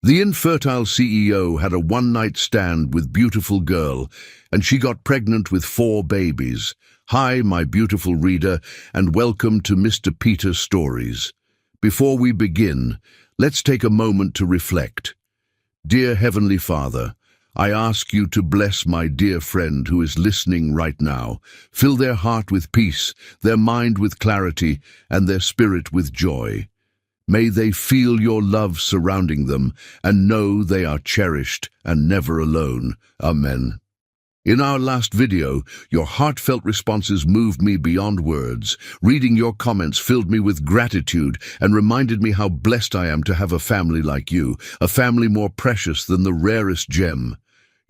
The infertile CEO had a one-night stand with beautiful girl, and she got pregnant with 4 babies. Hi, my beautiful reader, and welcome to Mr. Peter's Stories. Before we begin, let's take a moment to reflect. Dear Heavenly Father, I ask you to bless my dear friend who is listening right now. Fill their heart with peace, their mind with clarity, and their spirit with joy. May they feel your love surrounding them and know they are cherished and never alone. Amen. In our last video, your heartfelt responses moved me beyond words. Reading your comments filled me with gratitude and reminded me how blessed I am to have a family like you, a family more precious than the rarest gem.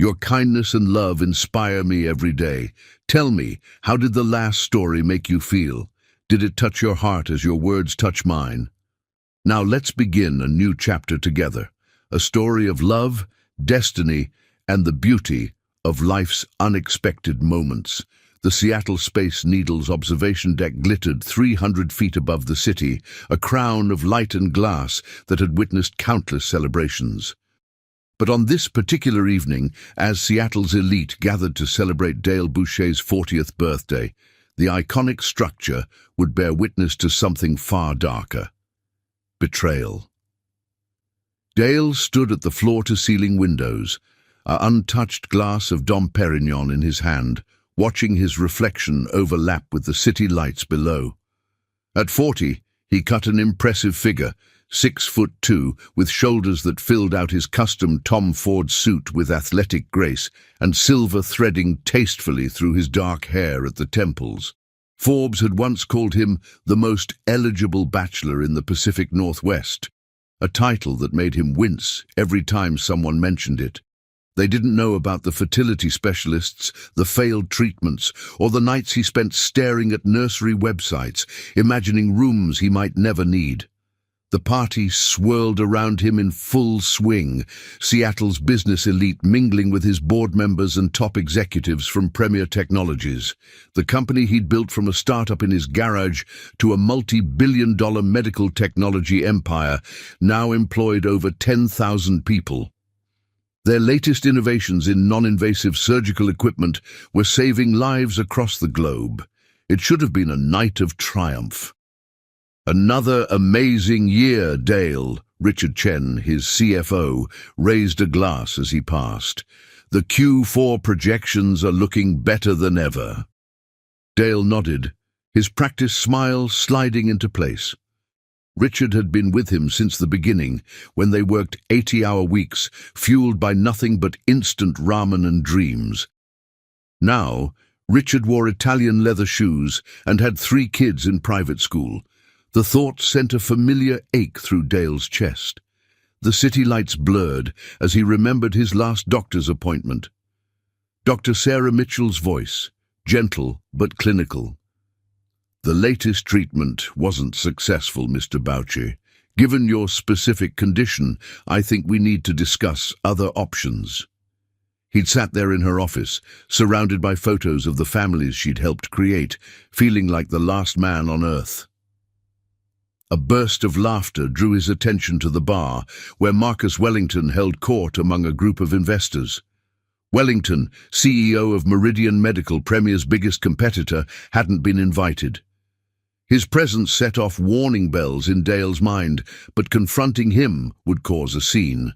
Your kindness and love inspire me every day. Tell me, how did the last story make you feel? Did it touch your heart as your words touch mine? Now let's begin a new chapter together, a story of love, destiny, and the beauty of life's unexpected moments. The Seattle Space Needle's observation deck glittered 300 feet above the city, a crown of light and glass that had witnessed countless celebrations. But on this particular evening, as Seattle's elite gathered to celebrate Dale Boucher's 40th birthday, the iconic structure would bear witness to something far darker. Betrayal. Dale stood at the floor-to-ceiling windows, an untouched glass of Dom Perignon in his hand, watching his reflection overlap with the city lights below. At 40, he cut an impressive figure, 6'2", with shoulders that filled out his custom Tom Ford suit with athletic grace and silver threading tastefully through his dark hair at the temples. Forbes had once called him the most eligible bachelor in the Pacific Northwest, a title that made him wince every time someone mentioned it. They didn't know about the fertility specialists, the failed treatments, or the nights he spent staring at nursery websites, imagining rooms he might never need. The party swirled around him in full swing, Seattle's business elite mingling with his board members and top executives from Premier Technologies. The company he'd built from a startup in his garage to a multi-billion-dollar medical technology empire now employed over 10,000 people. Their latest innovations in non-invasive surgical equipment were saving lives across the globe. It should have been a night of triumph. Another amazing year, Dale. Richard Chen, his CFO, raised a glass as he passed. The Q4 projections are looking better than ever. Dale nodded, his practiced smile sliding into place. Richard had been with him since the beginning, when they worked 80-hour weeks, fueled by nothing but instant ramen and dreams. Now, Richard wore Italian leather shoes and had 3 kids in private school. The thought sent a familiar ache through Dale's chest. The city lights blurred as he remembered his last doctor's appointment. Dr. Sarah Mitchell's voice, gentle but clinical. The latest treatment wasn't successful, Mr. Boucher. Given your specific condition, I think we need to discuss other options. He'd sat there in her office, surrounded by photos of the families she'd helped create, feeling like the last man on earth. A burst of laughter drew his attention to the bar, where Marcus Wellington held court among a group of investors. Wellington, CEO of Meridian Medical, Premier's biggest competitor, hadn't been invited. His presence set off warning bells in Dale's mind, but confronting him would cause a scene.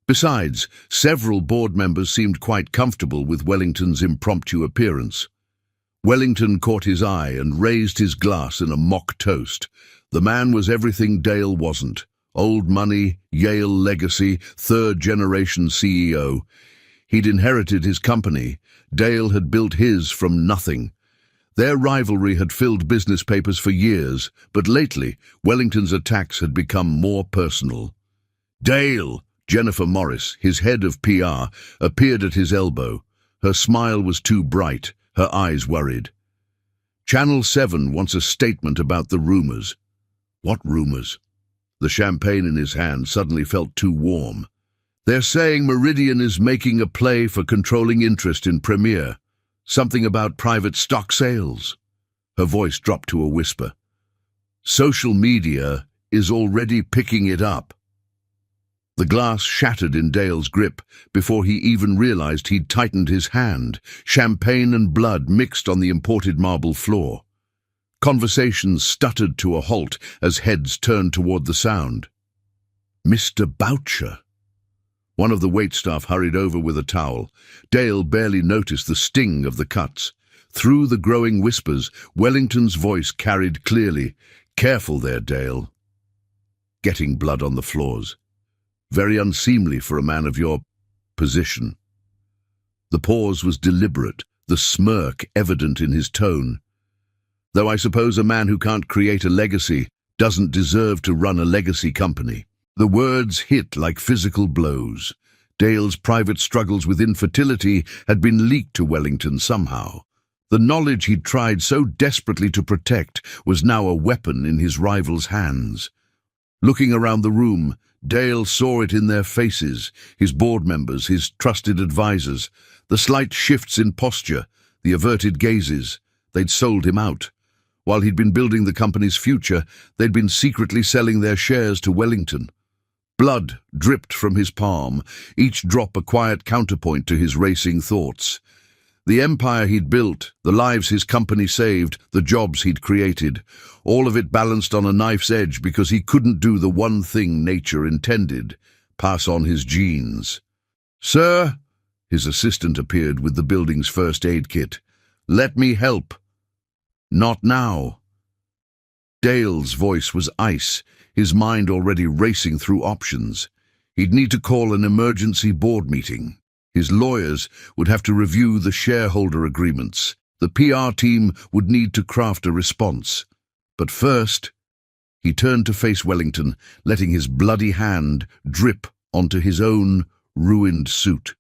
Besides, several board members seemed quite comfortable with Wellington's impromptu appearance. Wellington caught his eye and raised his glass in a mock toast. The man was everything Dale wasn't. Old money, Yale legacy, third-generation CEO. He'd inherited his company. Dale had built his from nothing. Their rivalry had filled business papers for years, but lately, Wellington's attacks had become more personal. Dale! Jennifer Morris, his head of PR, appeared at his elbow. Her smile was too bright, her eyes worried. Channel 7 wants a statement about the rumors. What rumors? The champagne in his hand suddenly felt too warm. They're saying Meridian is making a play for controlling interest in Premier. Something about private stock sales. Her voice dropped to a whisper. Social media is already picking it up. The glass shattered in Dale's grip before he even realized he'd tightened his hand. Champagne and blood mixed on the imported marble floor. Conversations stuttered to a halt as heads turned toward the sound. Mr. Boucher. One of the waitstaff hurried over with a towel. Dale barely noticed the sting of the cuts. Through the growing whispers, Wellington's voice carried clearly, "Careful there, Dale." Getting blood on the floors. Very unseemly for a man of your position. The pause was deliberate, the smirk evident in his tone. Though I suppose a man who can't create a legacy doesn't deserve to run a legacy company. The words hit like physical blows. Dale's private struggles with infertility had been leaked to Wellington somehow. The knowledge he'd tried so desperately to protect was now a weapon in his rival's hands. Looking around the room, Dale saw it in their faces, his board members, his trusted advisors, the slight shifts in posture, the averted gazes. They'd sold him out. While he'd been building the company's future, they'd been secretly selling their shares to Wellington. Blood dripped from his palm, each drop a quiet counterpoint to his racing thoughts. The empire he'd built, the lives his company saved, the jobs he'd created, all of it balanced on a knife's edge because he couldn't do the one thing nature intended, pass on his genes. "Sir," his assistant appeared with the building's first aid kit. "Let me help." "Not now." Dale's voice was ice, his mind already racing through options. He'd need to call an emergency board meeting. His lawyers would have to review the shareholder agreements. The PR team would need to craft a response. But first, he turned to face Wellington, letting his bloody hand drip onto his own ruined suit.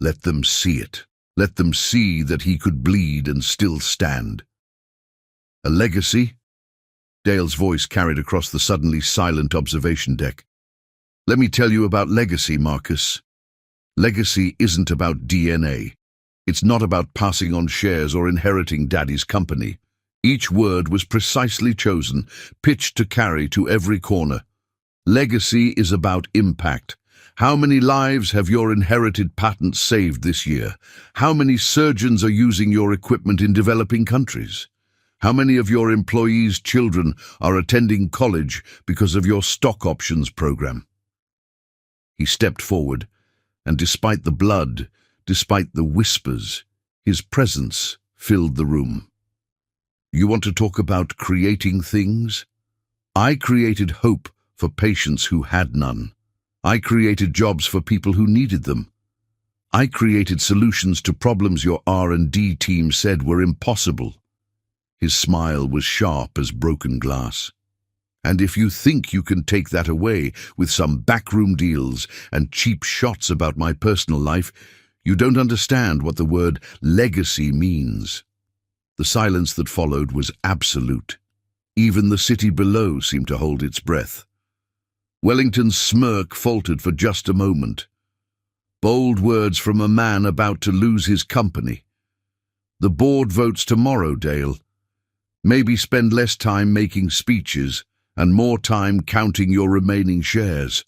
Let them see it. Let them see that he could bleed and still stand. "A legacy?" Dale's voice carried across the suddenly silent observation deck. "Let me tell you about legacy, Marcus. Legacy isn't about DNA. It's not about passing on shares or inheriting Daddy's company. Each word was precisely chosen, pitched to carry to every corner. Legacy is about impact. How many lives have your inherited patents saved this year? How many surgeons are using your equipment in developing countries? How many of your employees' children are attending college because of your stock options program?" He stepped forward, and despite the blood, despite the whispers, his presence filled the room. "You want to talk about creating things? I created hope for patients who had none. I created jobs for people who needed them. I created solutions to problems your R&D team said were impossible." His smile was sharp as broken glass. "And if you think you can take that away with some backroom deals and cheap shots about my personal life, you don't understand what the word legacy means." The silence that followed was absolute. Even the city below seemed to hold its breath. Wellington's smirk faltered for just a moment. Bold words from a man about to lose his company. "The board votes tomorrow, Dale. Maybe spend less time making speeches and more time counting your remaining shares."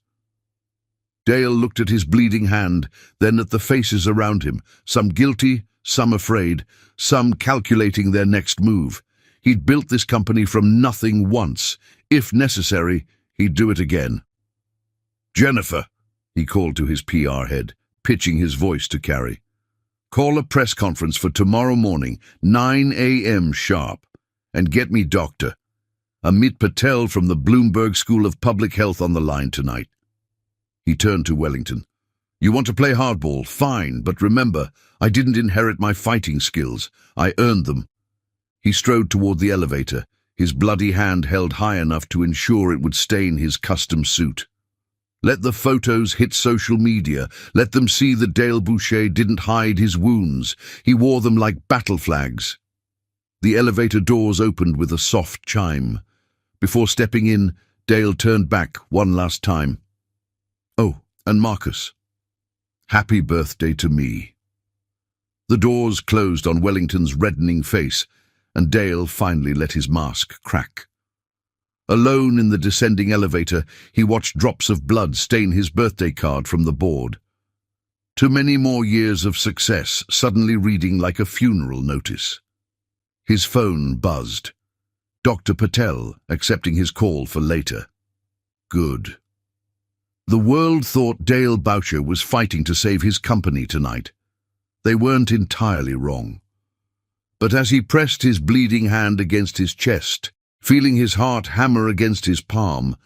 Dale looked at his bleeding hand, then at the faces around him, some guilty, some afraid, some calculating their next move. He'd built this company from nothing once. If necessary, he'd do it again. "Jennifer," he called to his PR head, pitching his voice to Carrie. "Call a press conference for tomorrow morning, 9 a.m. sharp. And get me Dr. Amit Patel from the Bloomberg School of Public Health on the line tonight." He turned to Wellington. "You want to play hardball? Fine, but remember, I didn't inherit my fighting skills. I earned them." He strode toward the elevator, his bloody hand held high enough to ensure it would stain his custom suit. Let the photos hit social media. Let them see that Dale Boucher didn't hide his wounds. He wore them like battle flags. The elevator doors opened with a soft chime. Before stepping in, Dale turned back one last time. "Oh, and Marcus. Happy birthday to me." The doors closed on Wellington's reddening face, and Dale finally let his mask crack. Alone in the descending elevator, he watched drops of blood stain his birthday card from the board. Too many more years of success suddenly reading like a funeral notice. His phone buzzed. Dr. Patel accepting his call for later. Good. The world thought Dale Boucher was fighting to save his company tonight. They weren't entirely wrong. But as he pressed his bleeding hand against his chest, feeling his heart hammer against his palm,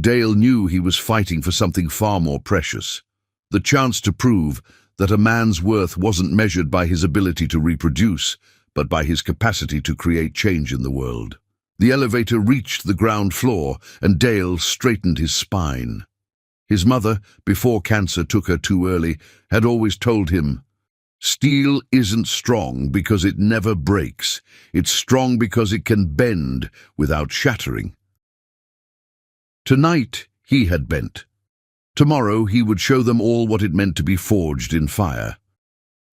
Dale knew he was fighting for something far more precious. The chance to prove that a man's worth wasn't measured by his ability to reproduce, but by his capacity to create change in the world. The elevator reached the ground floor, and Dale straightened his spine. His mother, before cancer took her too early, had always told him, "Steel isn't strong because it never breaks. It's strong because it can bend without shattering." Tonight he had bent. Tomorrow he would show them all what it meant to be forged in fire.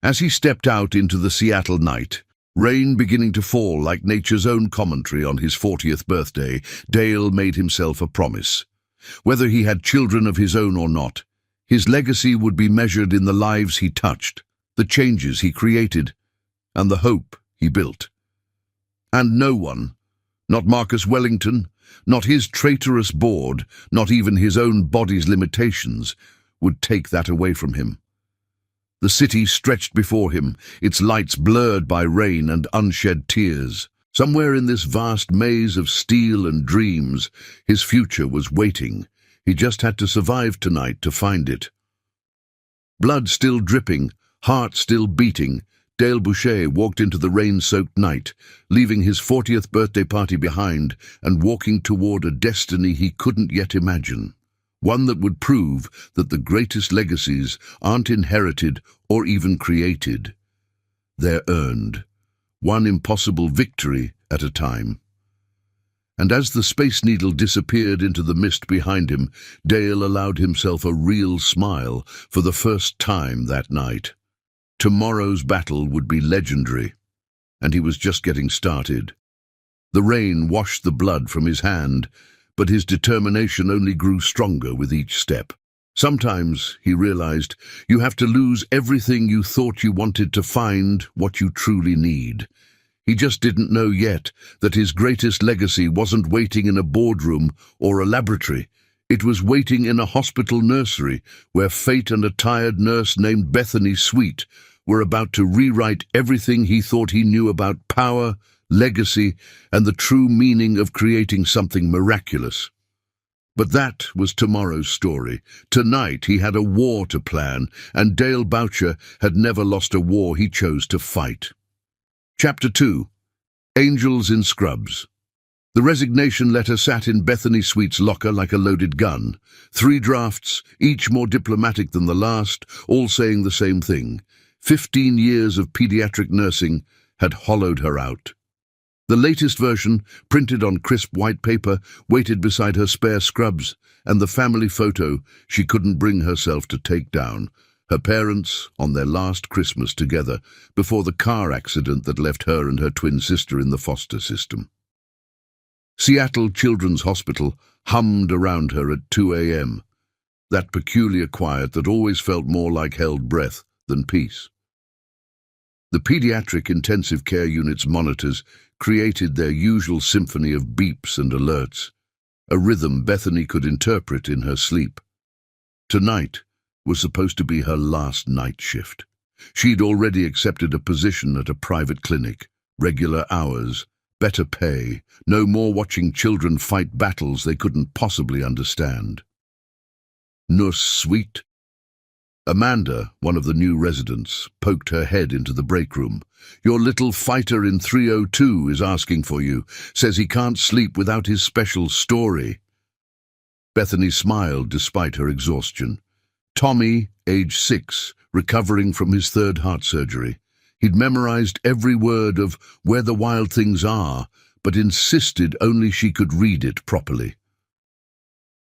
As he stepped out into the Seattle night, rain beginning to fall like nature's own commentary on his 40th birthday, Dale made himself a promise. Whether he had children of his own or not, his legacy would be measured in the lives he touched, the changes he created, and the hope he built. And no one, not Marcus Wellington, not his traitorous board, not even his own body's limitations, would take that away from him. The city stretched before him, its lights blurred by rain and unshed tears. Somewhere in this vast maze of steel and dreams, his future was waiting. He just had to survive tonight to find it. Blood still dripping, heart still beating, Dale Boucher walked into the rain-soaked night, leaving his 40th birthday party behind and walking toward a destiny he couldn't yet imagine. One that would prove that the greatest legacies aren't inherited or even created. They're earned, one impossible victory at a time. And as the Space Needle disappeared into the mist behind him, Dale allowed himself a real smile for the first time that night. Tomorrow's battle would be legendary, and he was just getting started. The rain washed the blood from his hand, but his determination only grew stronger with each step. Sometimes, he realized, you have to lose everything you thought you wanted to find what you truly need. He just didn't know yet that his greatest legacy wasn't waiting in a boardroom or a laboratory. It was waiting in a hospital nursery where fate and a tired nurse named Bethany Sweet were about to rewrite everything he thought he knew about power, legacy, and the true meaning of creating something miraculous. But that was tomorrow's story. Tonight he had a war to plan, and Dale Boucher had never lost a war he chose to fight. Chapter 2. Angels in Scrubs. The resignation letter sat in Bethany Sweet's locker like a loaded gun. 3 drafts, each more diplomatic than the last, all saying the same thing. 15 years of pediatric nursing had hollowed her out. The latest version, printed on crisp white paper, waited beside her spare scrubs and the family photo she couldn't bring herself to take down. Her parents on their last Christmas together before the car accident that left her and her twin sister in the foster system. Seattle Children's Hospital hummed around her at 2 a.m., that peculiar quiet that always felt more like held breath than peace. The pediatric intensive care unit's monitors created their usual symphony of beeps and alerts, a rhythm Bethany could interpret in her sleep. Tonight was supposed to be her last night shift. She'd already accepted a position at a private clinic, regular hours, better pay, no more watching children fight battles they couldn't possibly understand. Nurse Sweet. Amanda, one of the new residents, poked her head into the break room. "Your little fighter in 302 is asking for you, says he can't sleep without his special story." Bethany smiled despite her exhaustion. Tommy, age 6, recovering from his 3rd heart surgery. He'd memorized every word of Where the Wild Things Are, but insisted only she could read it properly.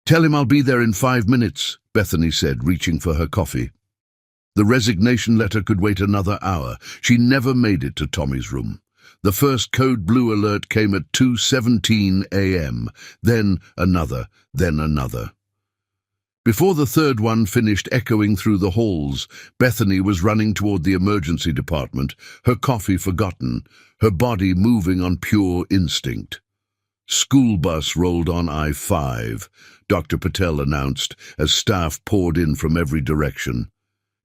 "Tell him I'll be there in 5 minutes," Bethany said, reaching for her coffee. The resignation letter could wait another hour. She never made it to Tommy's room. The first code blue alert came at 2:17 a.m., then another, then another. Before the third one finished echoing through the halls, Bethany was running toward the emergency department, her coffee forgotten, her body moving on pure instinct. "School bus rolled on I-5, Dr. Patel announced as staff poured in from every direction.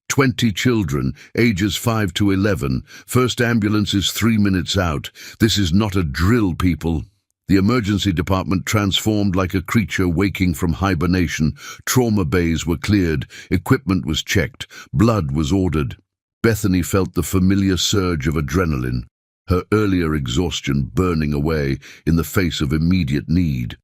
20 children, ages 5 to 11. First ambulance is 3 minutes out. This is not a drill, people." The emergency department transformed like a creature waking from hibernation. Trauma bays were cleared, equipment was checked, blood was ordered. Bethany felt the familiar surge of adrenaline, her earlier exhaustion burning away in the face of immediate need.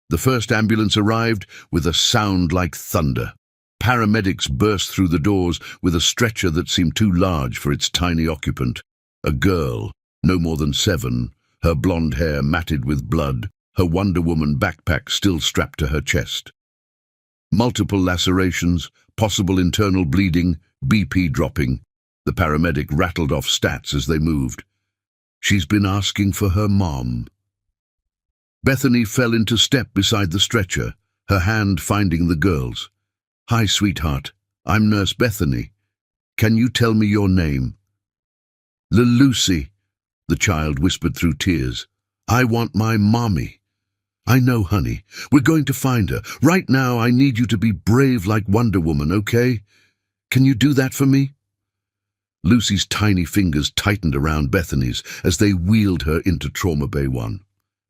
The first ambulance arrived with a sound like thunder. Paramedics burst through the doors with a stretcher that seemed too large for its tiny occupant. A girl, no more than 7, her blonde hair matted with blood, her Wonder Woman backpack still strapped to her chest. Multiple lacerations, possible internal bleeding, BP dropping. The paramedic rattled off stats as they moved. "She's been asking for her mom." Bethany fell into step beside the stretcher, her hand finding the girl's. "Hi, sweetheart. I'm Nurse Bethany. Can you tell me your name?" "Lucy," the child whispered through tears. "I want my mommy." "I know, honey. We're going to find her. Right now, I need you to be brave like Wonder Woman, okay? Can you do that for me?" Lucy's tiny fingers tightened around Bethany's as they wheeled her into Trauma Bay 1.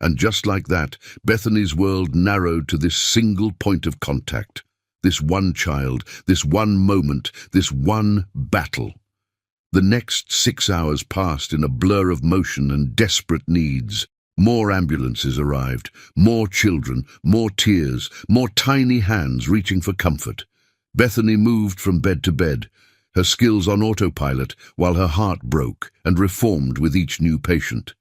And just like that, Bethany's world narrowed to this single point of contact. This one child, this one moment, this one battle. The next 6 hours passed in a blur of motion and desperate needs. More ambulances arrived, more children, more tears, more tiny hands reaching for comfort. Bethany moved from bed to bed, her skills on autopilot, while her heart broke and reformed with each new patient.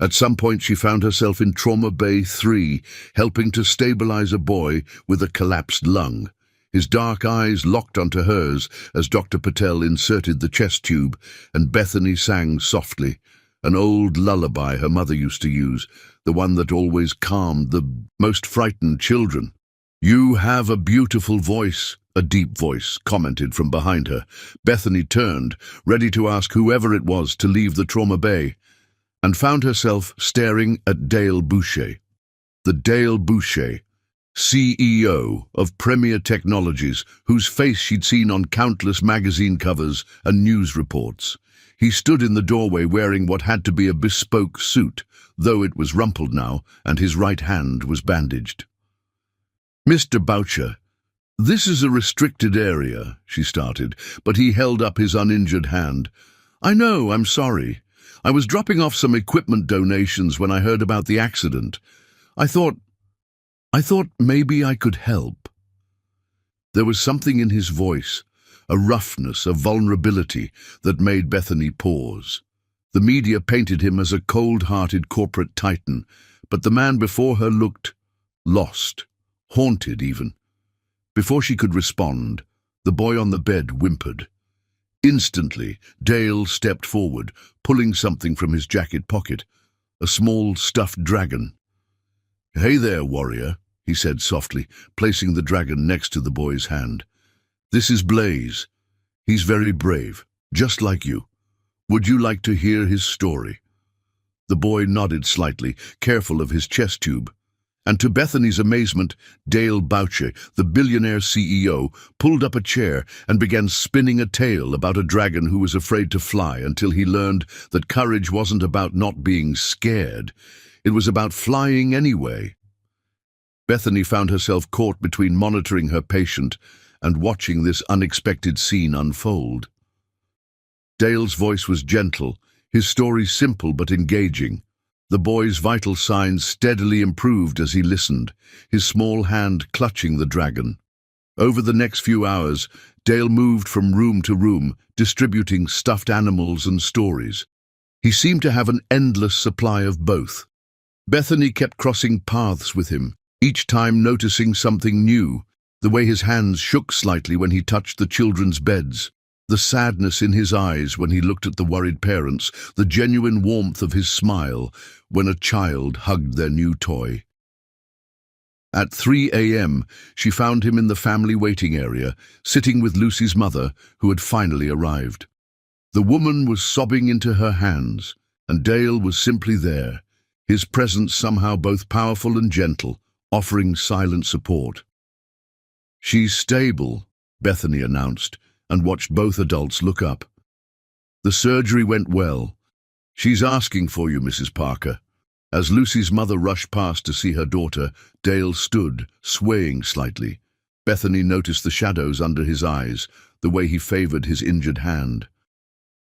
At some point she found herself in Trauma Bay 3, helping to stabilize a boy with a collapsed lung. His dark eyes locked onto hers as Dr. Patel inserted the chest tube, and Bethany sang softly, an old lullaby her mother used to use, the one that always calmed the most frightened children. "You have a beautiful voice," a deep voice commented from behind her. Bethany turned, ready to ask whoever it was to leave the Trauma Bay, and found herself staring at Dale Boucher. The Dale Boucher, CEO of Premier Technologies, whose face she'd seen on countless magazine covers and news reports. He stood in the doorway wearing what had to be a bespoke suit, though it was rumpled now and his right hand was bandaged. "Mr. Boucher, this is a restricted area," she started, but he held up his uninjured hand. "I know, I'm sorry. I was dropping off some equipment donations when I heard about the accident. I thought maybe I could help." There was something in his voice, a roughness, a vulnerability, that made Bethany pause. The media painted him as a cold-hearted corporate titan, but the man before her looked lost, haunted even. Before she could respond, the boy on the bed whimpered. Instantly, Dale stepped forward, pulling something from his jacket pocket, a small stuffed dragon. "Hey there, warrior," he said softly, placing the dragon next to the boy's hand. "This is Blaze. He's very brave, just like you. Would you like to hear his story?" The boy nodded slightly, careful of his chest tube. And to Bethany's amazement, Dale Boucher, the billionaire CEO, pulled up a chair and began spinning a tale about a dragon who was afraid to fly until he learned that courage wasn't about not being scared. It was about flying anyway. Bethany found herself caught between monitoring her patient and watching this unexpected scene unfold. Dale's voice was gentle, his story simple but engaging. The boy's vital signs steadily improved as he listened, his small hand clutching the dragon. Over the next few hours, Dale moved from room to room, distributing stuffed animals and stories. He seemed to have an endless supply of both. Bethany kept crossing paths with him, each time noticing something new, the way his hands shook slightly when he touched the children's beds, The sadness in his eyes when he looked at the worried parents, the genuine warmth of his smile when a child hugged their new toy. At 3 a.m., she found him in the family waiting area, sitting with Lucy's mother, who had finally arrived. The woman was sobbing into her hands, and Dale was simply there, his presence somehow both powerful and gentle, offering silent support. "She's stable," Bethany announced, and watched both adults look up. "The surgery went well. She's asking for you, Mrs. Parker." As Lucy's mother rushed past to see her daughter, Dale stood, swaying slightly. Bethany noticed the shadows under his eyes, the way he favored his injured hand.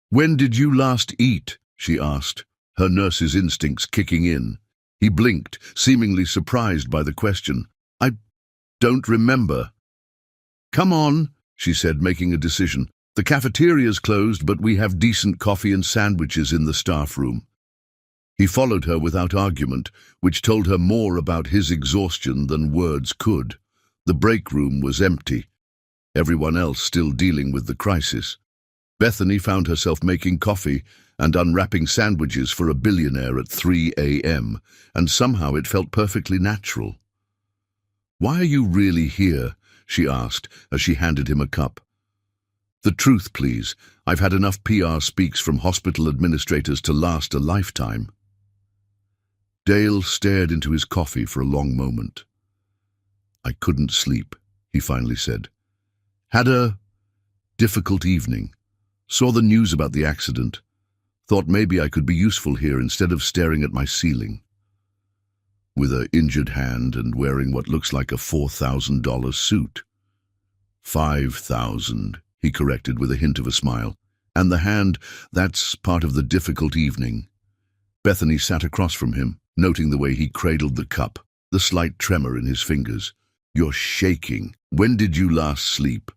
"When did you last eat?" she asked, her nurse's instincts kicking in. He blinked, seemingly surprised by the question. "I don't remember." "Come on," she said, making a decision. "The cafeteria's closed, but we have decent coffee and sandwiches in the staff room." He followed her without argument, which told her more about his exhaustion than words could. The break room was empty, everyone else still dealing with the crisis. Bethany found herself making coffee and unwrapping sandwiches for a billionaire at 3 a.m., and somehow it felt perfectly natural. "Why are you really here?" she asked as she handed him a cup. "The truth, please. I've had enough PR speaks from hospital administrators to last a lifetime." Dale stared into his coffee for a long moment. "I couldn't sleep," he finally said. "Had a difficult evening. Saw the news about the accident. Thought maybe I could be useful here instead of staring at my ceiling." With an injured hand and wearing what looks like a $4,000 suit. $5,000, he corrected with a hint of a smile. "And the hand, that's part of the difficult evening." Bethany sat across from him, noting the way he cradled the cup, the slight tremor in his fingers. "You're shaking. When did you last sleep?"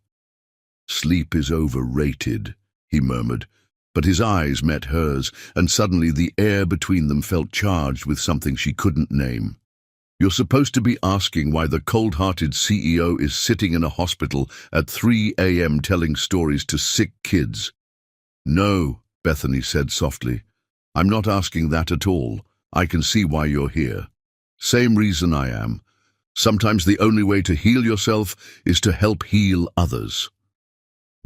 "Sleep is overrated," he murmured, but his eyes met hers, and suddenly the air between them felt charged with something she couldn't name. "You're supposed to be asking why the cold-hearted CEO is sitting in a hospital at 3 a.m. telling stories to sick kids." "No," Bethany said softly. "I'm not asking that at all. I can see why you're here. Same reason I am. Sometimes the only way to heal yourself is to help heal others."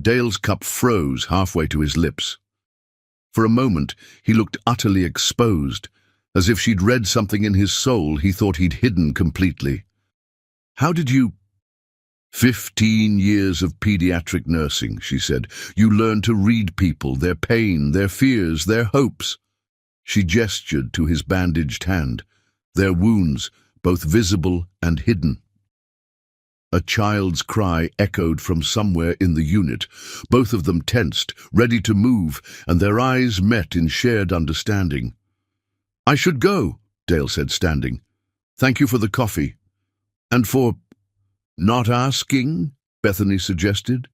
Dale's cup froze halfway to his lips. For a moment, he looked utterly exposed, as if she'd read something in his soul he thought he'd hidden completely. "How did you—" "15 years of pediatric nursing," she said. "You learn to read people, their pain, their fears, their hopes." She gestured to his bandaged hand, their wounds, both visible and hidden. A child's cry echoed from somewhere in the unit. Both of them tensed, ready to move, and their eyes met in shared understanding. "I should go," Dale said, standing. "Thank you for the coffee." "And for—" "Not asking," Bethany suggested.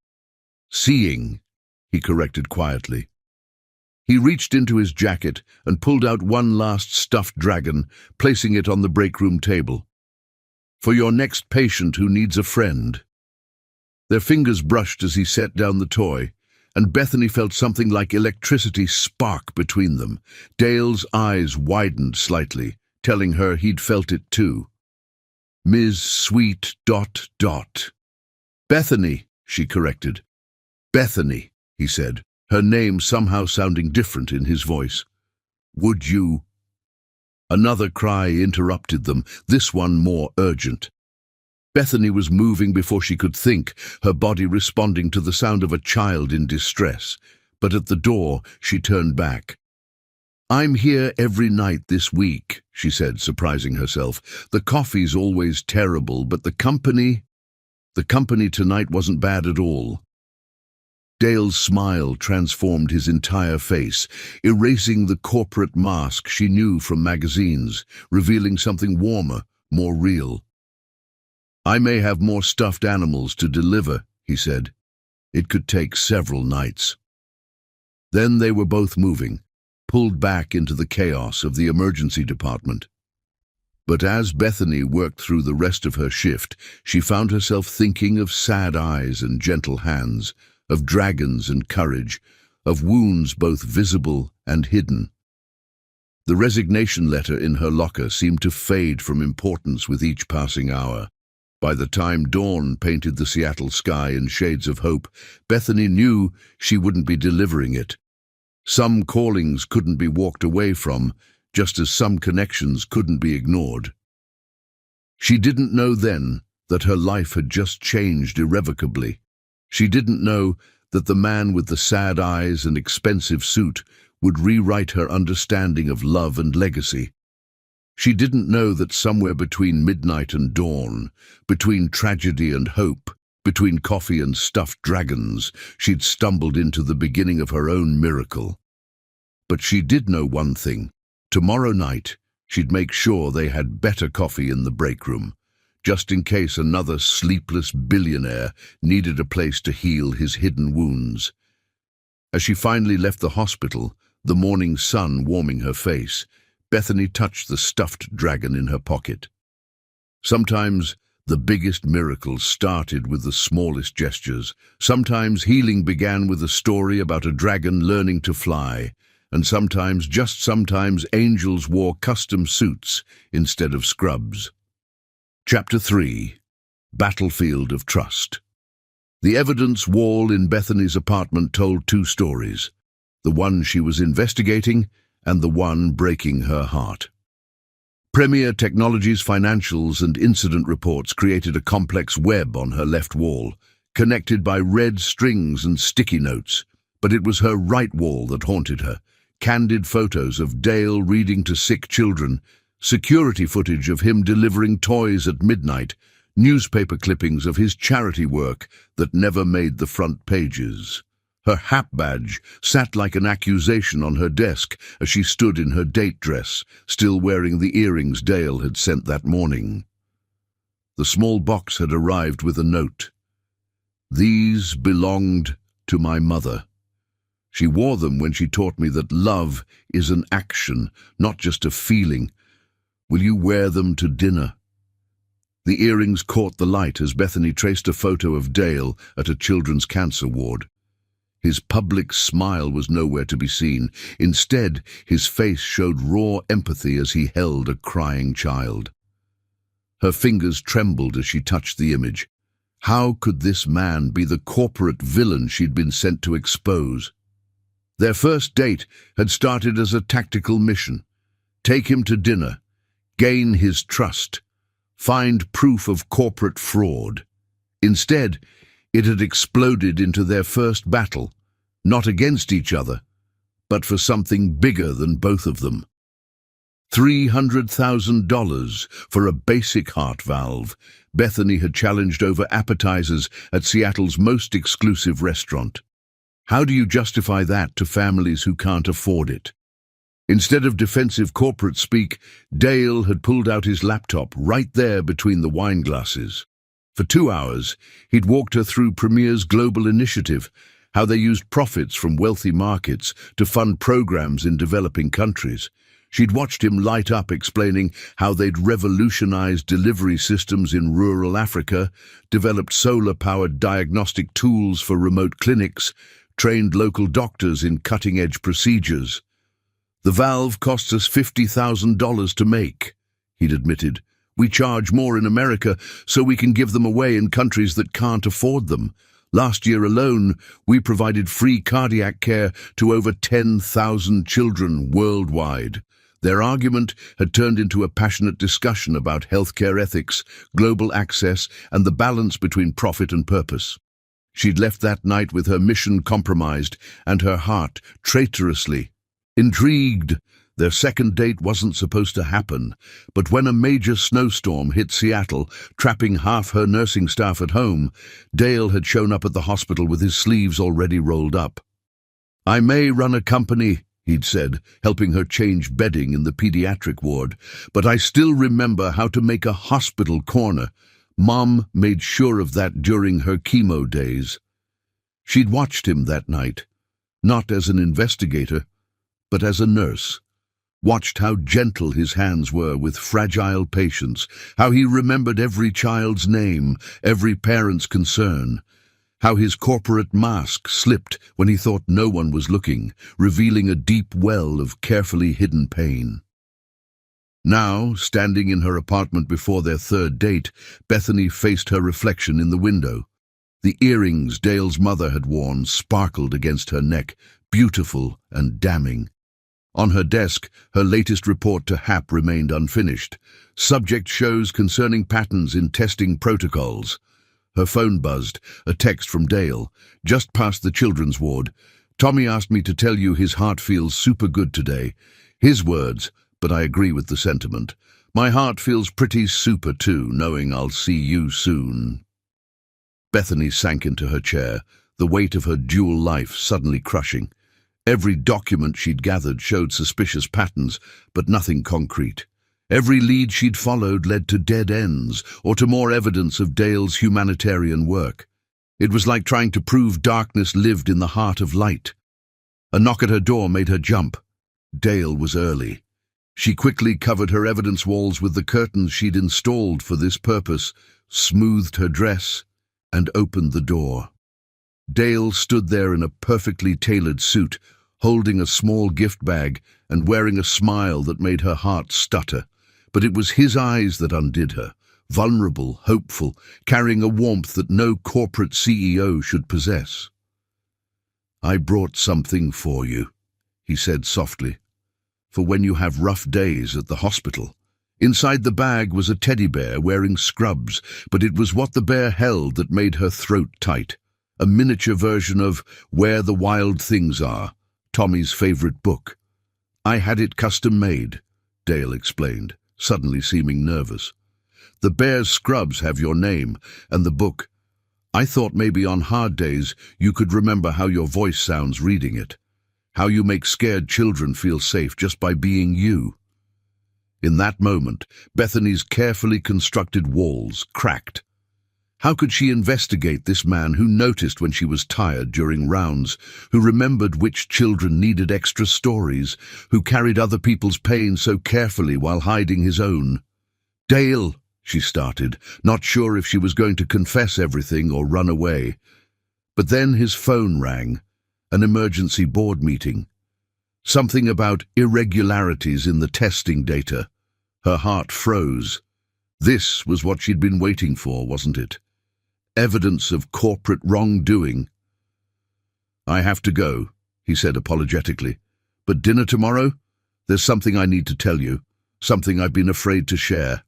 "Seeing," he corrected quietly. He reached into his jacket and pulled out one last stuffed dragon, placing it on the break room table. "For your next patient who needs a friend." Their fingers brushed as he set down the toy, and Bethany felt something like electricity spark between them. Dale's eyes widened slightly, telling her he'd felt it too. "Ms. Sweet ... "Bethany," she corrected. "Bethany," he said, her name somehow sounding different in his voice. "Would you—" Another cry interrupted them, this one more urgent. Bethany was moving before she could think, her body responding to the sound of a child in distress. But at the door, she turned back. "I'm here every night this week," she said, surprising herself. "The coffee's always terrible, but the company tonight wasn't bad at all." Dale's smile transformed his entire face, erasing the corporate mask she knew from magazines, revealing something warmer, more real. "I may have more stuffed animals to deliver," he said. "It could take several nights." Then they were both moving, pulled back into the chaos of the emergency department. But as Bethany worked through the rest of her shift, she found herself thinking of sad eyes and gentle hands, of dragons and courage, of wounds both visible and hidden. The resignation letter in her locker seemed to fade from importance with each passing hour. By the time dawn painted the Seattle sky in shades of hope, Bethany knew she wouldn't be delivering it. Some callings couldn't be walked away from, just as some connections couldn't be ignored. She didn't know then that her life had just changed irrevocably. She didn't know that the man with the sad eyes and expensive suit would rewrite her understanding of love and legacy. She didn't know that somewhere between midnight and dawn, between tragedy and hope, between coffee and stuffed dragons, she'd stumbled into the beginning of her own miracle. But she did know one thing. Tomorrow night, she'd make sure they had better coffee in the break room, just in case another sleepless billionaire needed a place to heal his hidden wounds. As she finally left the hospital, the morning sun warming her face, Bethany touched the stuffed dragon in her pocket. Sometimes the biggest miracles started with the smallest gestures. Sometimes healing began with a story about a dragon learning to fly, and sometimes, just sometimes, angels wore custom suits instead of scrubs. Chapter 3. Battlefield of Trust. The evidence wall in Bethany's apartment told two stories, the one she was investigating and the one breaking her heart. Premier Technologies' financials and incident reports created a complex web on her left wall, connected by red strings and sticky notes, but it was her right wall that haunted her. Candid photos of Dale reading to sick children, security footage of him delivering toys at midnight, newspaper clippings of his charity work that never made the front pages. Her HAP badge sat like an accusation on her desk as she stood in her date dress, still wearing the earrings Dale had sent that morning. The small box had arrived with a note. "These belonged to my mother. She wore them when she taught me that love is an action, not just a feeling. Will you wear them to dinner?" The earrings caught the light as Bethany traced a photo of Dale at a children's cancer ward. His public smile was nowhere to be seen. Instead, his face showed raw empathy as he held a crying child. Her fingers trembled as she touched the image. How could this man be the corporate villain she'd been sent to expose? Their first date had started as a tactical mission. Take him to dinner, gain his trust, find proof of corporate fraud. Instead, it had exploded into their first battle, not against each other, but for something bigger than both of them. $300,000 for a basic heart valve. Bethany had challenged over appetizers at Seattle's most exclusive restaurant. How do you justify that to families who can't afford it? Instead of defensive corporate speak, Dale had pulled out his laptop right there between the wine glasses. For 2 hours, he'd walked her through Premier's global initiative, how they used profits from wealthy markets to fund programs in developing countries. She'd watched him light up explaining how they'd revolutionized delivery systems in rural Africa, developed solar-powered diagnostic tools for remote clinics, trained local doctors in cutting-edge procedures. "The valve costs us $50,000 to make," he'd admitted. "We charge more in America so we can give them away in countries that can't afford them. Last year alone, we provided free cardiac care to over 10,000 children worldwide." Their argument had turned into a passionate discussion about healthcare ethics, global access, and the balance between profit and purpose. She'd left that night with her mission compromised and her heart traitorously intrigued. Their second date wasn't supposed to happen, but when a major snowstorm hit Seattle, trapping half her nursing staff at home, Dale had shown up at the hospital with his sleeves already rolled up. "I may run a company," he'd said, helping her change bedding in the pediatric ward, "but I still remember how to make a hospital corner. Mom made sure of that during her chemo days." She'd watched him that night, not as an investigator, but as a nurse. Watched how gentle his hands were with fragile patients, how he remembered every child's name, every parent's concern, How his corporate mask slipped when he thought no one was looking, revealing a deep well of carefully hidden pain. Now, standing in her apartment before their third date, Bethany faced her reflection in the window. The earrings Dale's mother had worn sparkled against her neck, beautiful and damning. On her desk, her latest report to HAP remained unfinished. Subject shows concerning patterns in testing protocols. Her phone buzzed, a text from Dale, just past the children's ward. Tommy asked me to tell you his heart feels super good today. His words, but I agree with the sentiment. My heart feels pretty super too, knowing I'll see you soon. Bethany sank into her chair, the weight of her dual life suddenly crushing. Every document she'd gathered showed suspicious patterns, but nothing concrete. Every lead she'd followed led to dead ends, or to more evidence of Dale's humanitarian work. It was like trying to prove darkness lived in the heart of light. A knock at her door made her jump. Dale was early. She quickly covered her evidence walls with the curtains she'd installed for this purpose, smoothed her dress, and opened the door. Dale stood there in a perfectly tailored suit, holding a small gift bag and wearing a smile that made her heart stutter. But it was his eyes that undid her, vulnerable, hopeful, carrying a warmth that no corporate CEO should possess. "I brought something for you," he said softly, "for when you have rough days at the hospital." Inside the bag was a teddy bear wearing scrubs, but it was what the bear held that made her throat tight. A miniature version of Where the Wild Things Are, Tommy's favorite book. "I had it custom made," Dale explained, suddenly seeming nervous. "The bear's scrubs have your name, and the book. I thought maybe on hard days you could remember how your voice sounds reading it, how you make scared children feel safe just by being you." In that moment, Bethany's carefully constructed walls cracked. How could she investigate this man who noticed when she was tired during rounds, who remembered which children needed extra stories, who carried other people's pain so carefully while hiding his own? "Dale," she started, not sure if she was going to confess everything or run away. But then his phone rang, an emergency board meeting. Something about irregularities in the testing data. Her heart froze. This was what she'd been waiting for, wasn't it? Evidence of corporate wrongdoing. "I have to go," he said apologetically. "But dinner tomorrow? There's something I need to tell you, something I've been afraid to share."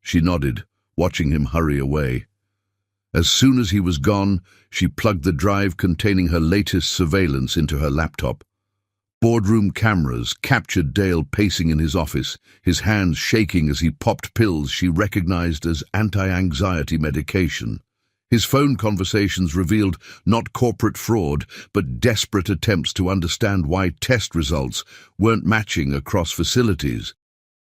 She nodded, watching him hurry away. As soon as he was gone, she plugged the drive containing her latest surveillance into her laptop. Boardroom cameras captured Dale pacing in his office, his hands shaking as he popped pills she recognized as anti-anxiety medication. His phone conversations revealed not corporate fraud, but desperate attempts to understand why test results weren't matching across facilities.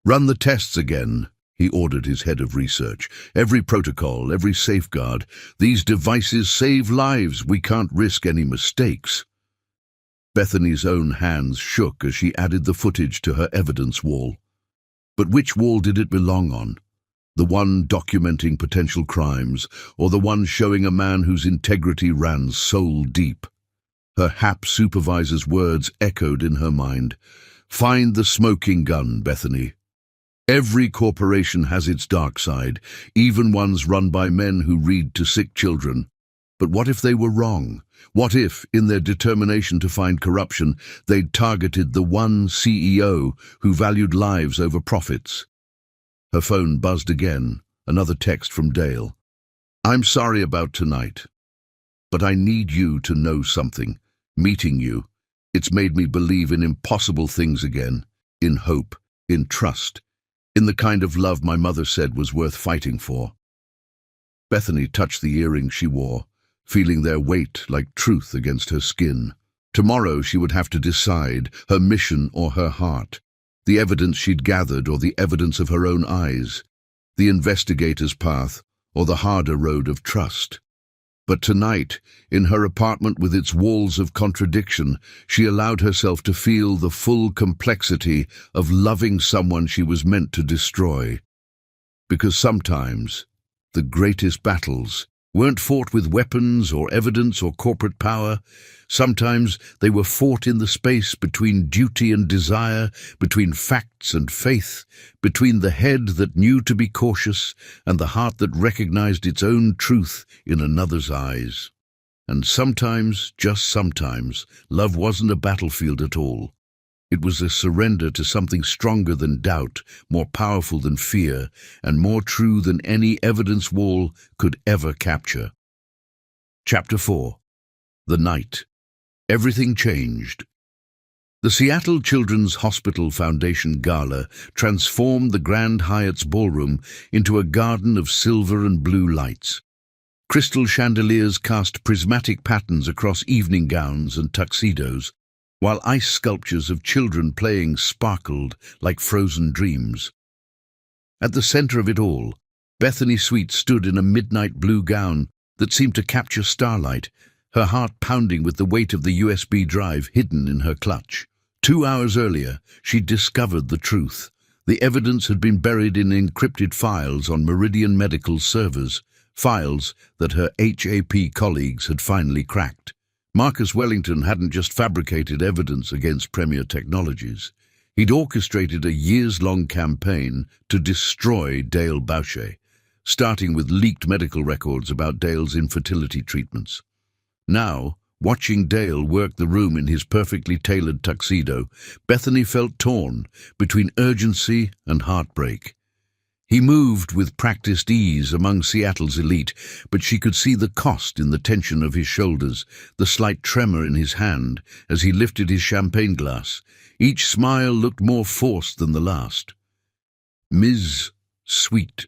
"Run the tests again," he ordered his head of research. "Every protocol, every safeguard. These devices save lives. We can't risk any mistakes." Bethany's own hands shook as she added the footage to her evidence wall. But which wall did it belong on? The one documenting potential crimes, or the one showing a man whose integrity ran soul deep? Her HAP supervisor's words echoed in her mind. "Find the smoking gun, Bethany. Every corporation has its dark side, even ones run by men who read to sick children. But what if they were wrong? What if, in their determination to find corruption, they'd targeted the one CEO who valued lives over profits?" Her phone buzzed again, another text from Dale. "I'm sorry about tonight, but I need you to know something. Meeting you, it's made me believe in impossible things again, in hope, in trust, in the kind of love my mother said was worth fighting for." Bethany touched the earrings she wore, feeling their weight like truth against her skin. Tomorrow she would have to decide, her mission or her heart, the evidence she'd gathered or the evidence of her own eyes, the investigator's path or the harder road of trust. But tonight, in her apartment with its walls of contradiction, she allowed herself to feel the full complexity of loving someone she was meant to destroy. Because sometimes the greatest battles weren't fought with weapons or evidence or corporate power. Sometimes they were fought in the space between duty and desire, between facts and faith, between the head that knew to be cautious and the heart that recognized its own truth in another's eyes. And sometimes, just sometimes, love wasn't a battlefield at all. It was a surrender to something stronger than doubt, more powerful than fear, and more true than any evidence wall could ever capture. Chapter 4. The Night. Everything changed. The Seattle Children's Hospital Foundation Gala transformed the Grand Hyatt's ballroom into a garden of silver and blue lights. Crystal chandeliers cast prismatic patterns across evening gowns and tuxedos, while ice sculptures of children playing sparkled like frozen dreams. At the center of it all, Bethany Sweet stood in a midnight blue gown that seemed to capture starlight, her heart pounding with the weight of the USB drive hidden in her clutch. 2 hours earlier, she'd discovered the truth. The evidence had been buried in encrypted files on Meridian Medical's servers, files that her HAP colleagues had finally cracked. Marcus Wellington hadn't just fabricated evidence against Premier Technologies. He'd orchestrated a years-long campaign to destroy Dale Boucher, starting with leaked medical records about Dale's infertility treatments. Now, watching Dale work the room in his perfectly tailored tuxedo, Bethany felt torn between urgency and heartbreak. He moved with practiced ease among Seattle's elite, but she could see the cost in the tension of his shoulders, the slight tremor in his hand as he lifted his champagne glass. Each smile looked more forced than the last. Ms. Sweet.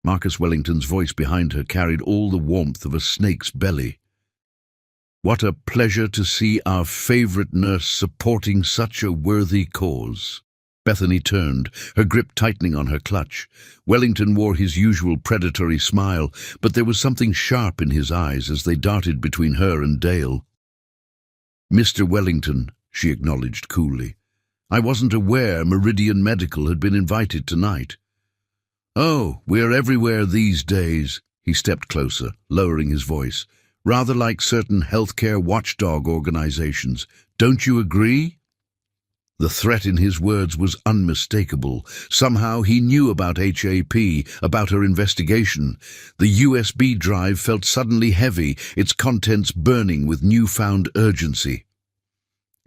Marcus Wellington's voice behind her carried all the warmth of a snake's belly. What a pleasure to see our favorite nurse supporting such a worthy cause. Bethany turned, her grip tightening on her clutch. Wellington wore his usual predatory smile, but there was something sharp in his eyes as they darted between her and Dale. Mr. Wellington, she acknowledged coolly. I wasn't aware Meridian Medical had been invited tonight. Oh, we're everywhere these days. He stepped closer, lowering his voice. Rather like certain healthcare watchdog organizations. Don't you agree? The threat in his words was unmistakable. Somehow he knew about HAP, about her investigation. The USB drive felt suddenly heavy, its contents burning with newfound urgency.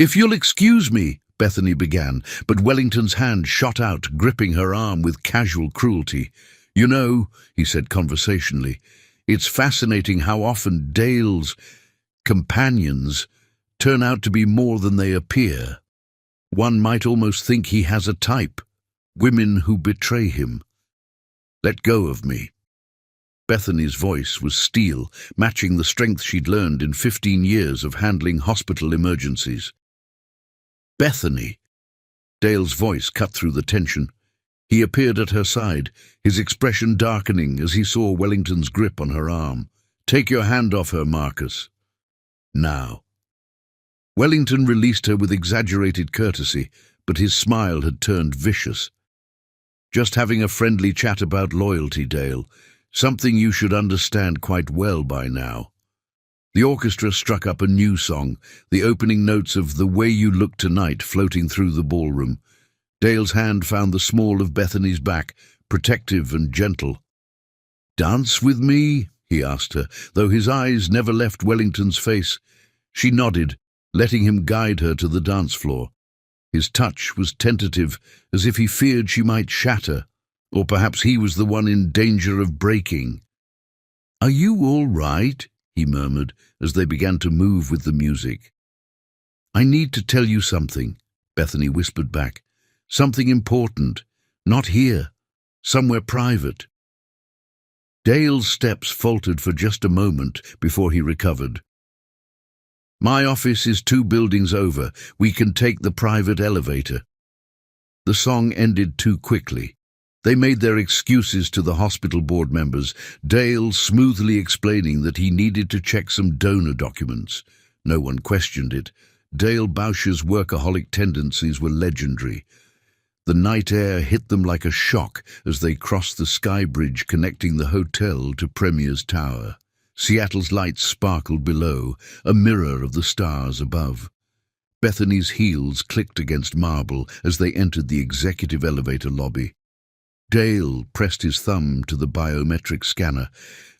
If you'll excuse me, Bethany began, but Wellington's hand shot out, gripping her arm with casual cruelty. You know, he said conversationally, it's fascinating how often Dale's companions turn out to be more than they appear. One might almost think he has a type, women who betray him. Let go of me. Bethany's voice was steel, matching the strength she'd learned in 15 years of handling hospital emergencies. Bethany. Dale's voice cut through the tension. He appeared at her side, his expression darkening as he saw Wellington's grip on her arm. Take your hand off her, Marcus. Now. Wellington released her with exaggerated courtesy, but his smile had turned vicious. Just having a friendly chat about loyalty, Dale. Something you should understand quite well by now. The orchestra struck up a new song, the opening notes of The Way You Look Tonight floating through the ballroom. Dale's hand found the small of Bethany's back, protective and gentle. Dance with me? He asked her, though his eyes never left Wellington's face. She nodded, letting him guide her to the dance floor. His touch was tentative, as if he feared she might shatter, or perhaps he was the one in danger of breaking. Are you all right? He murmured, as they began to move with the music. I need to tell you something, Bethany whispered back. Something important. Not here. Somewhere private. Dale's steps faltered for just a moment before he recovered. My office is 2 buildings over. We can take the private elevator. The song ended too quickly. They made their excuses to the hospital board members, Dale smoothly explaining that he needed to check some donor documents. No one questioned it. Dale Boucher's workaholic tendencies were legendary. The night air hit them like a shock as they crossed the sky bridge connecting the hotel to Premier's Tower. Seattle's lights sparkled below, a mirror of the stars above. Bethany's heels clicked against marble as they entered the executive elevator lobby. Dale pressed his thumb to the biometric scanner,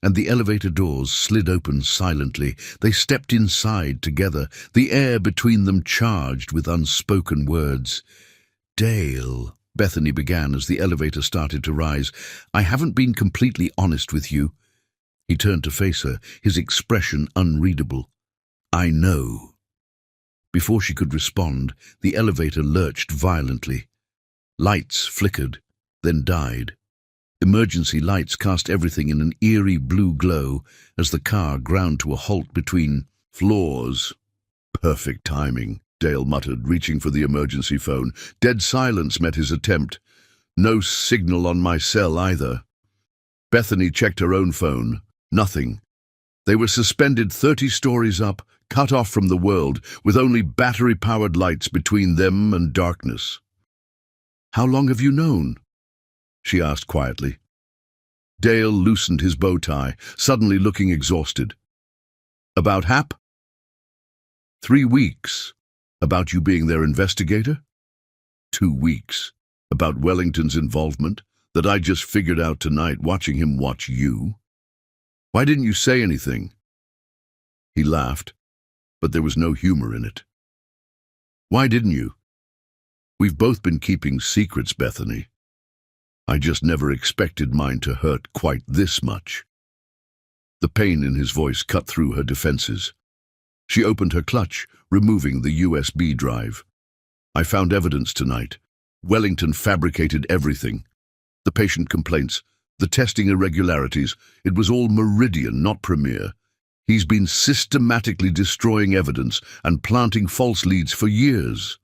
and the elevator doors slid open silently. They stepped inside together, the air between them charged with unspoken words. "Dale," Bethany began as the elevator started to rise, "I haven't been completely honest with you." He turned to face her, his expression unreadable. "I know." Before she could respond, the elevator lurched violently. Lights flickered, then died. Emergency lights cast everything in an eerie blue glow as the car ground to a halt between floors. "Perfect timing," Dale muttered, reaching for the emergency phone. Dead silence met his attempt. No signal on my cell either. Bethany checked her own phone. Nothing. They were suspended 30 stories up, cut off from the world, with only battery-powered lights between them and darkness. "How long have you known?" she asked quietly. Dale loosened his bow tie, suddenly looking exhausted. "About Hap?" 3 weeks. About you being their investigator? 2 weeks. About Wellington's involvement, that I just figured out tonight watching him watch you. Why didn't you say anything?" He laughed, but there was no humor in it. "Why didn't you? We've both been keeping secrets, Bethany. I just never expected mine to hurt quite this much." The pain in his voice cut through her defenses. She opened her clutch, removing the USB drive. "I found evidence tonight. Wellington fabricated everything. The patient complaints, the testing irregularities. It was all Meridian, not Premier. He's been systematically destroying evidence and planting false leads for years."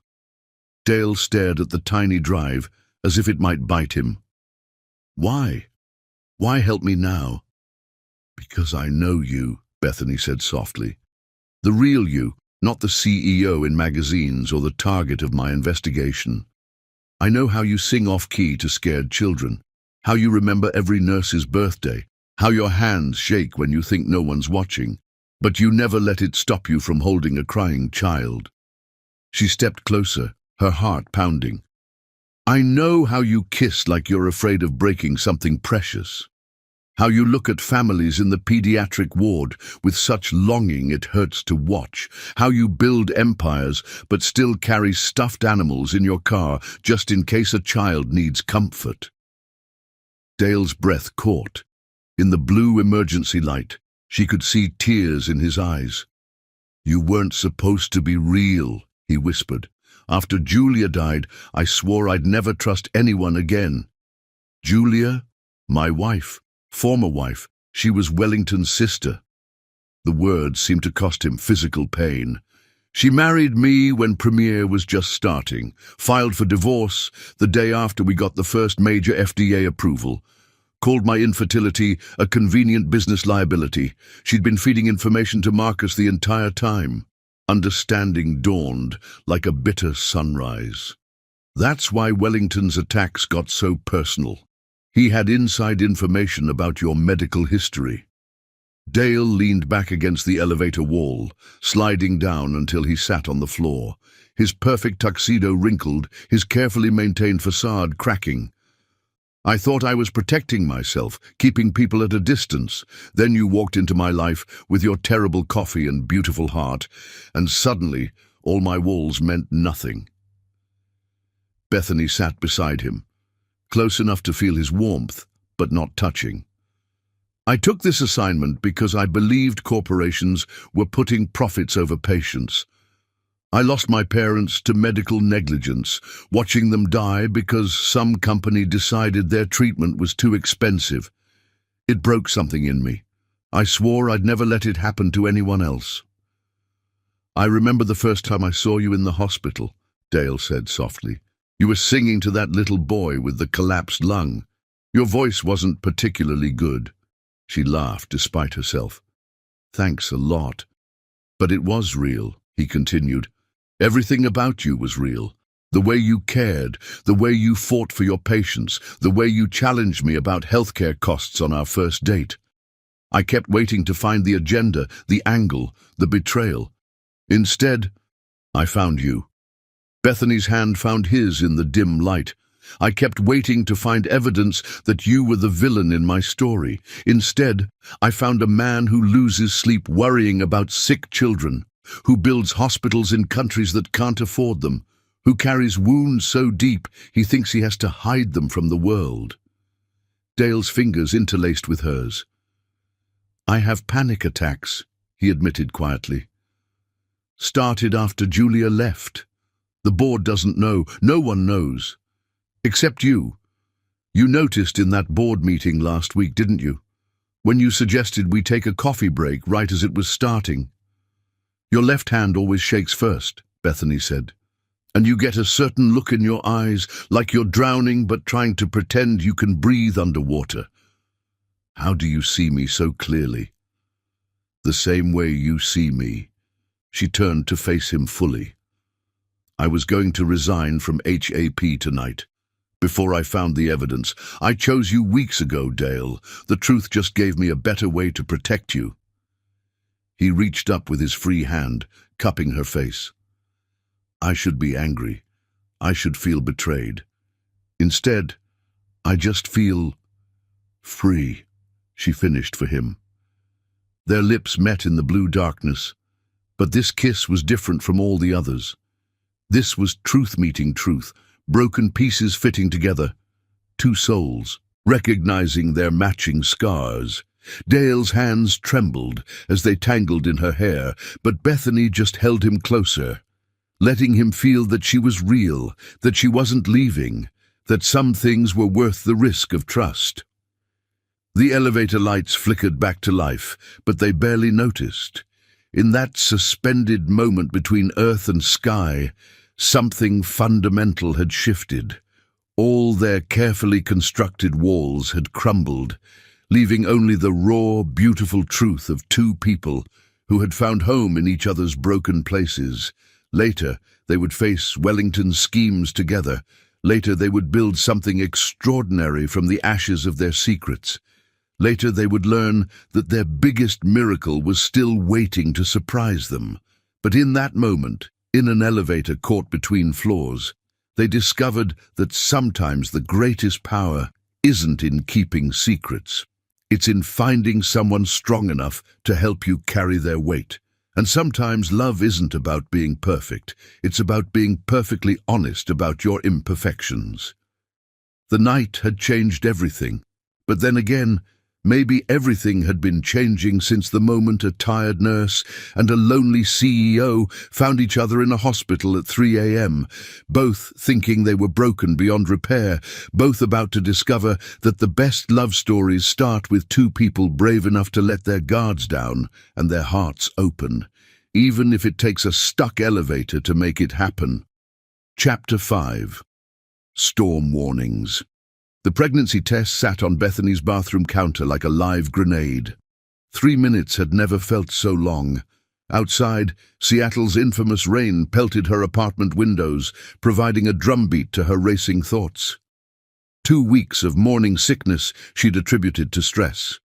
Dale stared at the tiny drive as if it might bite him. "Why? Why help me now?" "Because I know you," Bethany said softly. "The real you, not the CEO in magazines or the target of my investigation. I know how you sing off-key to scared children, how you remember every nurse's birthday, how your hands shake when you think no one's watching, but you never let it stop you from holding a crying child." She stepped closer, her heart pounding. "I know how you kiss like you're afraid of breaking something precious. How you look at families in the pediatric ward with such longing it hurts to watch. How you build empires but still carry stuffed animals in your car just in case a child needs comfort." Dale's breath caught. In the blue emergency light, she could see tears in his eyes. "You weren't supposed to be real," he whispered. "After Julia died, I swore I'd never trust anyone again." "Julia? My wife. Former wife. She was Wellington's sister." The words seemed to cost him physical pain. "She married me when Premier was just starting, filed for divorce the day after we got the first major FDA approval, called my infertility a convenient business liability. She'd been feeding information to Marcus the entire time." Understanding dawned like a bitter sunrise. "That's why Wellington's attacks got so personal. He had inside information about your medical history." Dale leaned back against the elevator wall, sliding down until he sat on the floor, his perfect tuxedo wrinkled, his carefully maintained facade cracking. "I thought I was protecting myself, keeping people at a distance. Then you walked into my life with your terrible coffee and beautiful heart, and suddenly all my walls meant nothing." Bethany sat beside him, close enough to feel his warmth, but not touching. "I took this assignment because I believed corporations were putting profits over patients. I lost my parents to medical negligence, watching them die because some company decided their treatment was too expensive. It broke something in me. I swore I'd never let it happen to anyone else." "I remember the first time I saw you in the hospital," Dale said softly. "You were singing to that little boy with the collapsed lung. Your voice wasn't particularly good." She laughed despite herself. "Thanks a lot. But it was real," he continued. "Everything about you was real. The way you cared, the way you fought for your patients, the way you challenged me about healthcare costs on our first date. I kept waiting to find the agenda, the angle, the betrayal. Instead, I found you. Bethany's hand found his in the dim light. I kept waiting to find evidence that you were the villain in my story. Instead, I found a man who loses sleep worrying about sick children, who builds hospitals in countries that can't afford them, who carries wounds so deep he thinks he has to hide them from the world. Dale's fingers interlaced with hers. I have panic attacks, he admitted quietly. Started after Julia left. The board doesn't know. No one knows. Except you. You noticed in that board meeting last week, didn't you? When you suggested we take a coffee break right as it was starting. Your left hand always shakes first, Bethany said. And you get a certain look in your eyes, like you're drowning but trying to pretend you can breathe underwater. How do you see me so clearly? The same way you see me. She turned to face him fully. I was going to resign from HAP tonight. Before I found the evidence, I chose you weeks ago, Dale. The truth just gave me a better way to protect you. He reached up with his free hand, cupping her face. I should be angry. I should feel betrayed. Instead, I just feel free, she finished for him. Their lips met in the blue darkness, but this kiss was different from all the others. This was truth meeting truth, broken pieces fitting together, two souls, recognizing their matching scars. Dale's hands trembled as they tangled in her hair, but Bethany just held him closer, letting him feel that she was real, that she wasn't leaving, that some things were worth the risk of trust. The elevator lights flickered back to life, but they barely noticed. In that suspended moment between earth and sky, something fundamental had shifted. All their carefully constructed walls had crumbled, leaving only the raw, beautiful truth of two people who had found home in each other's broken places. Later, they would face Wellington's schemes together. Later, they would build something extraordinary from the ashes of their secrets. Later, they would learn that their biggest miracle was still waiting to surprise them. But in that moment, in an elevator caught between floors, they discovered that sometimes the greatest power isn't in keeping secrets. It's in finding someone strong enough to help you carry their weight. And sometimes love isn't about being perfect. It's about being perfectly honest about your imperfections. The night had changed everything. But then again, maybe everything had been changing since the moment a tired nurse and a lonely CEO found each other in a hospital at 3 a.m., both thinking they were broken beyond repair, both about to discover that the best love stories start with two people brave enough to let their guards down and their hearts open, even if it takes a stuck elevator to make it happen. Chapter 5. Storm Warnings. The pregnancy test sat on Bethany's bathroom counter like a live grenade. 3 minutes had never felt so long. Outside, Seattle's infamous rain pelted her apartment windows, providing a drumbeat to her racing thoughts. 2 weeks of morning sickness she'd attributed to stress.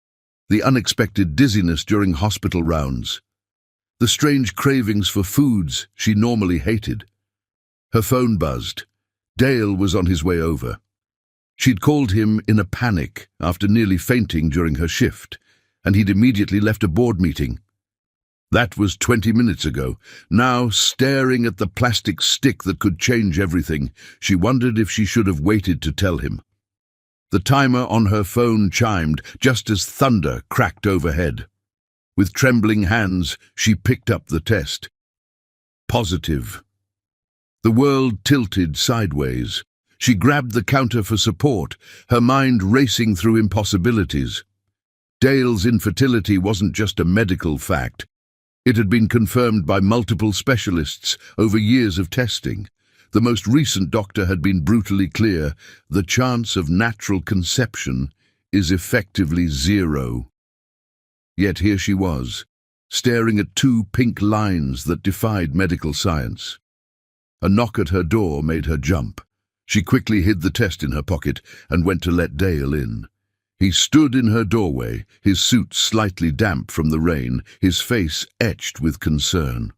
The unexpected dizziness during hospital rounds. The strange cravings for foods she normally hated. Her phone buzzed. Dale was on his way over. She'd called him in a panic after nearly fainting during her shift, and he'd immediately left a board meeting. That was 20 minutes ago. Now, staring at the plastic stick that could change everything, she wondered if she should have waited to tell him. The timer on her phone chimed just as thunder cracked overhead. With trembling hands, she picked up the test. Positive. The world tilted sideways. She grabbed the counter for support, her mind racing through impossibilities. Dale's infertility wasn't just a medical fact. It had been confirmed by multiple specialists over years of testing. The most recent doctor had been brutally clear: the chance of natural conception is effectively zero. Yet here she was, staring at two pink lines that defied medical science. A knock at her door made her jump. She quickly hid the test in her pocket and went to let Dale in. He stood in her doorway, his suit slightly damp from the rain, his face etched with concern.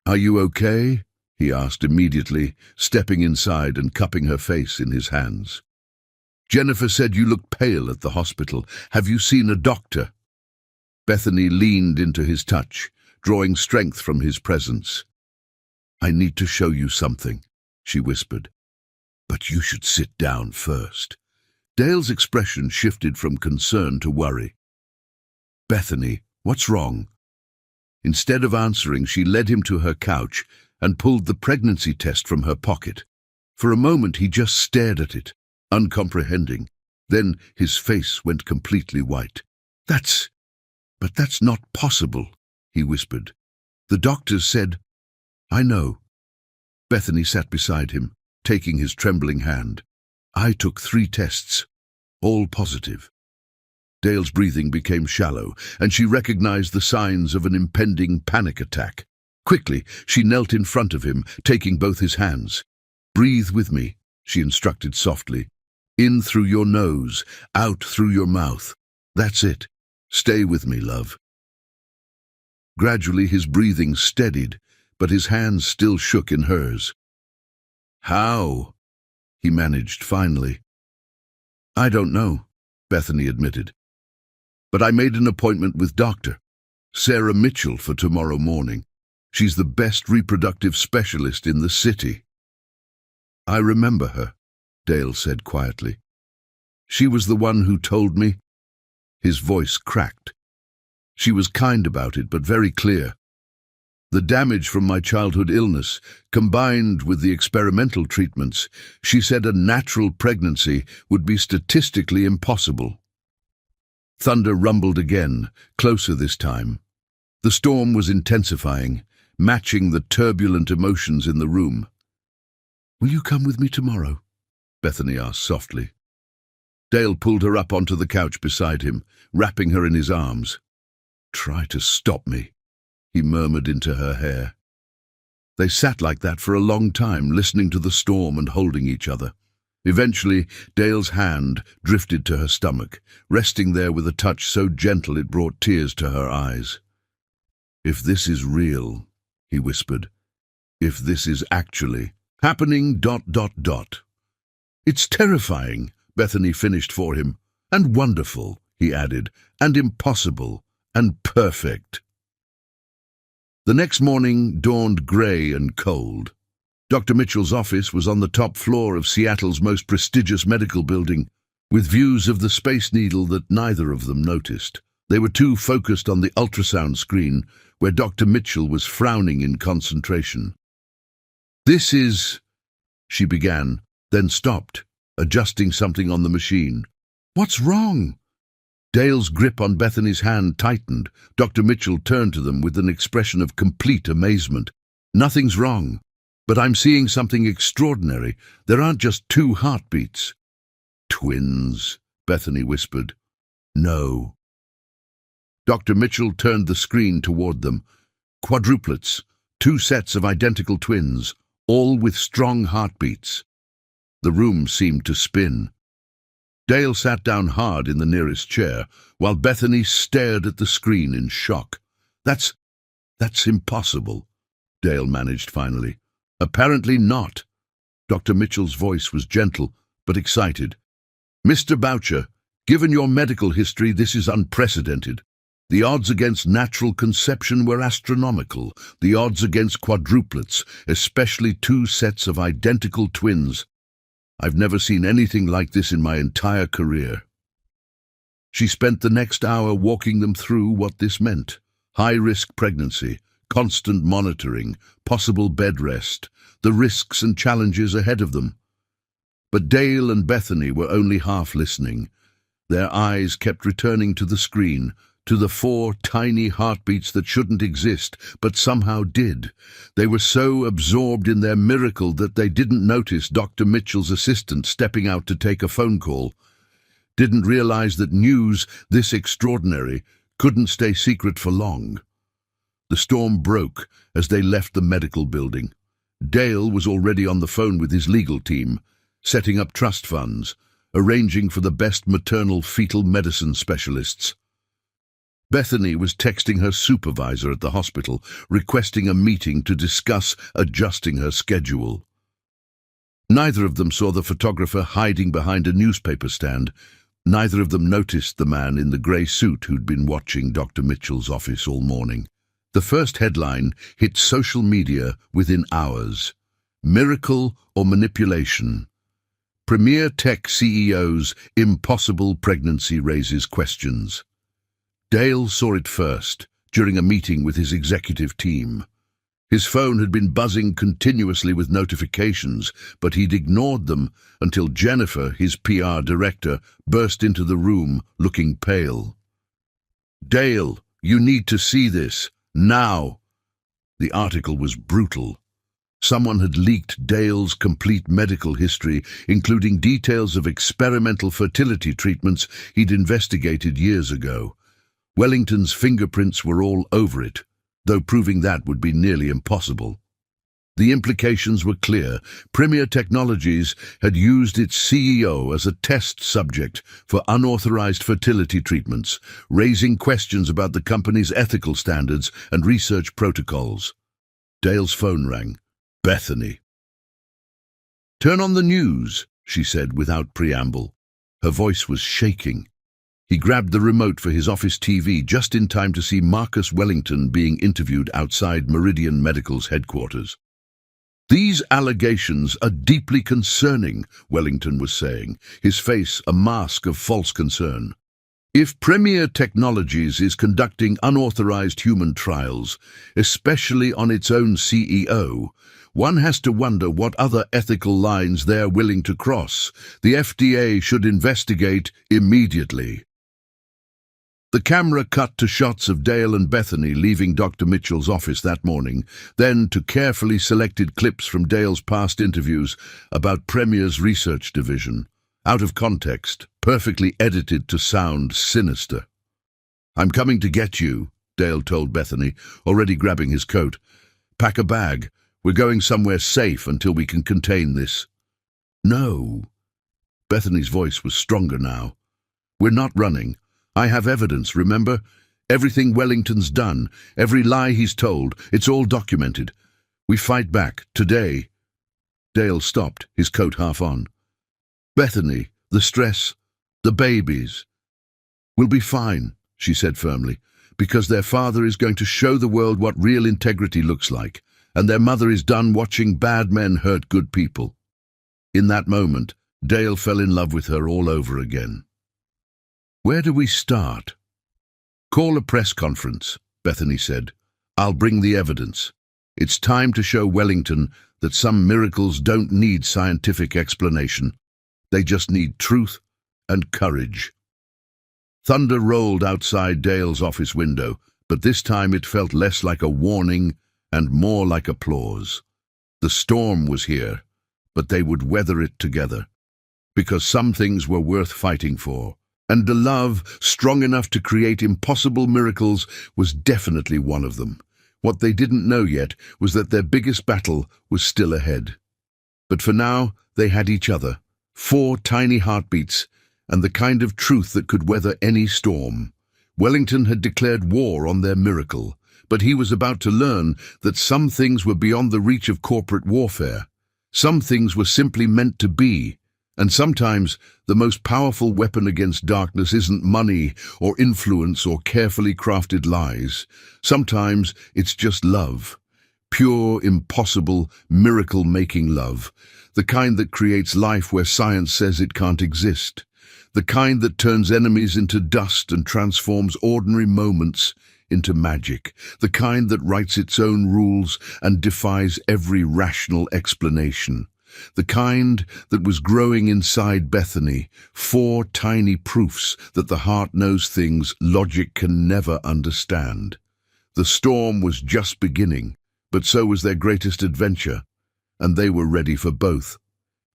"Are you okay?" he asked immediately, stepping inside and cupping her face in his hands. "Jennifer said you looked pale at the hospital. Have you seen a doctor?" Bethany leaned into his touch, drawing strength from his presence. "I need to show you something," she whispered. "But you should sit down first." Dale's expression shifted from concern to worry. "Bethany, what's wrong?" Instead of answering, she led him to her couch and pulled the pregnancy test from her pocket. For a moment he just stared at it, uncomprehending. Then his face went completely white. But that's not possible," he whispered. "The doctors said—" "I know." Bethany sat beside him, taking his trembling hand. "I took 3 tests, all positive." Dale's breathing became shallow, and she recognized the signs of an impending panic attack. Quickly, she knelt in front of him, taking both his hands. "Breathe with me," she instructed softly. "In through your nose, out through your mouth. That's it. Stay with me, love." Gradually his breathing steadied, but his hands still shook in hers. "How?" he managed finally. "I don't know," Bethany admitted. "But I made an appointment with Dr. Sarah Mitchell for tomorrow morning. She's the best reproductive specialist in the city." "I remember her," Dale said quietly. "She was the one who told me." His voice cracked. "She was kind about it, but very clear. The damage from my childhood illness, combined with the experimental treatments, she said a natural pregnancy would be statistically impossible." Thunder rumbled again, closer this time. The storm was intensifying, matching the turbulent emotions in the room. "Will you come with me tomorrow?" Bethany asked softly. Dale pulled her up onto the couch beside him, wrapping her in his arms. "Try to stop me," he murmured into her hair. They sat like that for a long time, listening to the storm and holding each other. Eventually, Dale's hand drifted to her stomach, resting there with a touch so gentle it brought tears to her eyes. "If this is real," he whispered, "if this is actually happening... "It's terrifying," Bethany finished for him. "And wonderful," he added, "and impossible, and perfect." The next morning dawned grey and cold. Dr. Mitchell's office was on the top floor of Seattle's most prestigious medical building, with views of the Space Needle that neither of them noticed. They were too focused on the ultrasound screen, where Dr. Mitchell was frowning in concentration. "This is—" she began, then stopped, adjusting something on the machine. "What's wrong?" Dale's grip on Bethany's hand tightened. Dr. Mitchell turned to them with an expression of complete amazement. "Nothing's wrong, but I'm seeing something extraordinary. There aren't just 2 heartbeats." "Twins," Bethany whispered. "No." Dr. Mitchell turned the screen toward them. "Quadruplets, 2 sets of identical twins, all with strong heartbeats." The room seemed to spin. Dale sat down hard in the nearest chair, while Bethany stared at the screen in shock. That's impossible," Dale managed finally. "Apparently not." Dr. Mitchell's voice was gentle, but excited. "Mr. Boucher, given your medical history, this is unprecedented. The odds against natural conception were astronomical. The odds against quadruplets, especially 2 sets of identical twins. I've never seen anything like this in my entire career." She spent the next hour walking them through what this meant. High-risk pregnancy, constant monitoring, possible bed rest, the risks and challenges ahead of them. But Dale and Bethany were only half listening. Their eyes kept returning to the screen, to the 4 tiny heartbeats that shouldn't exist, but somehow did. They were so absorbed in their miracle that they didn't notice Dr. Mitchell's assistant stepping out to take a phone call. Didn't realize that news this extraordinary couldn't stay secret for long. The storm broke as they left the medical building. Dale was already on the phone with his legal team, setting up trust funds, arranging for the best maternal fetal medicine specialists. Bethany was texting her supervisor at the hospital, requesting a meeting to discuss adjusting her schedule. Neither of them saw the photographer hiding behind a newspaper stand. Neither of them noticed the man in the grey suit who'd been watching Dr. Mitchell's office all morning. The first headline hit social media within hours. Miracle or manipulation? Premier tech CEO's impossible pregnancy raises questions. Dale saw it first, during a meeting with his executive team. His phone had been buzzing continuously with notifications, but he'd ignored them until Jennifer, his PR director, burst into the room, looking pale. "Dale, you need to see this, now!" The article was brutal. Someone had leaked Dale's complete medical history, including details of experimental fertility treatments he'd investigated years ago. Wellington's fingerprints were all over it, though proving that would be nearly impossible. The implications were clear. Premier Technologies had used its CEO as a test subject for unauthorized fertility treatments, raising questions about the company's ethical standards and research protocols. Dale's phone rang. Bethany. "Turn on the news," she said without preamble. Her voice was shaking. He grabbed the remote for his office TV just in time to see Marcus Wellington being interviewed outside Meridian Medical's headquarters. "These allegations are deeply concerning," Wellington was saying, his face a mask of false concern. "If Premier Technologies is conducting unauthorized human trials, especially on its own CEO, one has to wonder what other ethical lines they're willing to cross. The FDA should investigate immediately." The camera cut to shots of Dale and Bethany leaving Dr. Mitchell's office that morning, then to carefully selected clips from Dale's past interviews about Premier's research division. Out of context, perfectly edited to sound sinister. "I'm coming to get you," Dale told Bethany, already grabbing his coat. "Pack a bag. We're going somewhere safe until we can contain this." "No." Bethany's voice was stronger now. "We're not running. I have evidence, remember? Everything Wellington's done, every lie he's told, it's all documented. We fight back, today." Dale stopped, his coat half on. "Bethany, the stress, the babies." "We'll be fine," she said firmly, "because their father is going to show the world what real integrity looks like, and their mother is done watching bad men hurt good people." In that moment, Dale fell in love with her all over again. "Where do we start?" "Call a press conference," Bethany said. "I'll bring the evidence. It's time to show Wellington that some miracles don't need scientific explanation. They just need truth and courage." Thunder rolled outside Dale's office window, but this time it felt less like a warning and more like applause. The storm was here, but they would weather it together, because some things were worth fighting for. And the love, strong enough to create impossible miracles, was definitely one of them. What they didn't know yet was that their biggest battle was still ahead. But for now, they had each other, 4 tiny heartbeats, and the kind of truth that could weather any storm. Wellington had declared war on their miracle, but he was about to learn that some things were beyond the reach of corporate warfare. Some things were simply meant to be. And sometimes the most powerful weapon against darkness isn't money or influence or carefully crafted lies. Sometimes it's just love. Pure, impossible, miracle-making love. The kind that creates life where science says it can't exist. The kind that turns enemies into dust and transforms ordinary moments into magic. The kind that writes its own rules and defies every rational explanation. The kind that was growing inside Bethany, 4 tiny proofs that the heart knows things logic can never understand. The storm was just beginning, but so was their greatest adventure, and they were ready for both.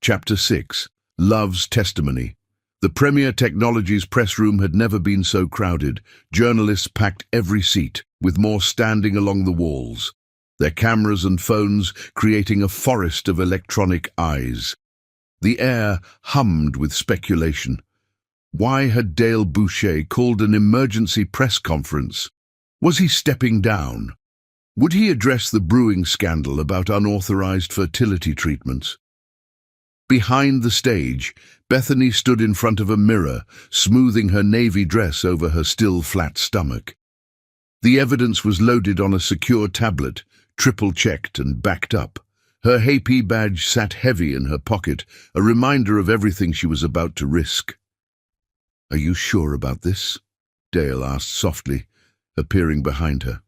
Chapter 6. Love's Testimony. The Premier Technologies press room had never been so crowded. Journalists packed every seat, with more standing along the walls. their cameras and phones creating a forest of electronic eyes. The air hummed with speculation. Why had Dale Boucher called an emergency press conference? Was he stepping down? Would he address the brewing scandal about unauthorized fertility treatments? Behind the stage, Bethany stood in front of a mirror, smoothing her navy dress over her still flat stomach. The evidence was loaded on a secure tablet, triple-checked and backed up. Her HP badge sat heavy in her pocket, a reminder of everything she was about to risk. "Are you sure about this?" Dale asked softly, appearing behind her.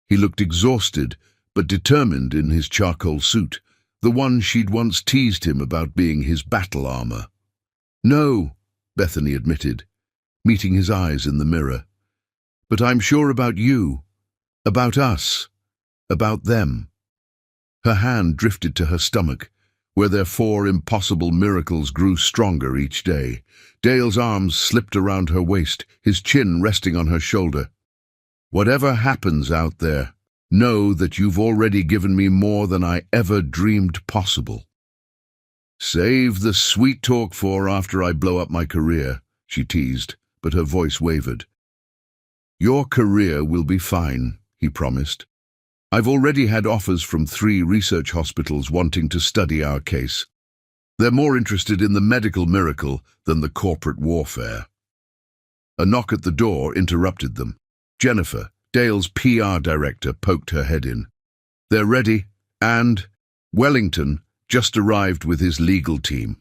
He looked exhausted, but determined in his charcoal suit, the one she'd once teased him about being his battle armor. "No," Bethany admitted, meeting his eyes in the mirror. "But I'm sure about you, about us, about them." Her hand drifted to her stomach, where their 4 impossible miracles grew stronger each day. Dale's arms slipped around her waist, his chin resting on her shoulder. "Whatever happens out there, know that you've already given me more than I ever dreamed possible." "Save the sweet talk for after I blow up my career," she teased, but her voice wavered. "Your career will be fine," he promised. "I've already had offers from 3 research hospitals wanting to study our case. They're more interested in the medical miracle than the corporate warfare." A knock at the door interrupted them. Jennifer, Dale's PR director, poked her head in. "They're ready, and Wellington just arrived with his legal team."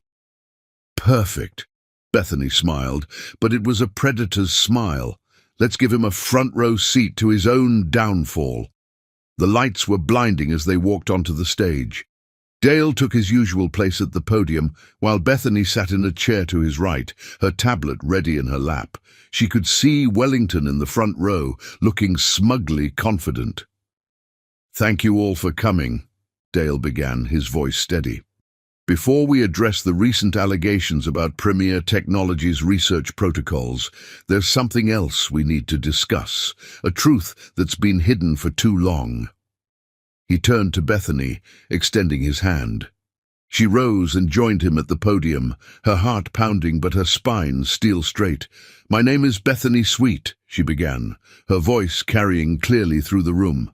"Perfect," Bethany smiled, but it was a predator's smile. Let's give him a front-row seat to his own downfall. The lights were blinding as they walked onto the stage. Dale took his usual place at the podium, while Bethany sat in a chair to his right, her tablet ready in her lap. She could see Wellington in the front row, looking smugly confident. "Thank you all for coming," Dale began, his voice steady. "Before we address the recent allegations about Premier Technologies' research protocols, there's something else we need to discuss, a truth that's been hidden for too long." He turned to Bethany, extending his hand. She rose and joined him at the podium, her heart pounding but her spine steel straight. "My name is Bethany Sweet," she began, her voice carrying clearly through the room.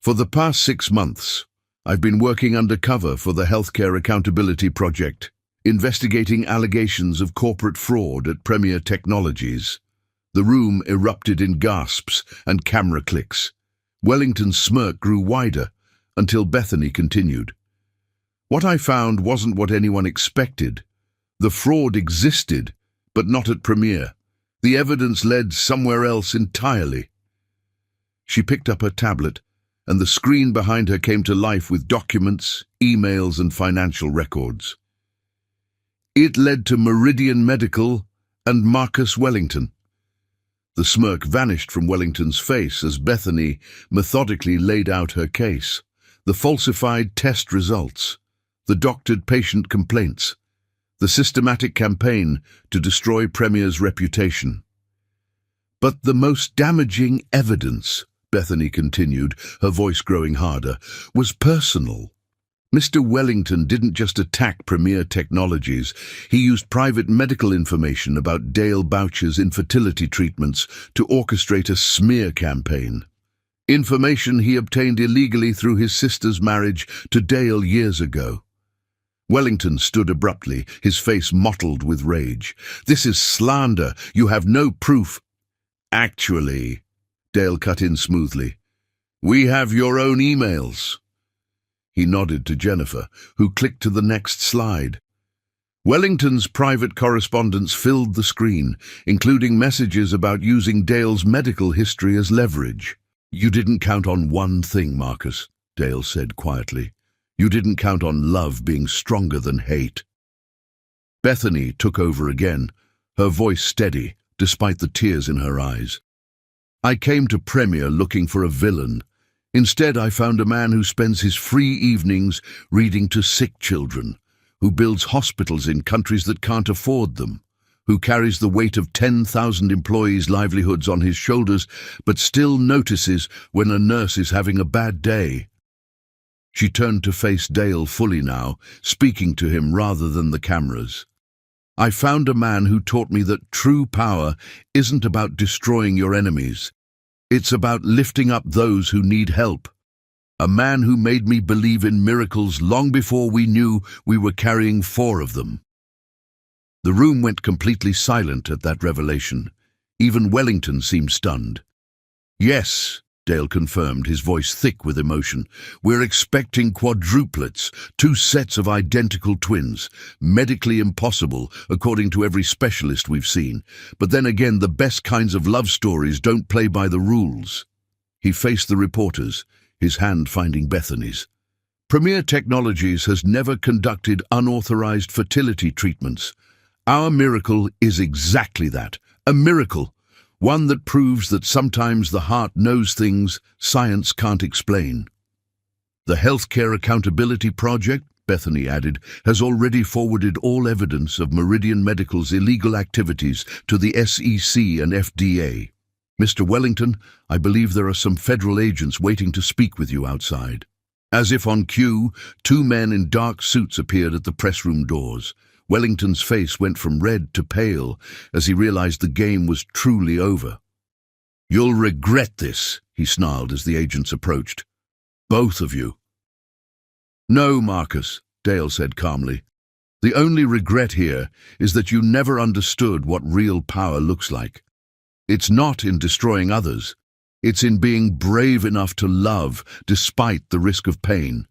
"For the past 6 months, I've been working undercover for the Healthcare Accountability Project, investigating allegations of corporate fraud at Premier Technologies." The room erupted in gasps and camera clicks. Wellington's smirk grew wider until Bethany continued. "What I found wasn't what anyone expected. The fraud existed, but not at Premier. The evidence led somewhere else entirely." She picked up her tablet, and the screen behind her came to life with documents, emails, and financial records. "It led to Meridian Medical and Marcus Wellington." The smirk vanished from Wellington's face as Bethany methodically laid out her case. The falsified test results, the doctored patient complaints, the systematic campaign to destroy Premier's reputation. "But the most damaging evidence," Bethany continued, her voice growing harder, "was personal. Mr. Wellington didn't just attack Premier Technologies. He used private medical information about Dale Boucher's infertility treatments to orchestrate a smear campaign. Information he obtained illegally through his sister's marriage to Dale years ago." Wellington stood abruptly, his face mottled with rage. "This is slander. You have no proof." "Actually," Dale cut in smoothly, "we have your own emails." He nodded to Jennifer, who clicked to the next slide. Wellington's private correspondence filled the screen, including messages about using Dale's medical history as leverage. "You didn't count on one thing, Marcus," Dale said quietly. "You didn't count on love being stronger than hate." Bethany took over again, her voice steady, despite the tears in her eyes. "I came to Premier looking for a villain. Instead, I found a man who spends his free evenings reading to sick children, who builds hospitals in countries that can't afford them, who carries the weight of 10,000 employees' livelihoods on his shoulders, but still notices when a nurse is having a bad day. She turned to face Dale fully now, speaking to him rather than the cameras. I found a man who taught me that true power isn't about destroying your enemies. It's about lifting up those who need help. A man who made me believe in miracles long before we knew we were carrying 4 of them. The room went completely silent at that revelation. Even Wellington seemed stunned. Yes, Dale confirmed, his voice thick with emotion. We're expecting quadruplets, 2 sets of identical twins. Medically impossible, according to every specialist we've seen. But then again, the best kinds of love stories don't play by the rules. He faced the reporters, his hand finding Bethany's. Premier Technologies has never conducted unauthorized fertility treatments. Our miracle is exactly that, a miracle. One that proves that sometimes the heart knows things science can't explain. The Healthcare Accountability Project, Bethany added, has already forwarded all evidence of Meridian Medical's illegal activities to the SEC and FDA. Mr. Wellington, I believe there are some federal agents waiting to speak with you outside. As if on cue, 2 men in dark suits appeared at the press room doors. Wellington's face went from red to pale as he realized the game was truly over. You'll regret this, he snarled as the agents approached. Both of you. No, Marcus, Dale said calmly. The only regret here is that you never understood what real power looks like. It's not in destroying others. It's in being brave enough to love despite the risk of pain.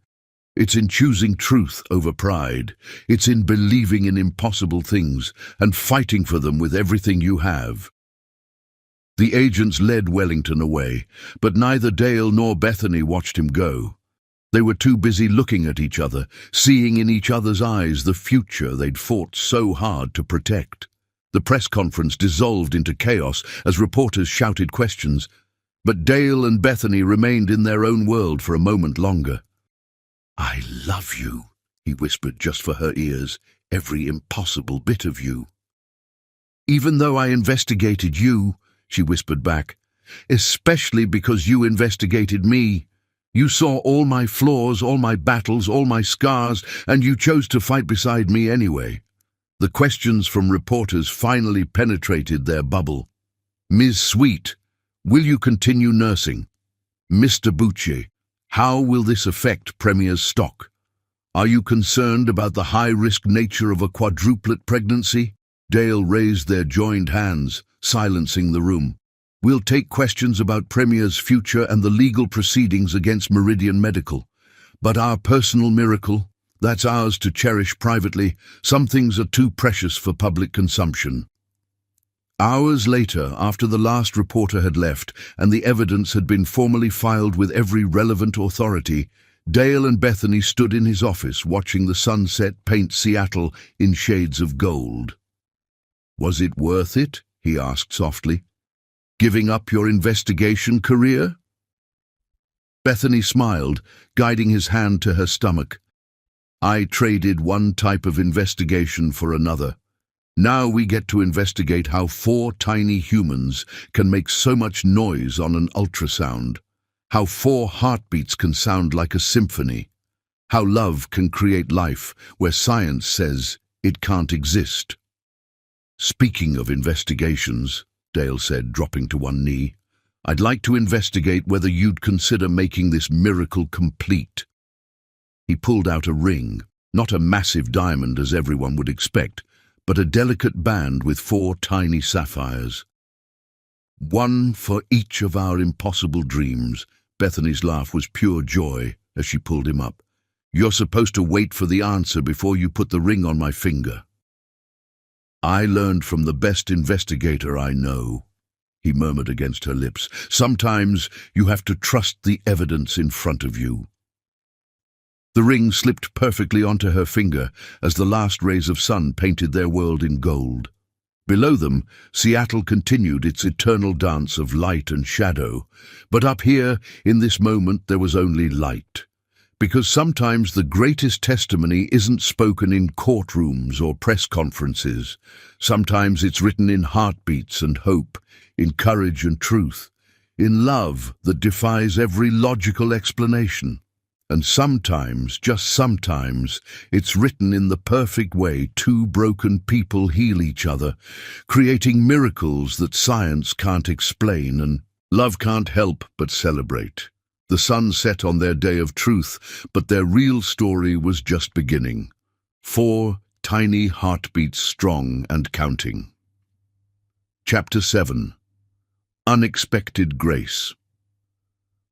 It's in choosing truth over pride. It's in believing in impossible things and fighting for them with everything you have. The agents led Wellington away, but neither Dale nor Bethany watched him go. They were too busy looking at each other, seeing in each other's eyes the future they'd fought so hard to protect. The press conference dissolved into chaos as reporters shouted questions, but Dale and Bethany remained in their own world for a moment longer. I love you, he whispered just for her ears, every impossible bit of you. Even though I investigated you, she whispered back, especially because you investigated me. You saw all my flaws, all my battles, all my scars, and you chose to fight beside me anyway. The questions from reporters finally penetrated their bubble. Ms. Sweet, will you continue nursing? Mr. Bucci, how will this affect Premier's stock? Are you concerned about the high-risk nature of a quadruplet pregnancy? Dale raised their joined hands, silencing the room. We'll take questions about Premier's future and the legal proceedings against Meridian Medical. But our personal miracle, that's ours to cherish privately. Some things are too precious for public consumption. Hours later, after the last reporter had left and the evidence had been formally filed with every relevant authority, Dale and Bethany stood in his office watching the sunset paint Seattle in shades of gold. Was it worth it? He asked softly. Giving up your investigation career? Bethany smiled, guiding his hand to her stomach. I traded one type of investigation for another. Now we get to investigate how 4 tiny humans can make so much noise on an ultrasound, how 4 heartbeats can sound like a symphony, how love can create life where science says it can't exist. Speaking of investigations, Dale said, dropping to one knee, I'd like to investigate whether you'd consider making this miracle complete. He pulled out a ring, not a massive diamond as everyone would expect, but a delicate band with 4 tiny sapphires. One for each of our impossible dreams. Bethany's laugh was pure joy as she pulled him up. You're supposed to wait for the answer before you put the ring on my finger. I learned from the best investigator I know, he murmured against her lips. Sometimes you have to trust the evidence in front of you. The ring slipped perfectly onto her finger as the last rays of sun painted their world in gold. Below them, Seattle continued its eternal dance of light and shadow, but up here, in this moment, there was only light. Because sometimes the greatest testimony isn't spoken in courtrooms or press conferences. Sometimes it's written in heartbeats and hope, in courage and truth, in love that defies every logical explanation. And sometimes, just sometimes, it's written in the perfect way two broken people heal each other, creating miracles that science can't explain and love can't help but celebrate. The sun set on their day of truth, but their real story was just beginning. 4 tiny heartbeats strong and counting. Chapter 7. Unexpected Grace.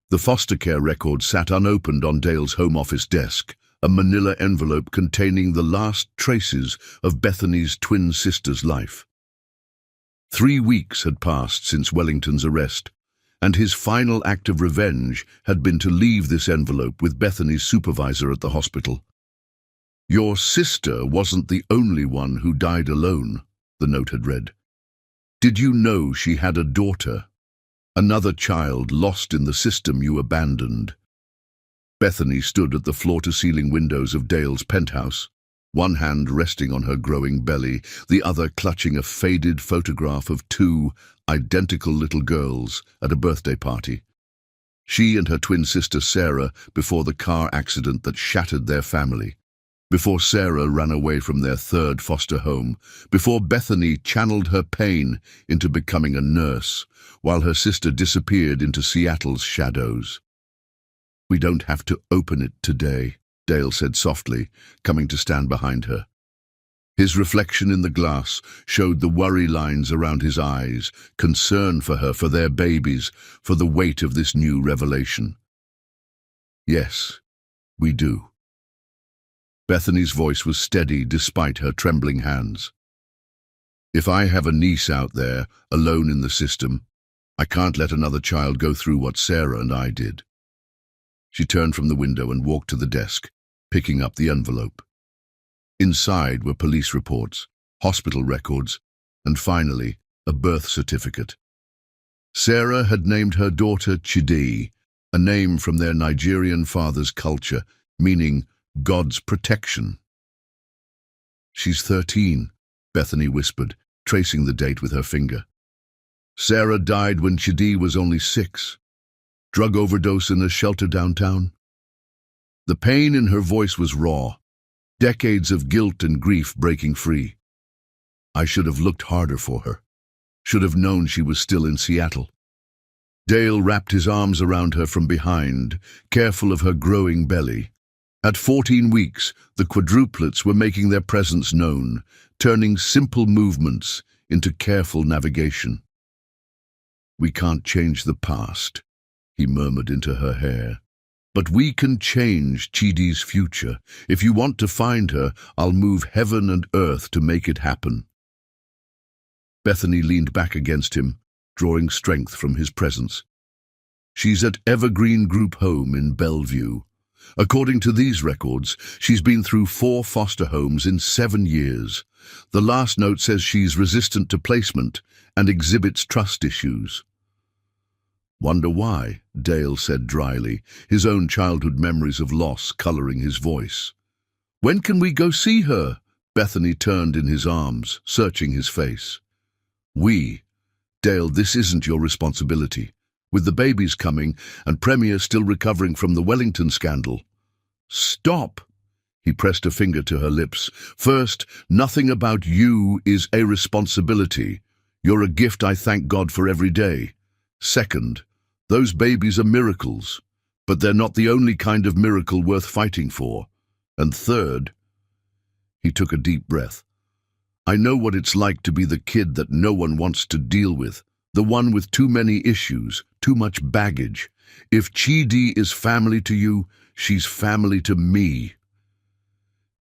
The foster care record sat unopened on Dale's home office desk, a manila envelope containing the last traces of Bethany's twin sister's life. 3 weeks had passed since Wellington's arrest, and his final act of revenge had been to leave this envelope with Bethany's supervisor at the hospital. "Your sister wasn't the only one who died alone," the note had read. "Did you know she had a daughter? Another child lost in the system you abandoned." Bethany stood at the floor-to-ceiling windows of Dale's penthouse, one hand resting on her growing belly, the other clutching a faded photograph of 2 identical little girls at a birthday party. She and her twin sister Sarah before the car accident that shattered their family, before Sarah ran away from their 3rd foster home, before Bethany channeled her pain into becoming a nurse, while her sister disappeared into Seattle's shadows. "We don't have to open it today," Dale said softly, coming to stand behind her. His reflection in the glass showed the worry lines around his eyes, concern for her, for their babies, for the weight of this new revelation. "Yes, we do." Bethany's voice was steady despite her trembling hands. "If I have a niece out there, alone in the system, I can't let another child go through what Sarah and I did." She turned from the window and walked to the desk, picking up the envelope. Inside were police reports, hospital records, and finally, a birth certificate. Sarah had named her daughter Chidi, a name from their Nigerian father's culture, meaning God's protection. "She's 13, Bethany whispered, tracing the date with her finger. "Sarah died when Chidi was only 6. Drug overdose in a shelter downtown." The pain in her voice was raw, decades of guilt and grief breaking free. "I should have looked harder for her. Should have known she was still in Seattle." Dale wrapped his arms around her from behind, careful of her growing belly. At 14 weeks, the quadruplets were making their presence known, turning simple movements into careful navigation. "We can't change the past," he murmured into her hair. "But we can change Chidi's future. If you want to find her, I'll move heaven and earth to make it happen." Bethany leaned back against him, drawing strength from his presence. "She's at Evergreen Group Home in Bellevue. According to these records, she's been through 4 foster homes in 7 years. The last note says she's resistant to placement and exhibits trust issues." "Wonder why?" Dale said dryly, his own childhood memories of loss coloring his voice. "When can we go see her?" Bethany turned in his arms, searching his face. "We? Dale, this isn't your responsibility. With the babies coming and Premier still recovering from the Wellington scandal." "Stop!" He pressed a finger to her lips. "First, nothing about you is a responsibility. You're a gift I thank God for every day. Second, those babies are miracles, but they're not the only kind of miracle worth fighting for. And third," he took a deep breath, "I know what it's like to be the kid that no one wants to deal with, the one with too many issues, too much baggage. If Chidi is family to you, she's family to me."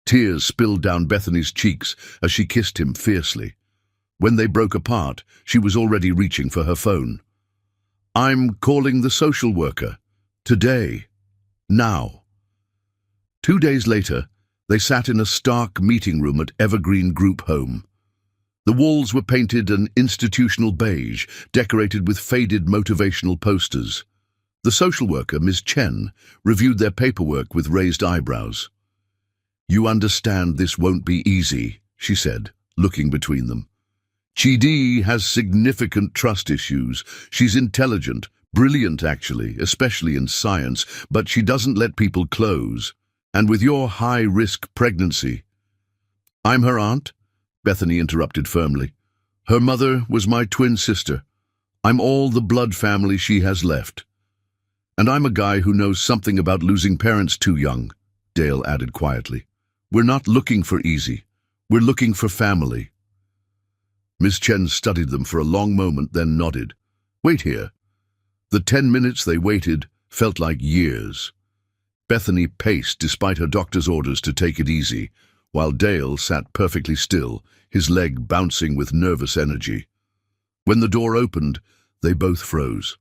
Tears spilled down Bethany's cheeks as she kissed him fiercely. When they broke apart, she was already reaching for her phone. "I'm calling the social worker. Today. Now." 2 days later, they sat in a stark meeting room at Evergreen Group Home. The walls were painted an institutional beige, decorated with faded motivational posters. The social worker, Miss Chen, reviewed their paperwork with raised eyebrows. "You understand this won't be easy," she said, looking between them. "Chidi has significant trust issues. She's intelligent, brilliant actually, especially in science, but she doesn't let people close. And with your high-risk pregnancy—" "I'm her aunt," Bethany interrupted firmly. "Her mother was my twin sister. I'm all the blood family she has left. And I'm a guy who knows something about losing parents too young," Dale added quietly. "We're not looking for easy. We're looking for family." Miss Chen studied them for a long moment, then nodded. "Wait here." The 10 minutes they waited felt like years. Bethany paced despite her doctor's orders to take it easy, while Dale sat perfectly still, his leg bouncing with nervous energy. When the door opened, they both froze.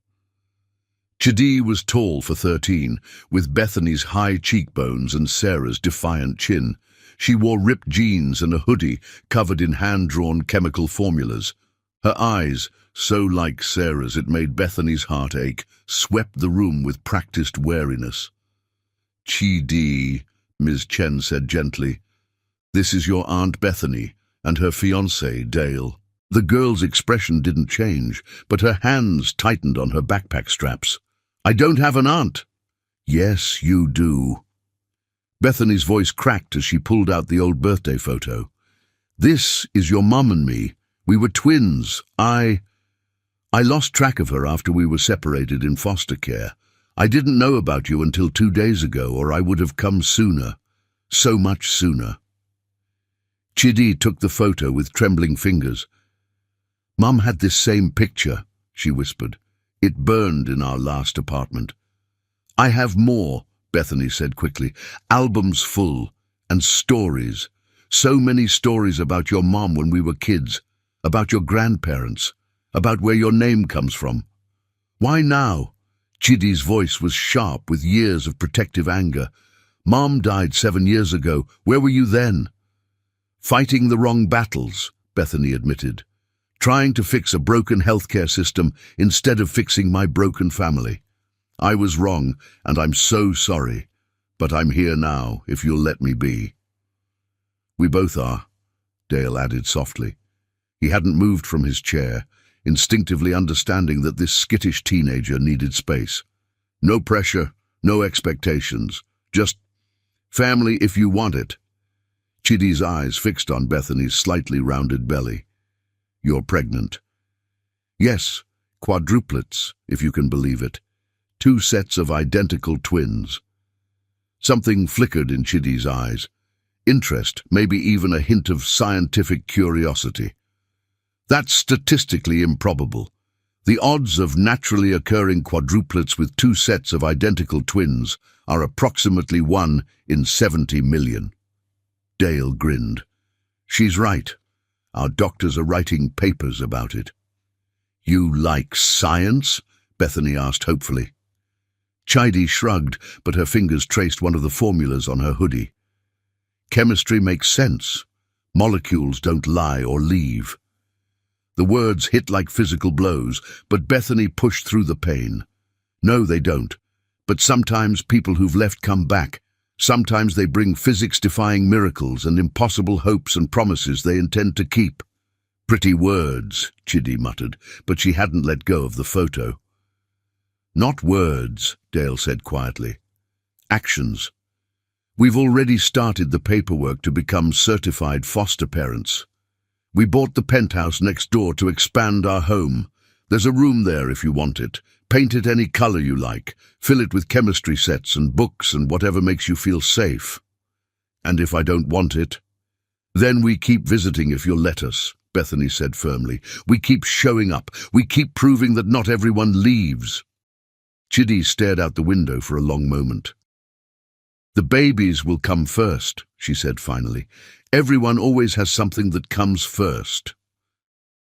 Chidi was tall for 13, with Bethany's high cheekbones and Sarah's defiant chin. She wore ripped jeans and a hoodie covered in hand-drawn chemical formulas. Her eyes, so like Sarah's it made Bethany's heart ache, swept the room with practiced wariness. "Chidi," Ms. Chen said gently, "this is your Aunt Bethany and her fiancé, Dale." The girl's expression didn't change, but her hands tightened on her backpack straps. "I don't have an aunt." "Yes, you do." Bethany's voice cracked as she pulled out the old birthday photo. "This is your mum and me. We were twins. I lost track of her after we were separated in foster care. I didn't know about you until 2 days ago, or I would have come sooner. So much sooner." Chidi took the photo with trembling fingers. "Mum had this same picture," she whispered. "It burned in our last apartment." "I have more," Bethany said quickly. "Albums full, and stories. So many stories about your mom when we were kids, about your grandparents, about where your name comes from." "Why now?" Chidi's voice was sharp with years of protective anger. "Mom died 7 years ago. Where were you then?" "Fighting the wrong battles," Bethany admitted. "Trying to fix a broken healthcare system instead of fixing my broken family. I was wrong, and I'm so sorry. But I'm here now, if you'll let me be." "We both are," Dale added softly. He hadn't moved from his chair, instinctively understanding that this skittish teenager needed space. "No pressure, no expectations. Just family if you want it." Chidi's eyes fixed on Bethany's slightly rounded belly. "You're pregnant." "Yes, quadruplets, if you can believe it. 2 sets of identical twins." Something flickered in Chidi's eyes. Interest, maybe even a hint of scientific curiosity. "That's statistically improbable. The odds of naturally occurring quadruplets with 2 sets of identical twins are approximately 1 in 70 million. Dale grinned. "She's right. Our doctors are writing papers about it." "You like science?" Bethany asked hopefully. Chidi shrugged, but her fingers traced one of the formulas on her hoodie. "Chemistry makes sense. Molecules don't lie or leave." The words hit like physical blows, but Bethany pushed through the pain. "No, they don't. But sometimes people who've left come back. Sometimes they bring physics-defying miracles and impossible hopes and promises they intend to keep." "Pretty words," Chidi muttered, but she hadn't let go of the photo. "Not words," Dale said quietly. "Actions. We've already started the paperwork to become certified foster parents. We bought the penthouse next door to expand our home. There's a room there if you want it. Paint it any color you like. Fill it with chemistry sets and books and whatever makes you feel safe. And if I don't want it, then we keep visiting if you'll let us," Bethany said firmly. "We keep showing up. We keep proving that not everyone leaves." Chidi stared out the window for a long moment. "The babies will come first," she said finally. "Everyone always has something that comes first."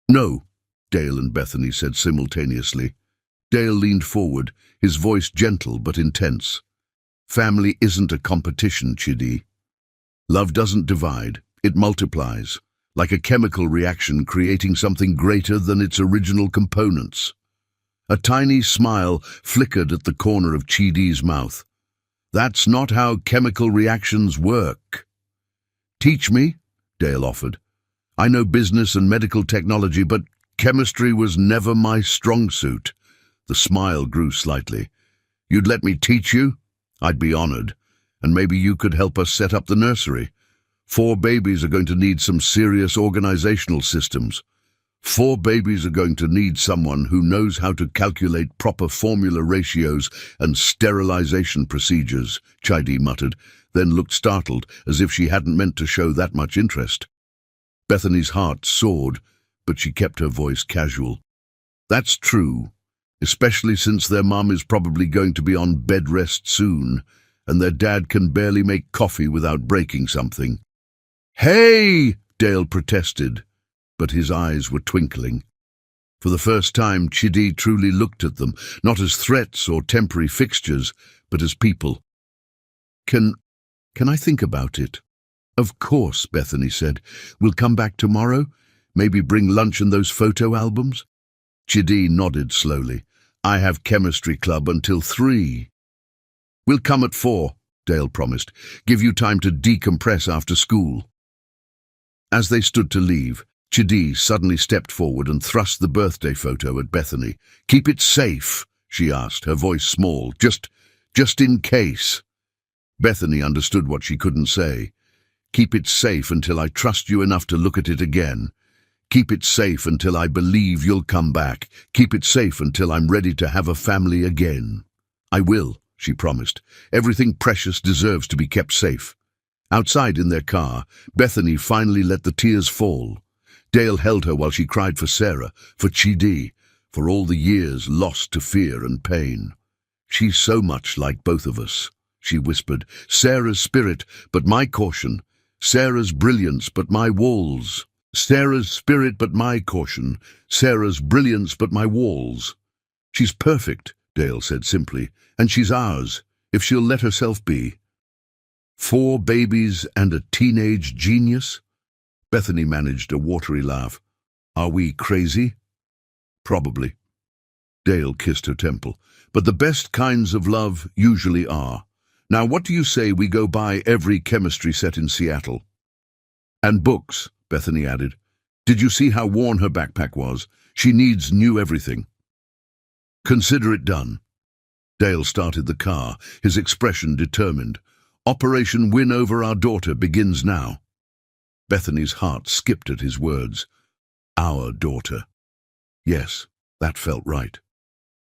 "No," Dale and Bethany said simultaneously. Dale leaned forward, his voice gentle but intense. "Family isn't a competition, Chidi. Love doesn't divide, it multiplies, like a chemical reaction creating something greater than its original components." A tiny smile flickered at the corner of Chidi's mouth. "That's not how chemical reactions work." "Teach me," Dale offered. "I know business and medical technology, but chemistry was never my strong suit." The smile grew slightly. "You'd let me teach you? I'd be honored. And maybe you could help us set up the nursery. 4 babies are going to need some serious organizational systems. 4 babies are going to need someone who knows how to calculate proper formula ratios and sterilization procedures," Chidi muttered, then looked startled, as if she hadn't meant to show that much interest. Bethany's heart soared, but she kept her voice casual. "That's true, especially since their mom is probably going to be on bed rest soon, and their dad can barely make coffee without breaking something." "Hey!" Dale protested, but his eyes were twinkling. For the first time, Chidi truly looked at them, not as threats or temporary fixtures, but as people. Can I think about it?" "Of course," Bethany said. "We'll come back tomorrow? Maybe bring lunch and those photo albums?" Chidi nodded slowly. "I have chemistry club until 3. "We'll come at 4, Dale promised. "Give you time to decompress after school." As they stood to leave, Chidi suddenly stepped forward and thrust the birthday photo at Bethany. "Keep it safe," she asked, her voice small. Just in case." Bethany understood what she couldn't say. "Keep it safe until I trust you enough to look at it again. Keep it safe until I believe you'll come back. Keep it safe until I'm ready to have a family again." "I will," she promised. "Everything precious deserves to be kept safe." Outside in their car, Bethany finally let the tears fall. Dale held her while she cried for Sarah, for Chidi, for all the years lost to fear and pain. "She's so much like both of us," she whispered. "Sarah's spirit, but my caution. Sarah's brilliance, but my walls. Sarah's spirit, but my caution. Sarah's brilliance, but my walls." "She's perfect," Dale said simply, "and she's ours, if she'll let herself be." 4 babies and a teenage genius? Bethany managed a watery laugh. "Are we crazy?" "Probably." Dale kissed her temple. "But the best kinds of love usually are. Now what do you say we go buy every chemistry set in Seattle?" "And books," Bethany added. "Did you see how worn her backpack was? She needs new everything." "Consider it done." Dale started the car, his expression determined. "Operation Win Over Our Daughter begins now." Bethany's heart skipped at his words. Our daughter. Yes, that felt right.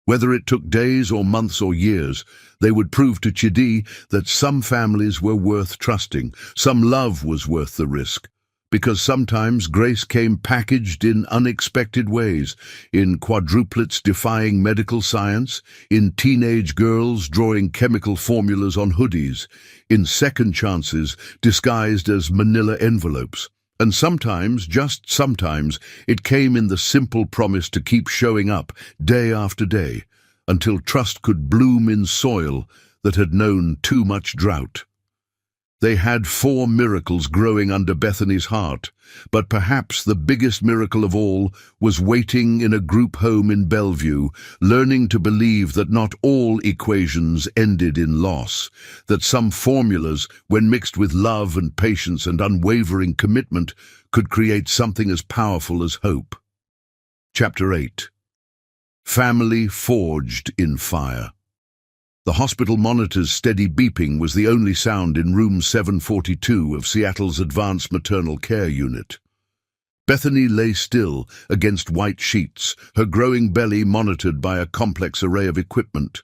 Whether it took days or months or years, they would prove to Chidi that some families were worth trusting, some love was worth the risk. Because sometimes grace came packaged in unexpected ways, in quadruplets defying medical science, in teenage girls drawing chemical formulas on hoodies, in second chances disguised as manila envelopes. And sometimes, just sometimes, it came in the simple promise to keep showing up day after day, until trust could bloom in soil that had known too much drought. They had 4 miracles growing under Bethany's heart, but perhaps the biggest miracle of all was waiting in a group home in Bellevue, learning to believe that not all equations ended in loss, that some formulas, when mixed with love and patience and unwavering commitment, could create something as powerful as hope. Chapter 8. Family Forged in Fire. The hospital monitor's steady beeping was the only sound in room 742 of Seattle's Advanced Maternal Care Unit. Bethany lay still against white sheets, her growing belly monitored by a complex array of equipment.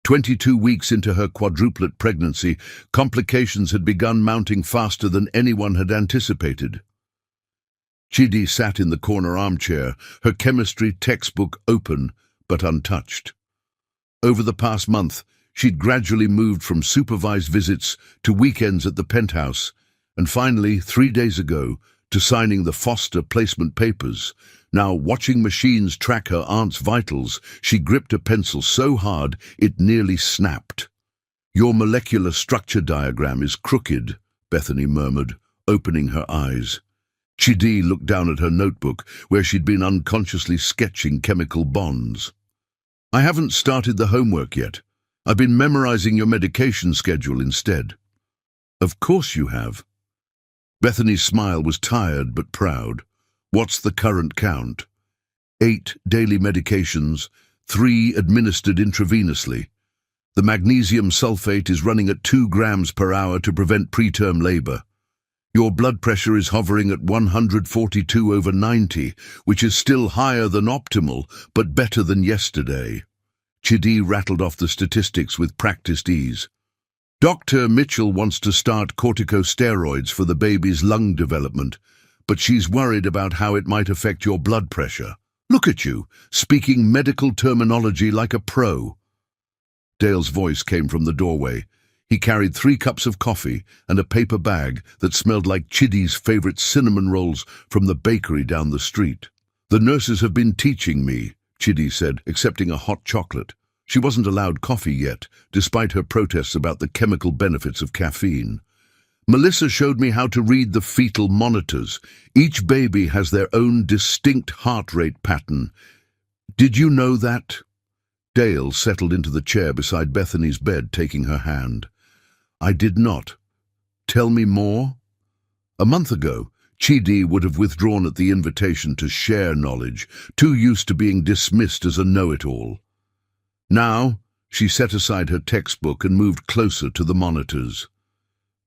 22 weeks into her quadruplet pregnancy, complications had begun mounting faster than anyone had anticipated. Chidi sat in the corner armchair, her chemistry textbook open but untouched. Over the past month, she'd gradually moved from supervised visits to weekends at the penthouse, and finally, 3 days ago, to signing the foster placement papers. Now, watching machines track her aunt's vitals, she gripped a pencil so hard it nearly snapped. "Your molecular structure diagram is crooked," Bethany murmured, opening her eyes. Chidi looked down at her notebook, where she'd been unconsciously sketching chemical bonds. I haven't started the homework yet. I've been memorizing your medication schedule instead. Of course you have. Bethany's smile was tired but proud. What's the current count? 8 daily medications, 3 administered intravenously. The magnesium sulfate is running at 2 grams per hour to prevent preterm labor. Your blood pressure is hovering at 142/90, which is still higher than optimal, but better than yesterday. Chidi rattled off the statistics with practiced ease. Dr. Mitchell wants to start corticosteroids for the baby's lung development, but she's worried about how it might affect your blood pressure. Look at you, speaking medical terminology like a pro. Dale's voice came from the doorway. He carried 3 cups of coffee and a paper bag that smelled like Chidi's favorite cinnamon rolls from the bakery down the street. The nurses have been teaching me, Chidi said, accepting a hot chocolate. She wasn't allowed coffee yet, despite her protests about the chemical benefits of caffeine. Melissa showed me how to read the fetal monitors. Each baby has their own distinct heart rate pattern. Did you know that? Dale settled into the chair beside Bethany's bed, taking her hand. I did not. Tell me more? A month ago, Chidi would have withdrawn at the invitation to share knowledge, too used to being dismissed as a know-it-all. Now, she set aside her textbook and moved closer to the monitors.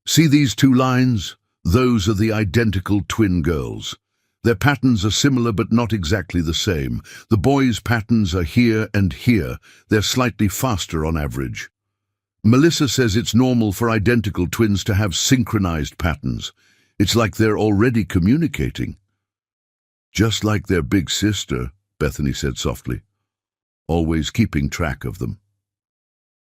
See these 2 lines? Those are the identical twin girls. Their patterns are similar but not exactly the same. The boys' patterns are here and here. They're slightly faster on average. Melissa says it's normal for identical twins to have synchronized patterns. It's like they're already communicating. Just like their big sister, Bethany said softly, always keeping track of them.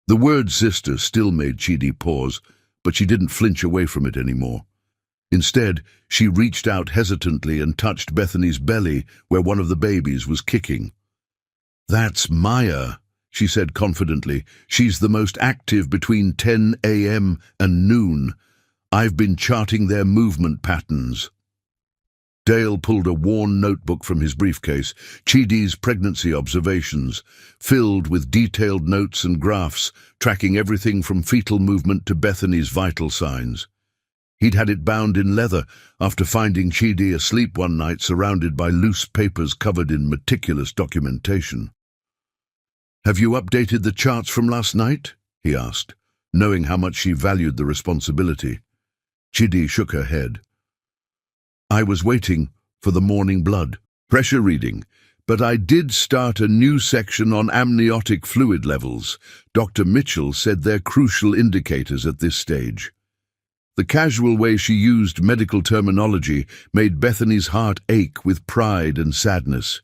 The word sister still made Chidi pause, but she didn't flinch away from it anymore. Instead, she reached out hesitantly and touched Bethany's belly where one of the babies was kicking. That's Maya, she said confidently. She's the most active between 10 a.m. and noon. I've been charting their movement patterns. Dale pulled a worn notebook from his briefcase, Chidi's pregnancy observations, filled with detailed notes and graphs, tracking everything from fetal movement to Bethany's vital signs. He'd had it bound in leather after finding Chidi asleep one night surrounded by loose papers covered in meticulous documentation. Have you updated the charts from last night? He asked, knowing how much she valued the responsibility. Chidi shook her head. I was waiting for the morning blood pressure reading, but I did start a new section on amniotic fluid levels. Dr. Mitchell said they're crucial indicators at this stage. The casual way she used medical terminology made Bethany's heart ache with pride and sadness.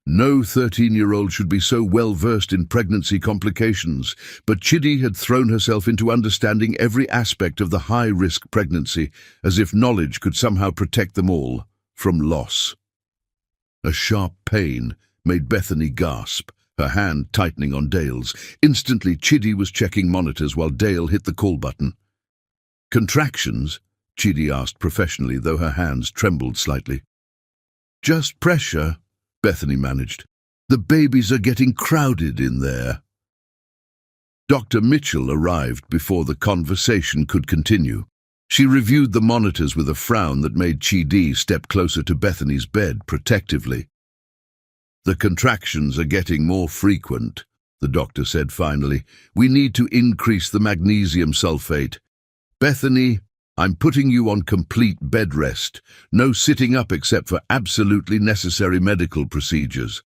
No 13-year-old should be so well-versed in pregnancy complications, but Chidi had thrown herself into understanding every aspect of the high-risk pregnancy, as if knowledge could somehow protect them all from loss. A sharp pain made Bethany gasp, her hand tightening on Dale's. Instantly, Chidi was checking monitors while Dale hit the call button. Contractions? Chidi asked professionally, though her hands trembled slightly. Just pressure, Bethany managed. The babies are getting crowded in there. Dr. Mitchell arrived before the conversation could continue. She reviewed the monitors with a frown that made Chidi step closer to Bethany's bed protectively. The contractions are getting more frequent, the doctor said finally. We need to increase the magnesium sulfate. Bethany, I'm putting you on complete bed rest. No sitting up except for absolutely necessary medical procedures.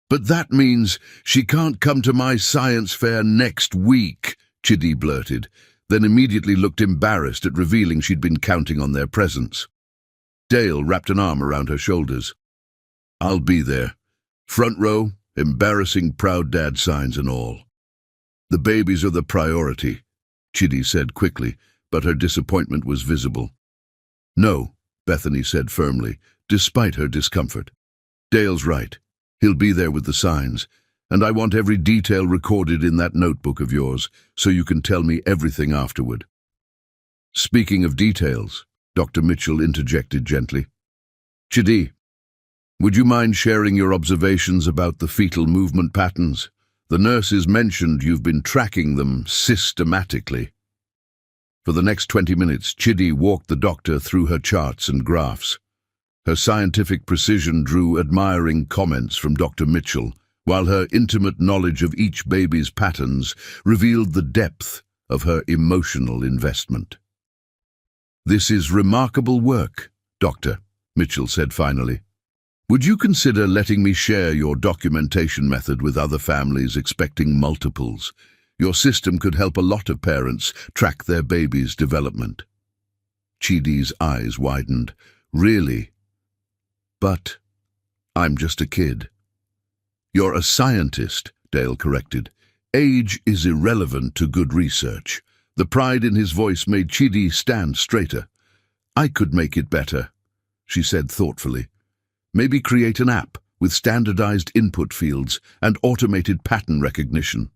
But that means she can't come to my science fair next week, Chidi blurted, then immediately looked embarrassed at revealing she'd been counting on their presence. Dale wrapped an arm around her shoulders. I'll be there. Front row, embarrassing proud dad signs and all. The babies are the priority, Chidi said quickly, but her disappointment was visible. No, Bethany said firmly, despite her discomfort. Dale's right. He'll be there with the signs, and I want every detail recorded in that notebook of yours, so you can tell me everything afterward. Speaking of details, Dr. Mitchell interjected gently. Chidi, Would you mind sharing your observations about the fetal movement patterns? The nurses mentioned you've been tracking them systematically. For the next 20 minutes, Chidi walked the doctor through her charts and graphs. Her scientific precision drew admiring comments from Dr. Mitchell, while her intimate knowledge of each baby's patterns revealed the depth of her emotional investment. "This is remarkable work, Doctor," Mitchell said finally. "Would you consider letting me share your documentation method with other families expecting multiples? Your system could help a lot of parents track their baby's development." Chidi's eyes widened. "Really? But I'm just a kid." "You're a scientist," Dale corrected. "Age is irrelevant to good research." The pride in his voice made Chidi stand straighter. "I could make it better," she said thoughtfully. "Maybe create an app with standardized input fields and automated pattern recognition."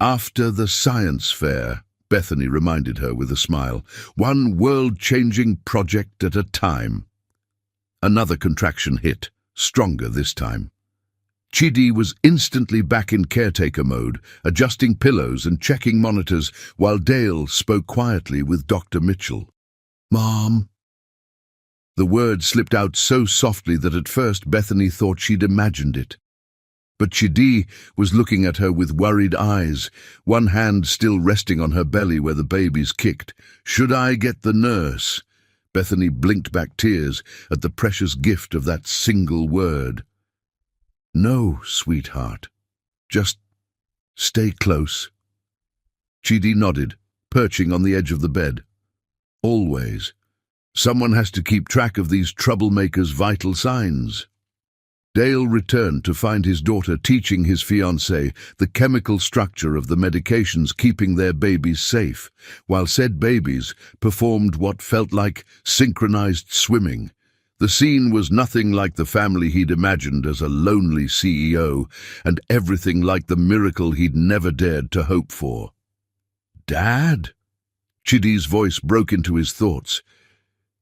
"After the science fair," Bethany reminded her with a smile. "One world-changing project at a time." Another contraction hit, stronger this time. Chidi was instantly back in caretaker mode, adjusting pillows and checking monitors, while Dale spoke quietly with Dr. Mitchell. "Mom." The word slipped out so softly that at first Bethany thought she'd imagined it. But Chidi was looking at her with worried eyes, one hand still resting on her belly where the babies kicked. "Should I get the nurse?" Bethany blinked back tears at the precious gift of that single word. "No, sweetheart. Just stay close." Chidi nodded, perching on the edge of the bed. "Always. Someone has to keep track of these troublemakers' vital signs." Dale returned to find his daughter teaching his fiancé the chemical structure of the medications keeping their babies safe, while said babies performed what felt like synchronized swimming. The scene was nothing like the family he'd imagined as a lonely CEO, and everything like the miracle he'd never dared to hope for. "Dad?" Chidi's voice broke into his thoughts.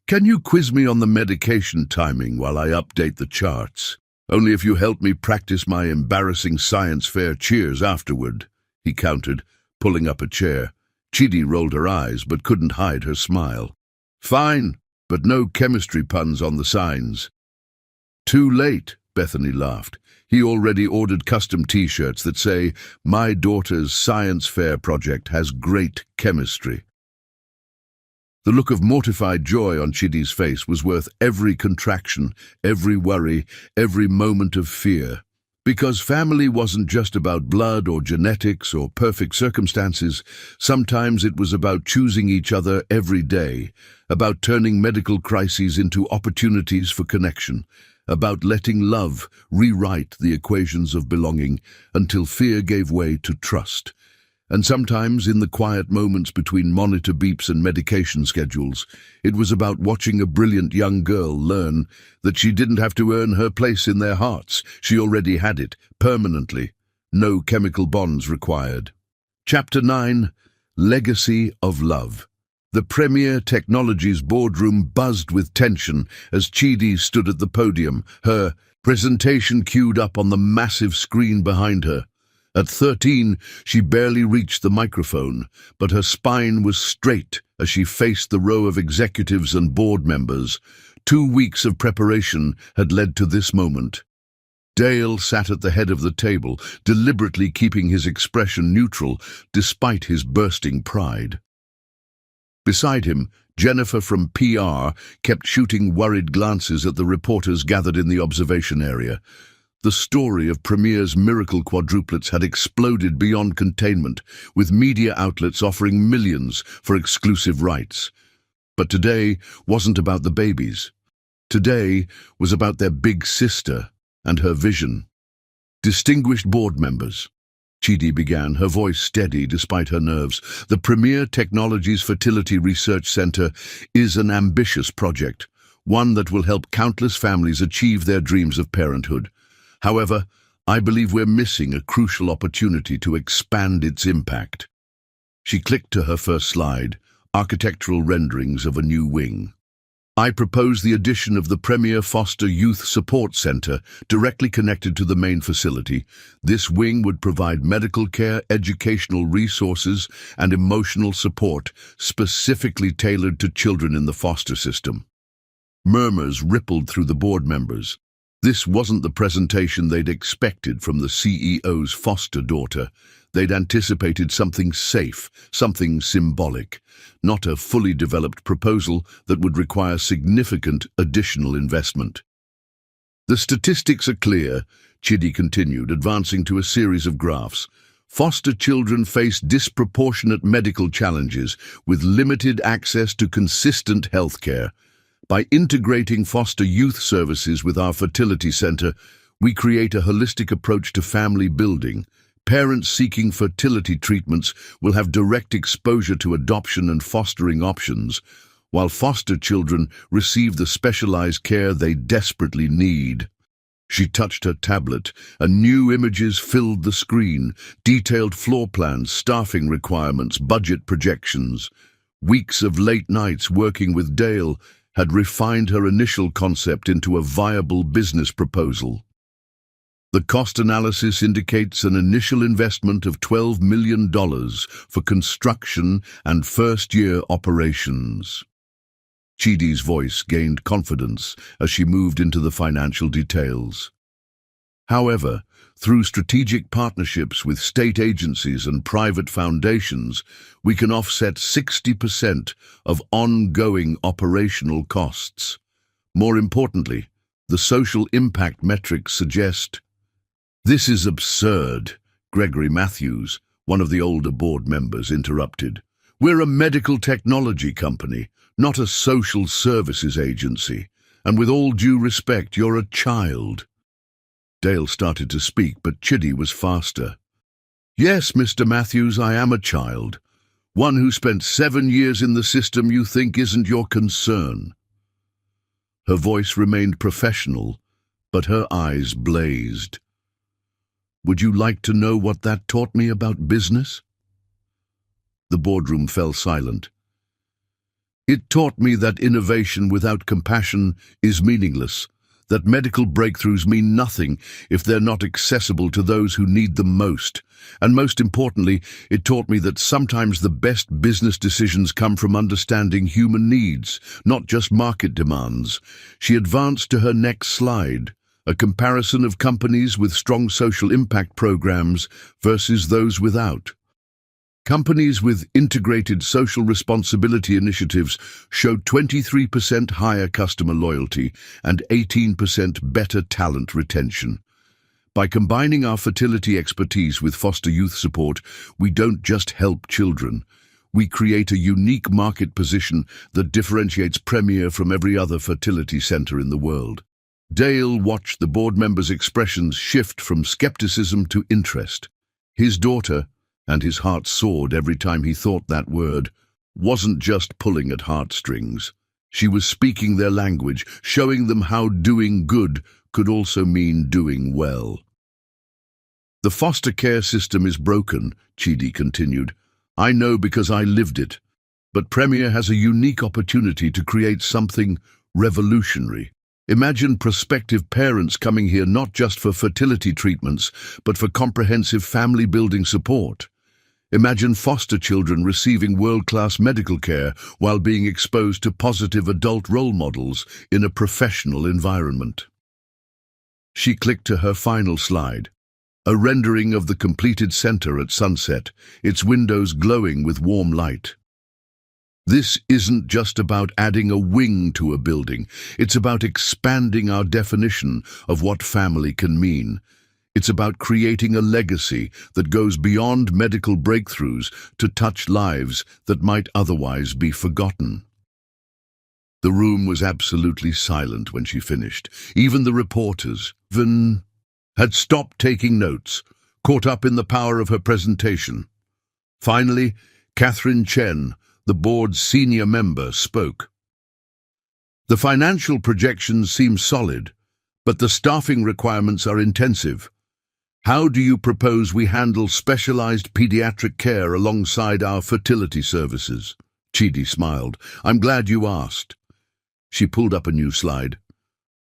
"Can you quiz me on the medication timing while I update the charts? Only if you help me practice my embarrassing science fair cheers afterward," he countered, pulling up a chair. Chidi rolled her eyes but couldn't hide her smile. "Fine, but no chemistry puns on the signs." "Too late," Bethany laughed. "He already ordered custom T-shirts that say, 'My daughter's science fair project has great chemistry.'" The look of mortified joy on Chidi's face was worth every contraction, every worry, every moment of fear. Because family wasn't just about blood or genetics or perfect circumstances. Sometimes it was about choosing each other every day, about turning medical crises into opportunities for connection, about letting love rewrite the equations of belonging until fear gave way to trust. And sometimes, in the quiet moments between monitor beeps and medication schedules, it was about watching a brilliant young girl learn that she didn't have to earn her place in their hearts. She already had it, permanently. No chemical bonds required. Chapter 9, Legacy of Love. The Premier Technologies boardroom buzzed with tension as Chidi stood at the podium, her presentation queued up on the massive screen behind her. At 13, she barely reached the microphone, but her spine was straight as she faced the row of executives and board members. 2 weeks of preparation had led to this moment. Dale sat at the head of the table, deliberately keeping his expression neutral despite his bursting pride. Beside him, Jennifer from PR kept shooting worried glances at the reporters gathered in the observation area. The story of Premier's miracle quadruplets had exploded beyond containment, with media outlets offering millions for exclusive rights. But today wasn't about the babies. Today was about their big sister and her vision. "Distinguished board members," Chidi began, her voice steady despite her nerves, "the Premier Technologies Fertility Research Center is an ambitious project, one that will help countless families achieve their dreams of parenthood. However, I believe we're missing a crucial opportunity to expand its impact." She clicked to her first slide, architectural renderings of a new wing. I propose the addition of the Premier Foster Youth Support Center directly connected to the main facility. This wing would provide medical care, educational resources, and emotional support specifically tailored to children in the foster system. Murmurs rippled through the board members. This wasn't the presentation they'd expected from the CEO's foster daughter. They'd anticipated something safe, something symbolic, not a fully developed proposal that would require significant additional investment. The statistics are clear, Chidi continued, advancing to a series of graphs. Foster children face disproportionate medical challenges with limited access to consistent health care. By integrating foster youth services with our fertility center, we create a holistic approach to family building. Parents seeking fertility treatments will have direct exposure to adoption and fostering options, while foster children receive the specialized care they desperately need. She touched her tablet, and new images filled the screen, detailed floor plans, staffing requirements, budget projections. Weeks of late nights working with Dale had refined her initial concept into a viable business proposal. The cost analysis indicates an initial investment of $12 million for construction and first-year operations. Chidi's voice gained confidence as she moved into the financial details. However, through strategic partnerships with state agencies and private foundations, we can offset 60% of ongoing operational costs. More importantly, the social impact metrics suggest. This is absurd, Gregory Matthews, one of the older board members, interrupted. We're a medical technology company, not a social services agency, and with all due respect, you're a child. Dale started to speak, but Chidi was faster. Yes, Mr. Matthews, I am a child. One who spent 7 years in the system you think isn't your concern. Her voice remained professional, but her eyes blazed. Would you like to know what that taught me about business? The boardroom fell silent. It taught me that innovation without compassion is meaningless, that medical breakthroughs mean nothing if they're not accessible to those who need them most. And most importantly, it taught me that sometimes the best business decisions come from understanding human needs, not just market demands. She advanced to her next slide, a comparison of companies with strong social impact programs versus those without. Companies with integrated social responsibility initiatives showed 23% higher customer loyalty and 18% better talent retention. By combining our fertility expertise with foster youth support, we don't just help children. We create a unique market position that differentiates Premier from every other fertility center in the world. Dale watched the board members' expressions shift from skepticism to interest. His daughter, and his heart soared every time he thought that word, wasn't just pulling at heartstrings. She was speaking their language, showing them how doing good could also mean doing well. The foster care system is broken, Chidi continued. I know because I lived it. But Premier has a unique opportunity to create something revolutionary. Imagine prospective parents coming here not just for fertility treatments, but for comprehensive family-building support. Imagine foster children receiving world-class medical care while being exposed to positive adult role models in a professional environment. She clicked to her final slide, a rendering of the completed center at sunset, its windows glowing with warm light. This isn't just about adding a wing to a building. It's about expanding our definition of what family can mean. It's about creating a legacy that goes beyond medical breakthroughs to touch lives that might otherwise be forgotten. The room was absolutely silent when she finished. Even the reporters, had stopped taking notes, caught up in the power of her presentation. Finally, Catherine Chen, the board's senior member, spoke. The financial projections seem solid, but the staffing requirements are intensive. How do you propose we handle specialized pediatric care alongside our fertility services? Chidi smiled. I'm glad you asked. She pulled up a new slide.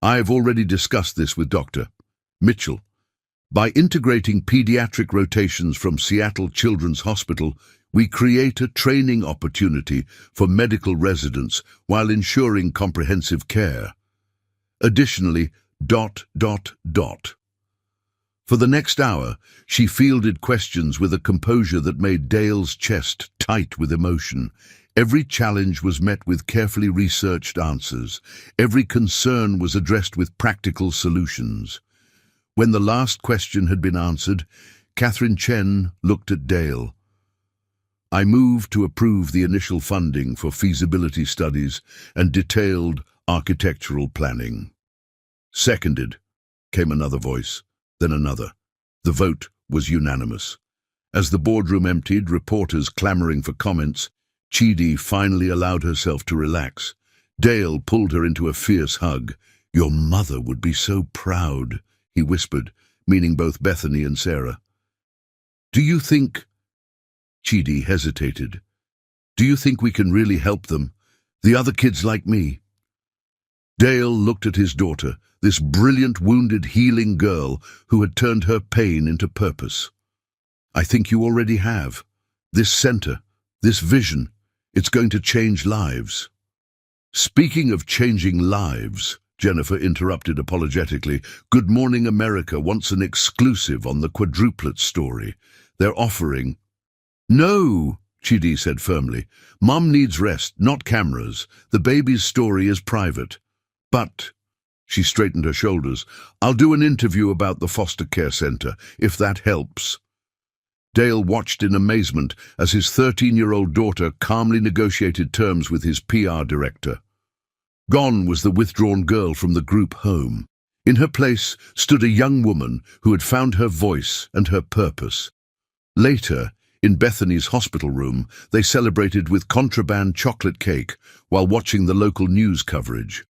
"I've already discussed this with Dr. Mitchell. By integrating pediatric rotations from Seattle Children's Hospital, we create a training opportunity for medical residents while ensuring comprehensive care. Additionally, ... For the next hour, she fielded questions with a composure that made Dale's chest tight with emotion. Every challenge was met with carefully researched answers. Every concern was addressed with practical solutions. When the last question had been answered, Catherine Chen looked at Dale. "I move to approve the initial funding for feasibility studies and detailed architectural planning." "Seconded," came another voice, then another. The vote was unanimous. As the boardroom emptied, reporters clamoring for comments, Chidi finally allowed herself to relax. Dale pulled her into a fierce hug. "Your mother would be so proud," he whispered, meaning both Bethany and Sarah. "Do you think—" Chidi hesitated. "Do you think we can really help them? The other kids like me?" Dale looked at his daughter, this brilliant, wounded, healing girl who had turned her pain into purpose. "I think you already have. This center, this vision, it's going to change lives." "Speaking of changing lives," Jennifer interrupted apologetically, "Good Morning America wants an exclusive on the Quadruplets story. They're offering—" "No," Chidi said firmly. "Mom needs rest, not cameras. The baby's story is private. But—" she straightened her shoulders, "I'll do an interview about the foster care center, if that helps." Dale watched in amazement as his 13-year-old daughter calmly negotiated terms with his PR director. Gone was the withdrawn girl from the group home. In her place stood a young woman who had found her voice and her purpose. Later, in Bethany's hospital room, they celebrated with contraband chocolate cake while watching the local news coverage.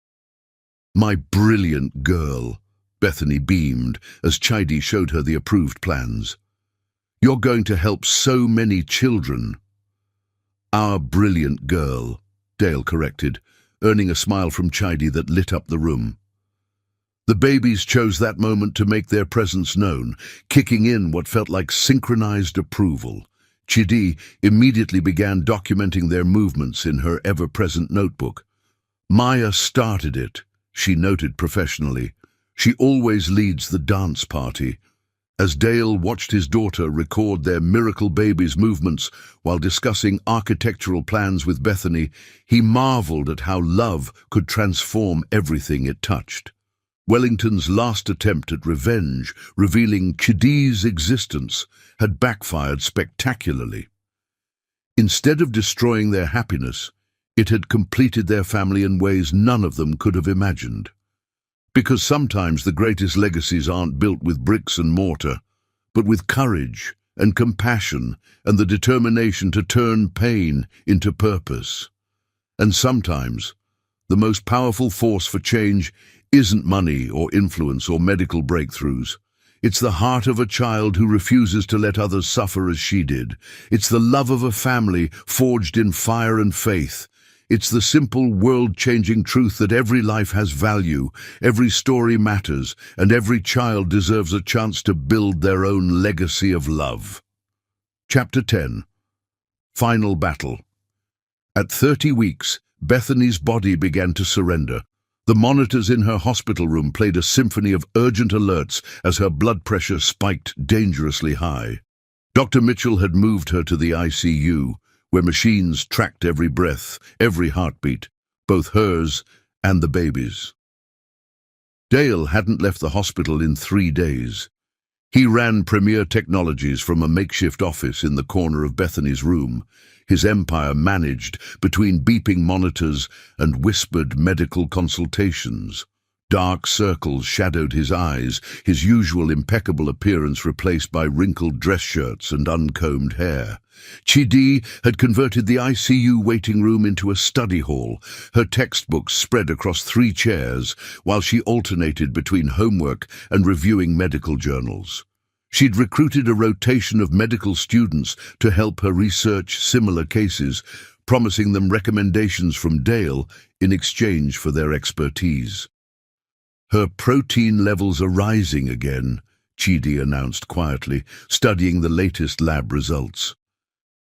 "My brilliant girl," Bethany beamed as Chidi showed her the approved plans. "You're going to help so many children." "Our brilliant girl," Dale corrected, earning a smile from Chidi that lit up the room. The babies chose that moment to make their presence known, kicking in what felt like synchronized approval. Chidi immediately began documenting their movements in her ever-present notebook. "Maya started it," she noted professionally. "She always leads the dance party." As Dale watched his daughter record their miracle baby's movements while discussing architectural plans with Bethany, he marveled at how love could transform everything it touched. Wellington's last attempt at revenge, revealing Chidi's existence, had backfired spectacularly. Instead of destroying their happiness, it had completed their family in ways none of them could have imagined. Because sometimes the greatest legacies aren't built with bricks and mortar, but with courage and compassion and the determination to turn pain into purpose. And sometimes, the most powerful force for change isn't money or influence or medical breakthroughs. It's the heart of a child who refuses to let others suffer as she did. It's the love of a family forged in fire and faith. It's the simple, world-changing truth that every life has value, every story matters, and every child deserves a chance to build their own legacy of love. Chapter 10. Final Battle. At 30 weeks, Bethany's body began to surrender. The monitors in her hospital room played a symphony of urgent alerts as her blood pressure spiked dangerously high. Dr. Mitchell had moved her to the ICU, where machines tracked every breath, every heartbeat, both hers and the baby's. Dale hadn't left the hospital in 3 days. He ran Premier Technologies from a makeshift office in the corner of Bethany's room, his empire managed between beeping monitors and whispered medical consultations. Dark circles shadowed his eyes, his usual impeccable appearance replaced by wrinkled dress shirts and uncombed hair. Chidi had converted the ICU waiting room into a study hall, her textbooks spread across 3 chairs, while she alternated between homework and reviewing medical journals. She'd recruited a rotation of medical students to help her research similar cases, promising them recommendations from Dale in exchange for their expertise. "Her protein levels are rising again," Chidi announced quietly, studying the latest lab results.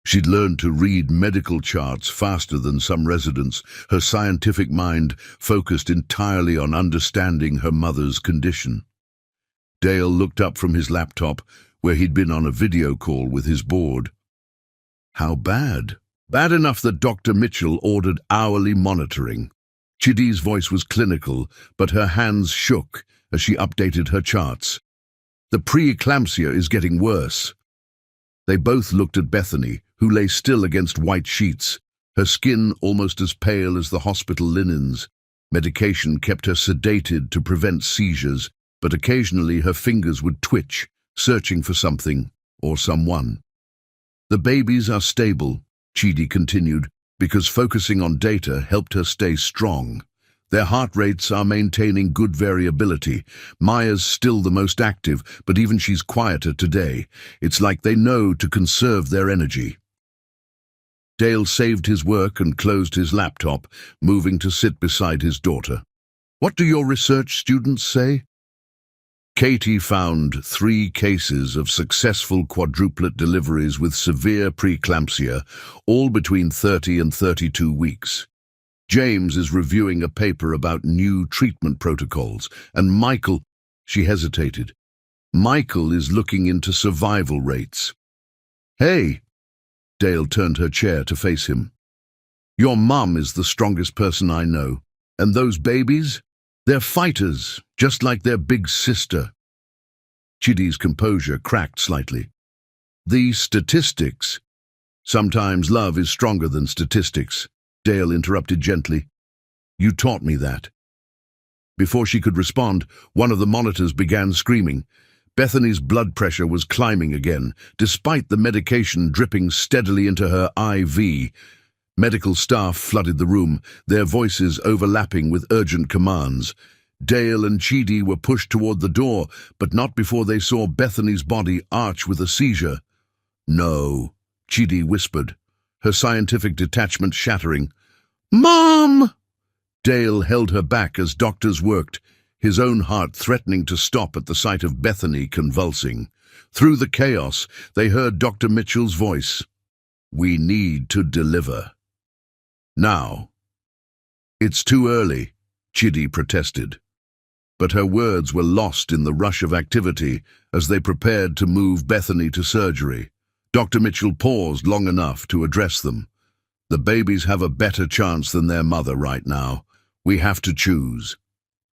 She'd learned to read medical charts faster than some residents, her scientific mind focused entirely on understanding her mother's condition. Dale looked up from his laptop, where he'd been on a video call with his board. "How bad?" "Bad enough that Dr. Mitchell ordered hourly monitoring." Chidi's voice was clinical, but her hands shook as she updated her charts. "The preeclampsia is getting worse." They both looked at Bethany, who lay still against white sheets, her skin almost as pale as the hospital linens. Medication kept her sedated to prevent seizures, but occasionally her fingers would twitch, searching for something or someone. "The babies are stable," Chidi continued, because focusing on data helped her stay strong. "Their heart rates are maintaining good variability. Maya's still the most active, but even she's quieter today. It's like they know to conserve their energy." Dale saved his work and closed his laptop, moving to sit beside his daughter. "What do your research students say?" Katie found 3 cases of successful quadruplet deliveries with severe preeclampsia, all between 30 and 32 weeks. James is reviewing a paper about new treatment protocols, and Michael, she hesitated. Michael is looking into survival rates. "Hey," Dale turned her chair to face him. "Your mum is the strongest person I know, and those babies? They're fighters, just like their big sister." Chidi's composure cracked slightly. "The statistics." "Sometimes love is stronger than statistics," Dale interrupted gently. "You taught me that." Before she could respond, one of the monitors began screaming. Bethany's blood pressure was climbing again, despite the medication dripping steadily into her IV. Medical staff flooded the room, their voices overlapping with urgent commands. Dale and Chidi were pushed toward the door, but not before they saw Bethany's body arch with a seizure. "No," Chidi whispered, her scientific detachment shattering. "Mom!" Dale held her back as doctors worked, his own heart threatening to stop at the sight of Bethany convulsing. Through the chaos, they heard Dr. Mitchell's voice. "We need to deliver. Now." "It's too early," Chidi protested. But her words were lost in the rush of activity as they prepared to move Bethany to surgery. Dr. Mitchell paused long enough to address them. "The babies have a better chance than their mother right now. We have to choose."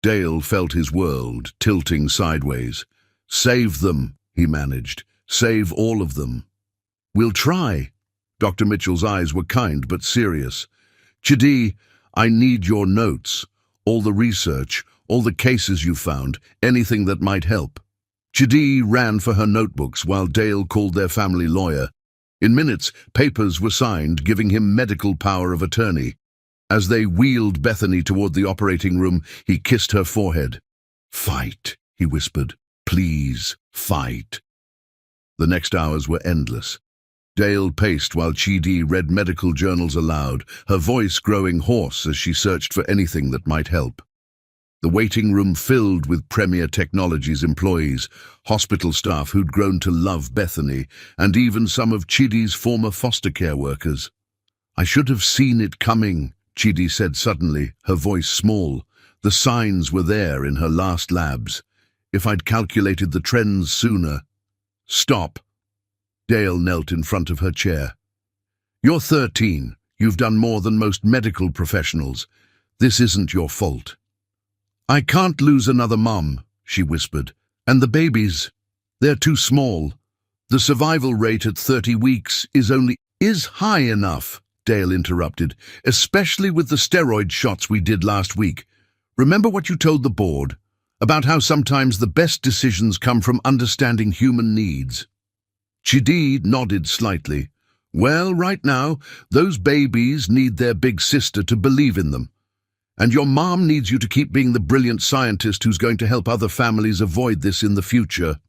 Dale felt his world tilting sideways. "Save them," he managed. "Save all of them." "We'll try." Dr. Mitchell's eyes were kind but serious. "Chidi, I need your notes, all the research, all the cases you found, anything that might help." Chidi ran for her notebooks while Dale called their family lawyer. In minutes, papers were signed, giving him medical power of attorney. As they wheeled Bethany toward the operating room, he kissed her forehead. "Fight," he whispered. "Please, fight." The next hours were endless. Dale paced while Chidi read medical journals aloud, her voice growing hoarse as she searched for anything that might help. The waiting room filled with Premier Technologies employees, hospital staff who'd grown to love Bethany, and even some of Chidi's former foster care workers. "I should have seen it coming," Chidi said suddenly, her voice small. "The signs were there in her last labs. If I'd calculated the trends sooner." "Stop." Dale knelt in front of her chair. "You're 13. You've done more than most medical professionals. This isn't your fault." "I can't lose another mum," she whispered. "And the babies, they're too small. The survival rate at 30 weeks is high enough," Dale interrupted, "especially with the steroid shots we did last week. Remember what you told the board, about how sometimes the best decisions come from understanding human needs?" Chidi nodded slightly. "Well, right now, those babies need their big sister to believe in them. And your mom needs you to keep being the brilliant scientist who's going to help other families avoid this in the future."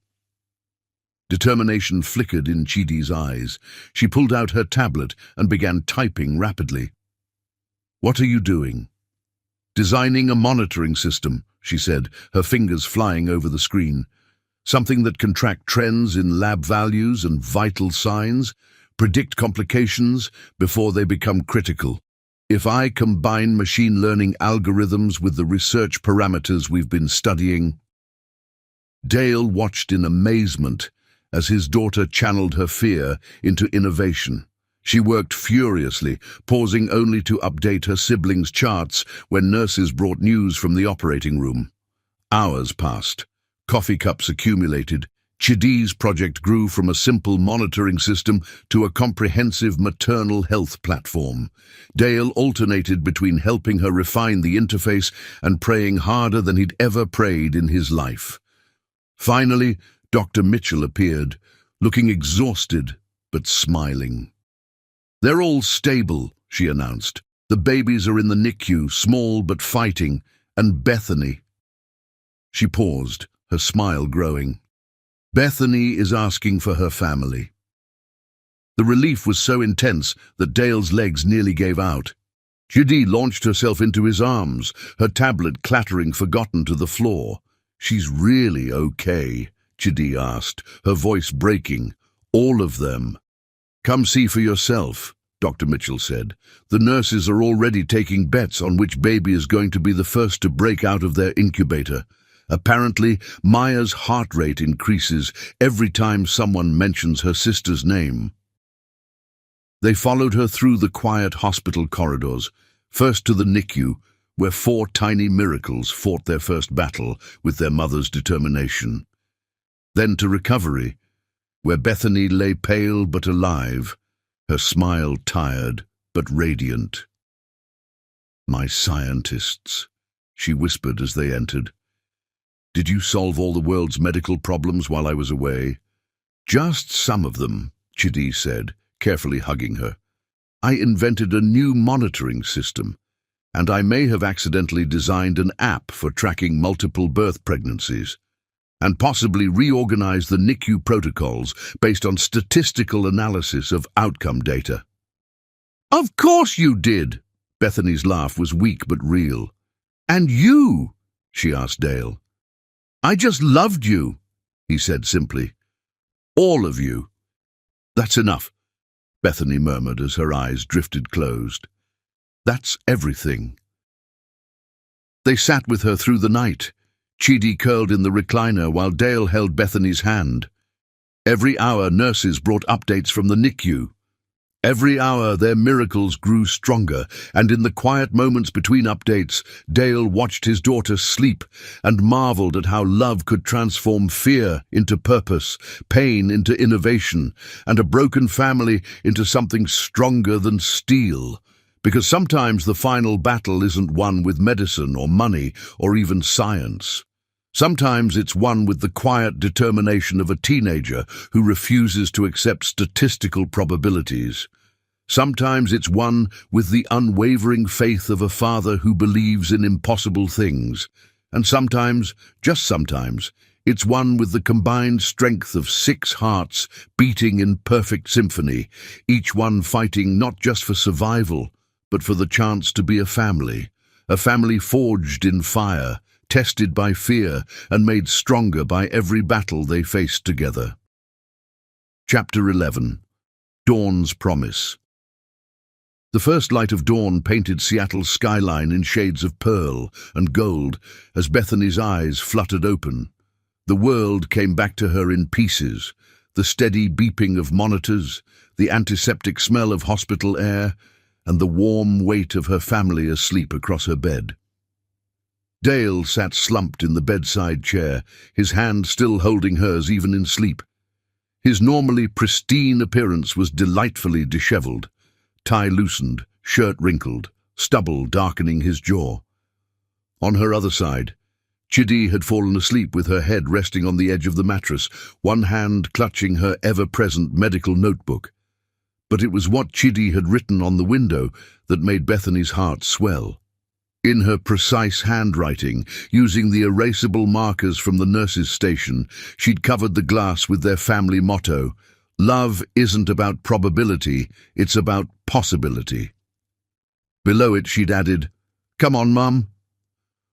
Determination flickered in Chidi's eyes. She pulled out her tablet and began typing rapidly. "What are you doing?" "Designing a monitoring system," she said, her fingers flying over the screen. "Something that can track trends in lab values and vital signs, predict complications before they become critical. If I combine machine learning algorithms with the research parameters we've been studying..." Dale watched in amazement as his daughter channeled her fear into innovation. She worked furiously, pausing only to update her siblings' charts when nurses brought news from the operating room. Hours passed. Coffee cups accumulated. Chidi's project grew from a simple monitoring system to a comprehensive maternal health platform. Dale alternated between helping her refine the interface and praying harder than he'd ever prayed in his life. Finally, Dr. Mitchell appeared, looking exhausted but smiling. "They're all stable," she announced. "The babies are in the NICU, small but fighting, and Bethany..." She paused, her smile growing. "Bethany is asking for her family." The relief was so intense that Dale's legs nearly gave out. Chidi launched herself into his arms, her tablet clattering forgotten to the floor. "She's really okay?" Chidi asked, her voice breaking. "All of them?" "Come see for yourself," Dr. Mitchell said. "The nurses are already taking bets on which baby is going to be the first to break out of their incubator. Apparently, Maya's heart rate increases every time someone mentions her sister's name." They followed her through the quiet hospital corridors, first to the NICU, where 4 tiny miracles fought their first battle with their mother's determination. Then to recovery, where Bethany lay pale but alive, her smile tired but radiant. "My scientists," she whispered as they entered. "Did you solve all the world's medical problems while I was away?" "Just some of them," Chidi said, carefully hugging her. "I invented a new monitoring system, and I may have accidentally designed an app for tracking multiple birth pregnancies, and possibly reorganized the NICU protocols based on statistical analysis of outcome data." "Of course you did!" Bethany's laugh was weak but real. "And you?" she asked Dale. "I just loved you," he said simply. "All of you." "That's enough," Bethany murmured as her eyes drifted closed. "That's everything." They sat with her through the night, Chidi curled in the recliner while Dale held Bethany's hand. Every hour, nurses brought updates from the NICU. Every hour, their miracles grew stronger, and in the quiet moments between updates, Dale watched his daughter sleep and marveled at how love could transform fear into purpose, pain into innovation, and a broken family into something stronger than steel. Because sometimes the final battle isn't won with medicine or money or even science. Sometimes it's won with the quiet determination of a teenager who refuses to accept statistical probabilities. Sometimes it's won with the unwavering faith of a father who believes in impossible things. And sometimes, just sometimes, it's won with the combined strength of 6 hearts beating in perfect symphony, each one fighting not just for survival, but for the chance to be a family forged in fire, tested by fear, and made stronger by every battle they faced together. Chapter 11. Dawn's Promise. The first light of dawn painted Seattle's skyline in shades of pearl and gold as Bethany's eyes fluttered open. The world came back to her in pieces, the steady beeping of monitors, the antiseptic smell of hospital air, and the warm weight of her family asleep across her bed. Dale sat slumped in the bedside chair, his hand still holding hers even in sleep. His normally pristine appearance was delightfully disheveled, tie loosened, shirt wrinkled, stubble darkening his jaw. On her other side, Chidi had fallen asleep with her head resting on the edge of the mattress, one hand clutching her ever-present medical notebook. But it was what Chidi had written on the window that made Bethany's heart swell. In her precise handwriting, using the erasable markers from the nurse's station, she'd covered the glass with their family motto, "Love isn't about probability, it's about possibility." Below it she'd added, "Come on, Mum."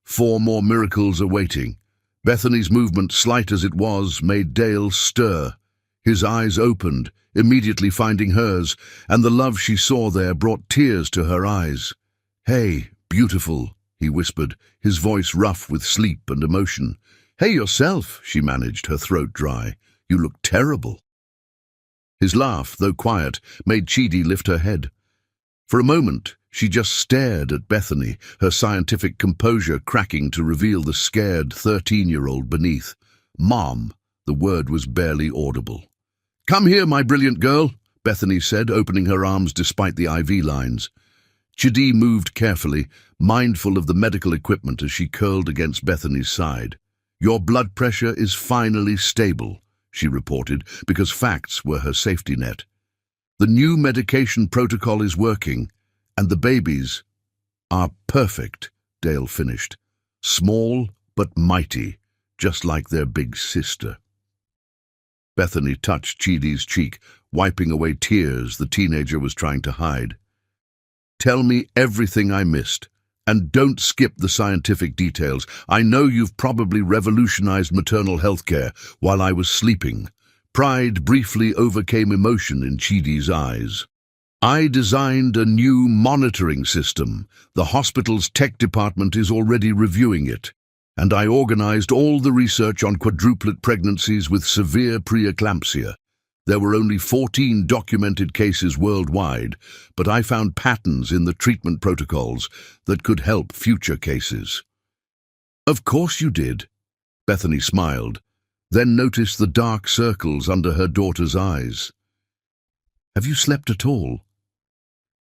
4 more miracles awaiting. Bethany's movement, slight as it was, made Dale stir. His eyes opened, immediately finding hers, and the love she saw there brought tears to her eyes. "Hey, beautiful," he whispered, his voice rough with sleep and emotion. "Hey yourself," she managed, her throat dry. "You look terrible." His laugh, though quiet, made Chidi lift her head. For a moment, she just stared at Bethany, her scientific composure cracking to reveal the scared 13-year-old beneath. "Mom," the word was barely audible. "Come here, my brilliant girl," Bethany said, opening her arms despite the IV lines. Chidi moved carefully, mindful of the medical equipment as she curled against Bethany's side. "Your blood pressure is finally stable," she reported, because facts were her safety net. "The new medication protocol is working, and the babies are perfect," Dale finished. "Small but mighty, just like their big sister." Bethany touched Chidi's cheek, wiping away tears the teenager was trying to hide. "Tell me everything I missed, and don't skip the scientific details. I know you've probably revolutionized maternal health care while I was sleeping." Pride briefly overcame emotion in Chidi's eyes. "I designed a new monitoring system. The hospital's tech department is already reviewing it. And I organized all the research on quadruplet pregnancies with severe preeclampsia. There were only 14 documented cases worldwide, but I found patterns in the treatment protocols that could help future cases." "Of course you did," Bethany smiled, then noticed the dark circles under her daughter's eyes. "Have you slept at all?"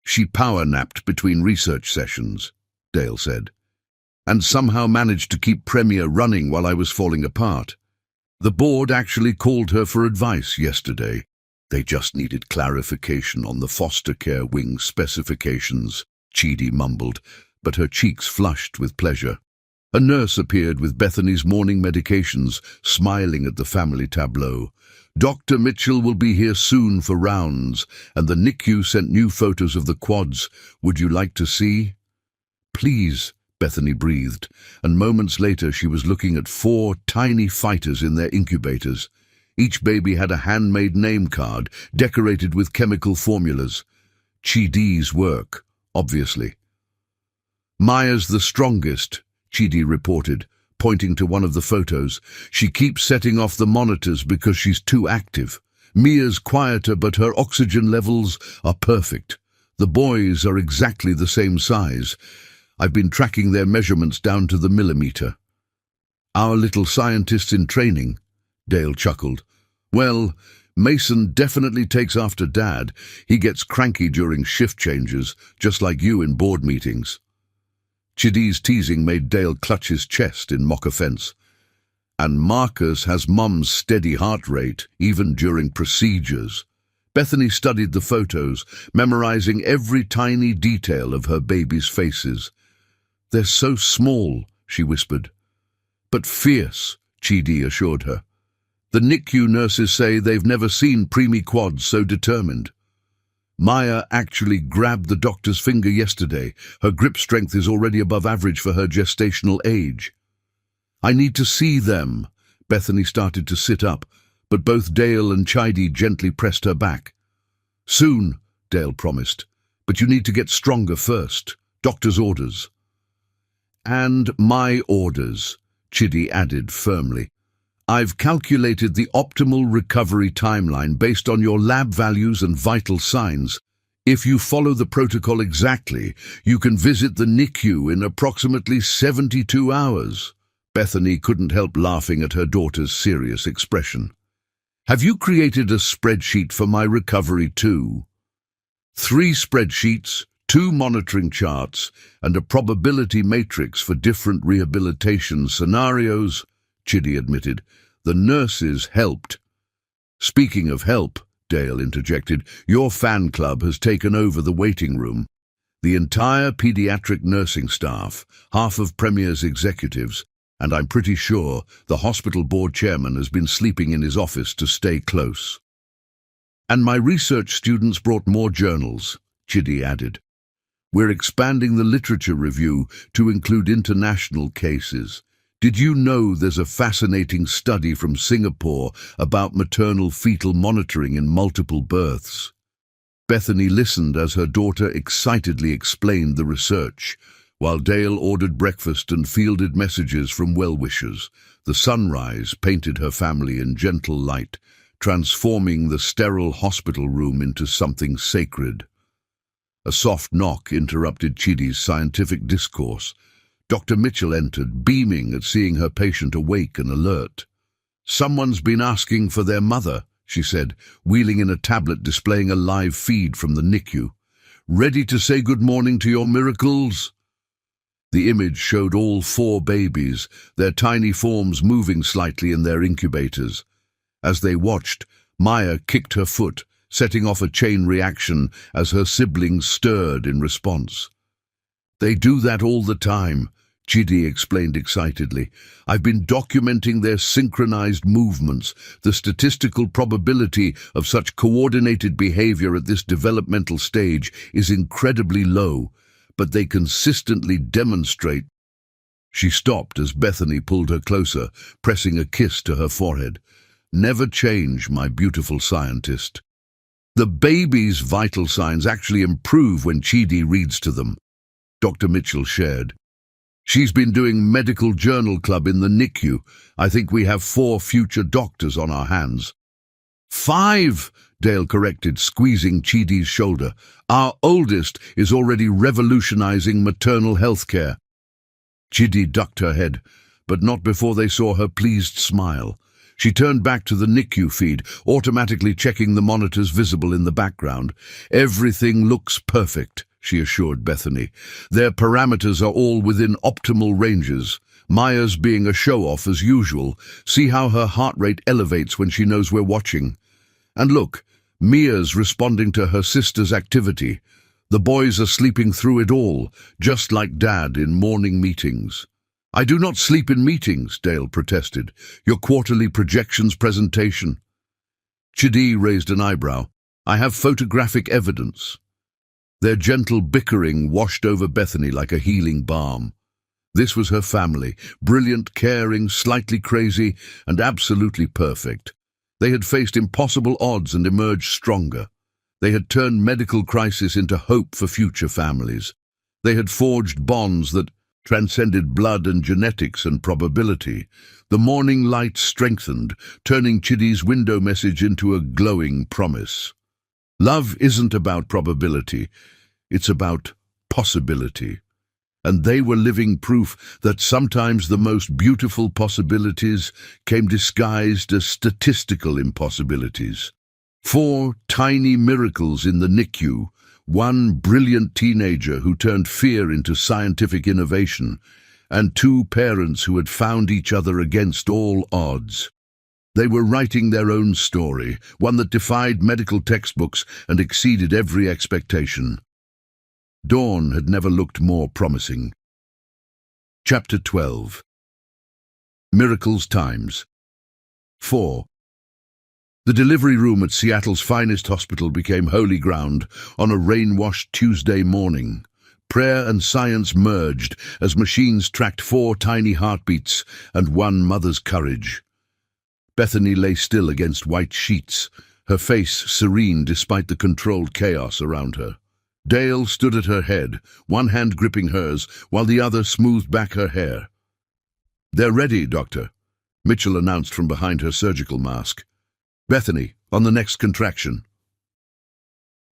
"She power-napped between research sessions," Dale said, "and somehow managed to keep Premier running while I was falling apart. The board actually called her for advice yesterday. They just needed clarification on the foster care wing specifications," Chidi mumbled, but her cheeks flushed with pleasure. A nurse appeared with Bethany's morning medications, smiling at the family tableau. "Dr. Mitchell will be here soon for rounds, and the NICU sent new photos of the quads. Would you like to see?" "Please," Bethany breathed, and moments later she was looking at 4 tiny fighters in their incubators. Each baby had a handmade name card, decorated with chemical formulas. Chidi's work, obviously. "Maya's the strongest," Chidi reported, pointing to one of the photos. "She keeps setting off the monitors because she's too active. Mia's quieter, but her oxygen levels are perfect. The boys are exactly the same size. I've been tracking their measurements down to the millimeter." "Our little scientists in training," Dale chuckled. "Well, Mason definitely takes after Dad. He gets cranky during shift changes, just like you in board meetings." Chidi's teasing made Dale clutch his chest in mock offense. "And Marcus has Mum's steady heart rate, even during procedures." Bethany studied the photos, memorizing every tiny detail of her baby's faces. "They're so small," she whispered. "But fierce," Chidi assured her. "The NICU nurses say they've never seen preemie quads so determined." "Maya actually grabbed the doctor's finger yesterday. Her grip strength is already above average for her gestational age." "I need to see them." Bethany started to sit up, but both Dale and Chidi gently pressed her back. "Soon," Dale promised, "but you need to get stronger first. Doctor's orders." "And my orders," Chidi added firmly. "I've calculated the optimal recovery timeline based on your lab values and vital signs. If you follow the protocol exactly, you can visit the NICU in approximately 72 hours. Bethany couldn't help laughing at her daughter's serious expression. "Have you created a spreadsheet for my recovery too?" 3 spreadsheets, 2 monitoring charts, and a probability matrix for different rehabilitation scenarios, Chidi admitted. "The nurses helped." "Speaking of help," Dale interjected, "your fan club has taken over the waiting room." The entire pediatric nursing staff, half of Premier's executives, and I'm pretty sure the hospital board chairman has been sleeping in his office to stay close. And my research students brought more journals, Chidi added. We're expanding the literature review to include international cases. Did you know there's a fascinating study from Singapore about maternal fetal monitoring in multiple births? Bethany listened as her daughter excitedly explained the research, while Dale ordered breakfast and fielded messages from well-wishers. The sunrise painted her family in gentle light, transforming the sterile hospital room into something sacred. A soft knock interrupted Chidi's scientific discourse. Dr. Mitchell entered, beaming at seeing her patient awake and alert. "Someone's been asking for their mother," she said, wheeling in a tablet displaying a live feed from the NICU. "Ready to say good morning to your miracles?" The image showed all 4 babies, their tiny forms moving slightly in their incubators. As they watched, Maya kicked her foot, setting off a chain reaction as her siblings stirred in response. "They do that all the time," Chidi explained excitedly. "I've been documenting their synchronized movements. The statistical probability of such coordinated behavior at this developmental stage is incredibly low, but they consistently demonstrate." She stopped as Bethany pulled her closer, pressing a kiss to her forehead. "Never change, my beautiful scientist." The baby's vital signs actually improve when Chidi reads to them, Dr. Mitchell shared. "She's been doing medical journal club in the NICU. I think we have 4 future doctors on our hands." "5, Dale corrected, squeezing Chidi's shoulder. "Our oldest is already revolutionizing maternal health care." Chidi ducked her head, but not before they saw her pleased smile. She turned back to the NICU feed, automatically checking the monitors visible in the background. "Everything looks perfect," she assured Bethany. "Their parameters are all within optimal ranges. Maya's being a show-off as usual. See how her heart rate elevates when she knows we're watching. And look, Mia's responding to her sister's activity. The boys are sleeping through it all, just like Dad in morning meetings." "I do not sleep in meetings," Dale protested. "Your quarterly projections presentation." Chidi raised an eyebrow. "I have photographic evidence." Their gentle bickering washed over Bethany like a healing balm. This was her family, brilliant, caring, slightly crazy, and absolutely perfect. They had faced impossible odds and emerged stronger. They had turned medical crisis into hope for future families. They had forged bonds that transcended blood and genetics and probability. The morning light strengthened, turning Chidi's window message into a glowing promise. Love isn't about probability, it's about possibility. And they were living proof that sometimes the most beautiful possibilities came disguised as statistical impossibilities. 4 tiny miracles in the NICU, 1 brilliant teenager who turned fear into scientific innovation, and 2 parents who had found each other against all odds. They were writing their own story, one that defied medical textbooks and exceeded every expectation. Dawn had never looked more promising. Chapter 12. Miracles Times 4. The delivery room at Seattle's finest hospital became holy ground on a rain-washed Tuesday morning. Prayer and science merged as machines tracked 4 tiny heartbeats and 1 mother's courage. Bethany lay still against white sheets, her face serene despite the controlled chaos around her. Dale stood at her head, one hand gripping hers, while the other smoothed back her hair. "They're ready, Doctor," Mitchell announced from behind her surgical mask. "Bethany, on the next contraction."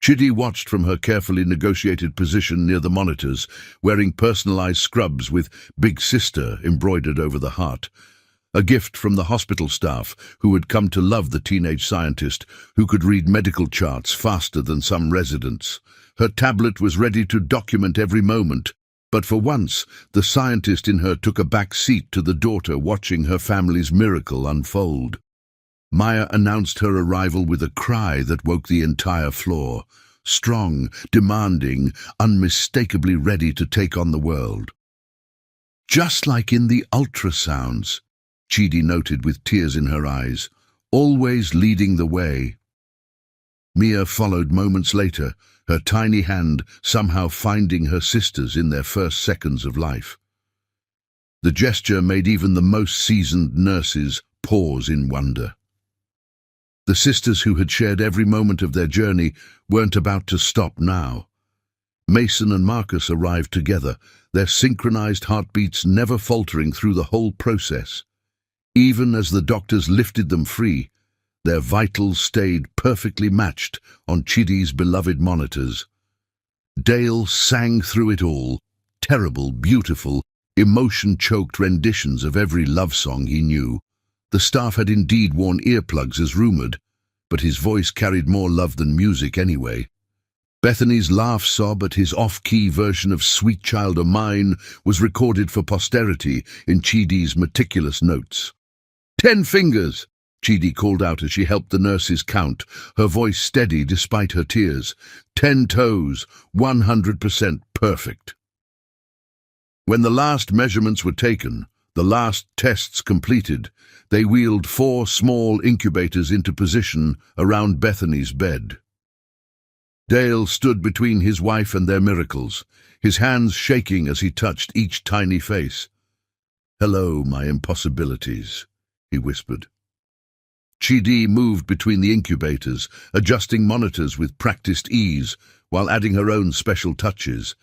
Chidi watched from her carefully negotiated position near the monitors, wearing personalized scrubs with Big Sister embroidered over the heart. A gift from the hospital staff, who had come to love the teenage scientist, who could read medical charts faster than some residents. Her tablet was ready to document every moment, but for once, the scientist in her took a back seat to the daughter watching her family's miracle unfold. Maya announced her arrival with a cry that woke the entire floor. strong, demanding, unmistakably ready to take on the world. Just like in the ultrasounds, Chidi noted with tears in her eyes, always leading the way. Mia followed moments later, her tiny hand somehow finding her sisters in their first seconds of life. The gesture made even the most seasoned nurses pause in wonder. The sisters who had shared every moment of their journey weren't about to stop now. Mason and Marcus arrived together, their synchronized heartbeats never faltering through the whole process. Even as the doctors lifted them free, their vitals stayed perfectly matched on Chidi's beloved monitors. Dale sang through it all, terrible, beautiful, emotion-choked renditions of every love song he knew. The staff had indeed worn earplugs as rumored, but his voice carried more love than music anyway. Bethany's laugh sob at his off-key version of Sweet Child O' Mine was recorded for posterity in Chidi's meticulous notes. 10 fingers! Chidi called out as she helped the nurses count, her voice steady despite her tears. 10 toes, 100% perfect. When the last measurements were taken, the last tests completed, they wheeled 4 small incubators into position around Bethany's bed. Dale stood between his wife and their miracles, his hands shaking as he touched each tiny face. "Hello, my impossibilities," he whispered. Chidi moved between the incubators, adjusting monitors with practiced ease, while adding her own special touches.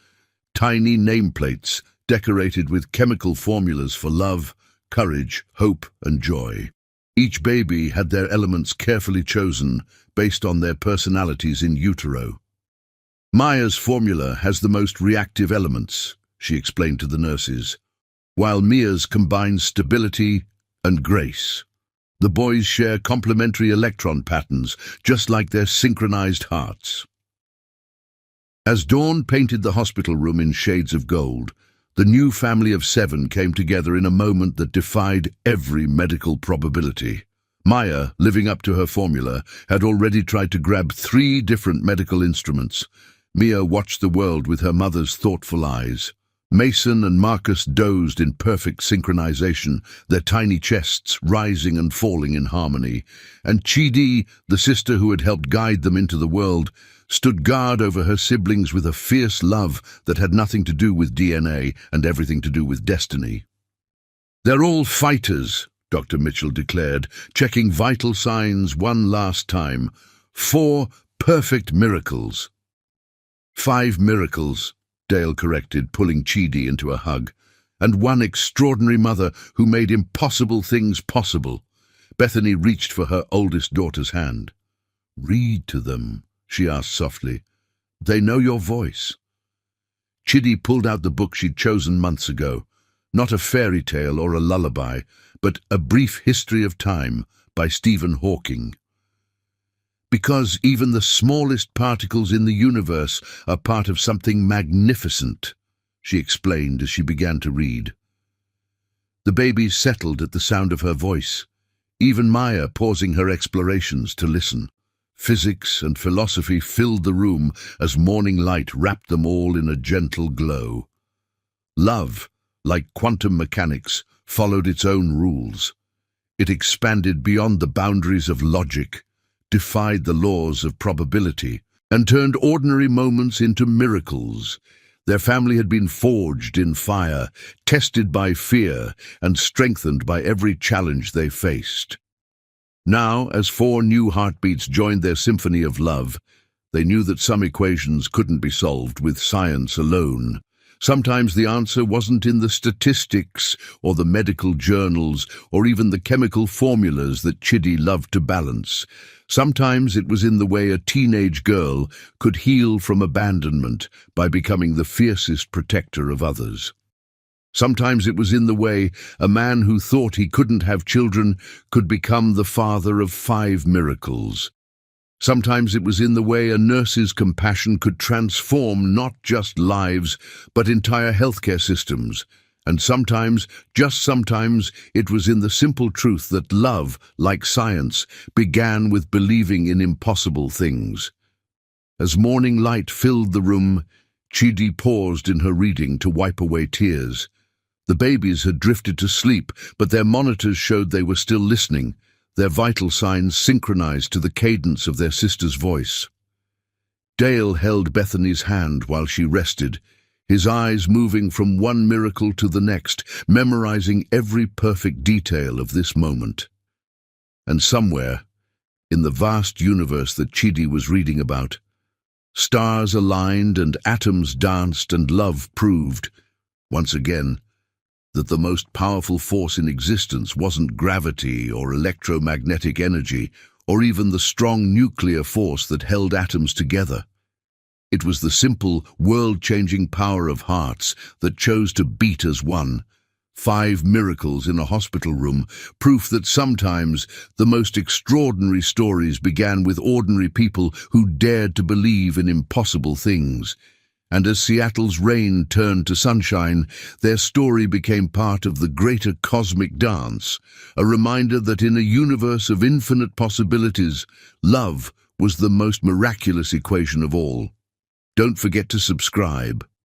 Tiny nameplates, decorated with chemical formulas for love, courage, hope, and joy. Each baby had their elements carefully chosen, based on their personalities in utero. "Maya's formula has the most reactive elements," she explained to the nurses, "while Mia's combines stability and grace. The boys share complementary electron patterns, just like their synchronized hearts." As dawn painted the hospital room in shades of gold, the new family of 7 came together in a moment that defied every medical probability. Maya, living up to her formula, had already tried to grab 3 different medical instruments. Mia watched the world with her mother's thoughtful eyes. Mason and Marcus dozed in perfect synchronization, their tiny chests rising and falling in harmony. And Chidi, the sister who had helped guide them into the world, stood guard over her siblings with a fierce love that had nothing to do with DNA and everything to do with destiny. "They're all fighters," Dr. Mitchell declared, checking vital signs one last time. 4 perfect miracles. 5 miracles, Dale corrected, pulling Chidi into a hug. "And 1 extraordinary mother who made impossible things possible." Bethany reached for her oldest daughter's hand. "Read to them," she asked softly. "They know your voice." Chidi pulled out the book she'd chosen months ago. Not a fairy tale or a lullaby, but A Brief History of Time by Stephen Hawking. "Because even the smallest particles in the universe are part of something magnificent," she explained as she began to read. The babies settled at the sound of her voice, even Maya pausing her explorations to listen. Physics and philosophy filled the room as morning light wrapped them all in a gentle glow. Love, like quantum mechanics, followed its own rules. It expanded beyond the boundaries of logic, defied the laws of probability, and turned ordinary moments into miracles. Their family had been forged in fire, tested by fear, and strengthened by every challenge they faced. Now, as 4 new heartbeats joined their symphony of love, they knew that some equations couldn't be solved with science alone. Sometimes the answer wasn't in the statistics or the medical journals or even the chemical formulas that Chidi loved to balance. Sometimes it was in the way a teenage girl could heal from abandonment by becoming the fiercest protector of others. Sometimes it was in the way a man who thought he couldn't have children could become the father of 5 miracles. Sometimes it was in the way a nurse's compassion could transform not just lives, but entire healthcare systems. And sometimes, just sometimes, it was in the simple truth that love, like science, began with believing in impossible things. As morning light filled the room, Chidi paused in her reading to wipe away tears. The babies had drifted to sleep, but their monitors showed they were still listening, their vital signs synchronized to the cadence of their sister's voice. Dale held Bethany's hand while she rested, his eyes moving from one miracle to the next, memorizing every perfect detail of this moment. And somewhere, in the vast universe that Chidi was reading about, stars aligned and atoms danced, and love proved, once again, that the most powerful force in existence wasn't gravity or electromagnetic energy, or even the strong nuclear force that held atoms together. It was the simple, world-changing power of hearts that chose to beat as one. 5 miracles in a hospital room, proof that sometimes the most extraordinary stories began with ordinary people who dared to believe in impossible things. And as Seattle's rain turned to sunshine, their story became part of the greater cosmic dance, a reminder that in a universe of infinite possibilities, love was the most miraculous equation of all. Don't forget to subscribe.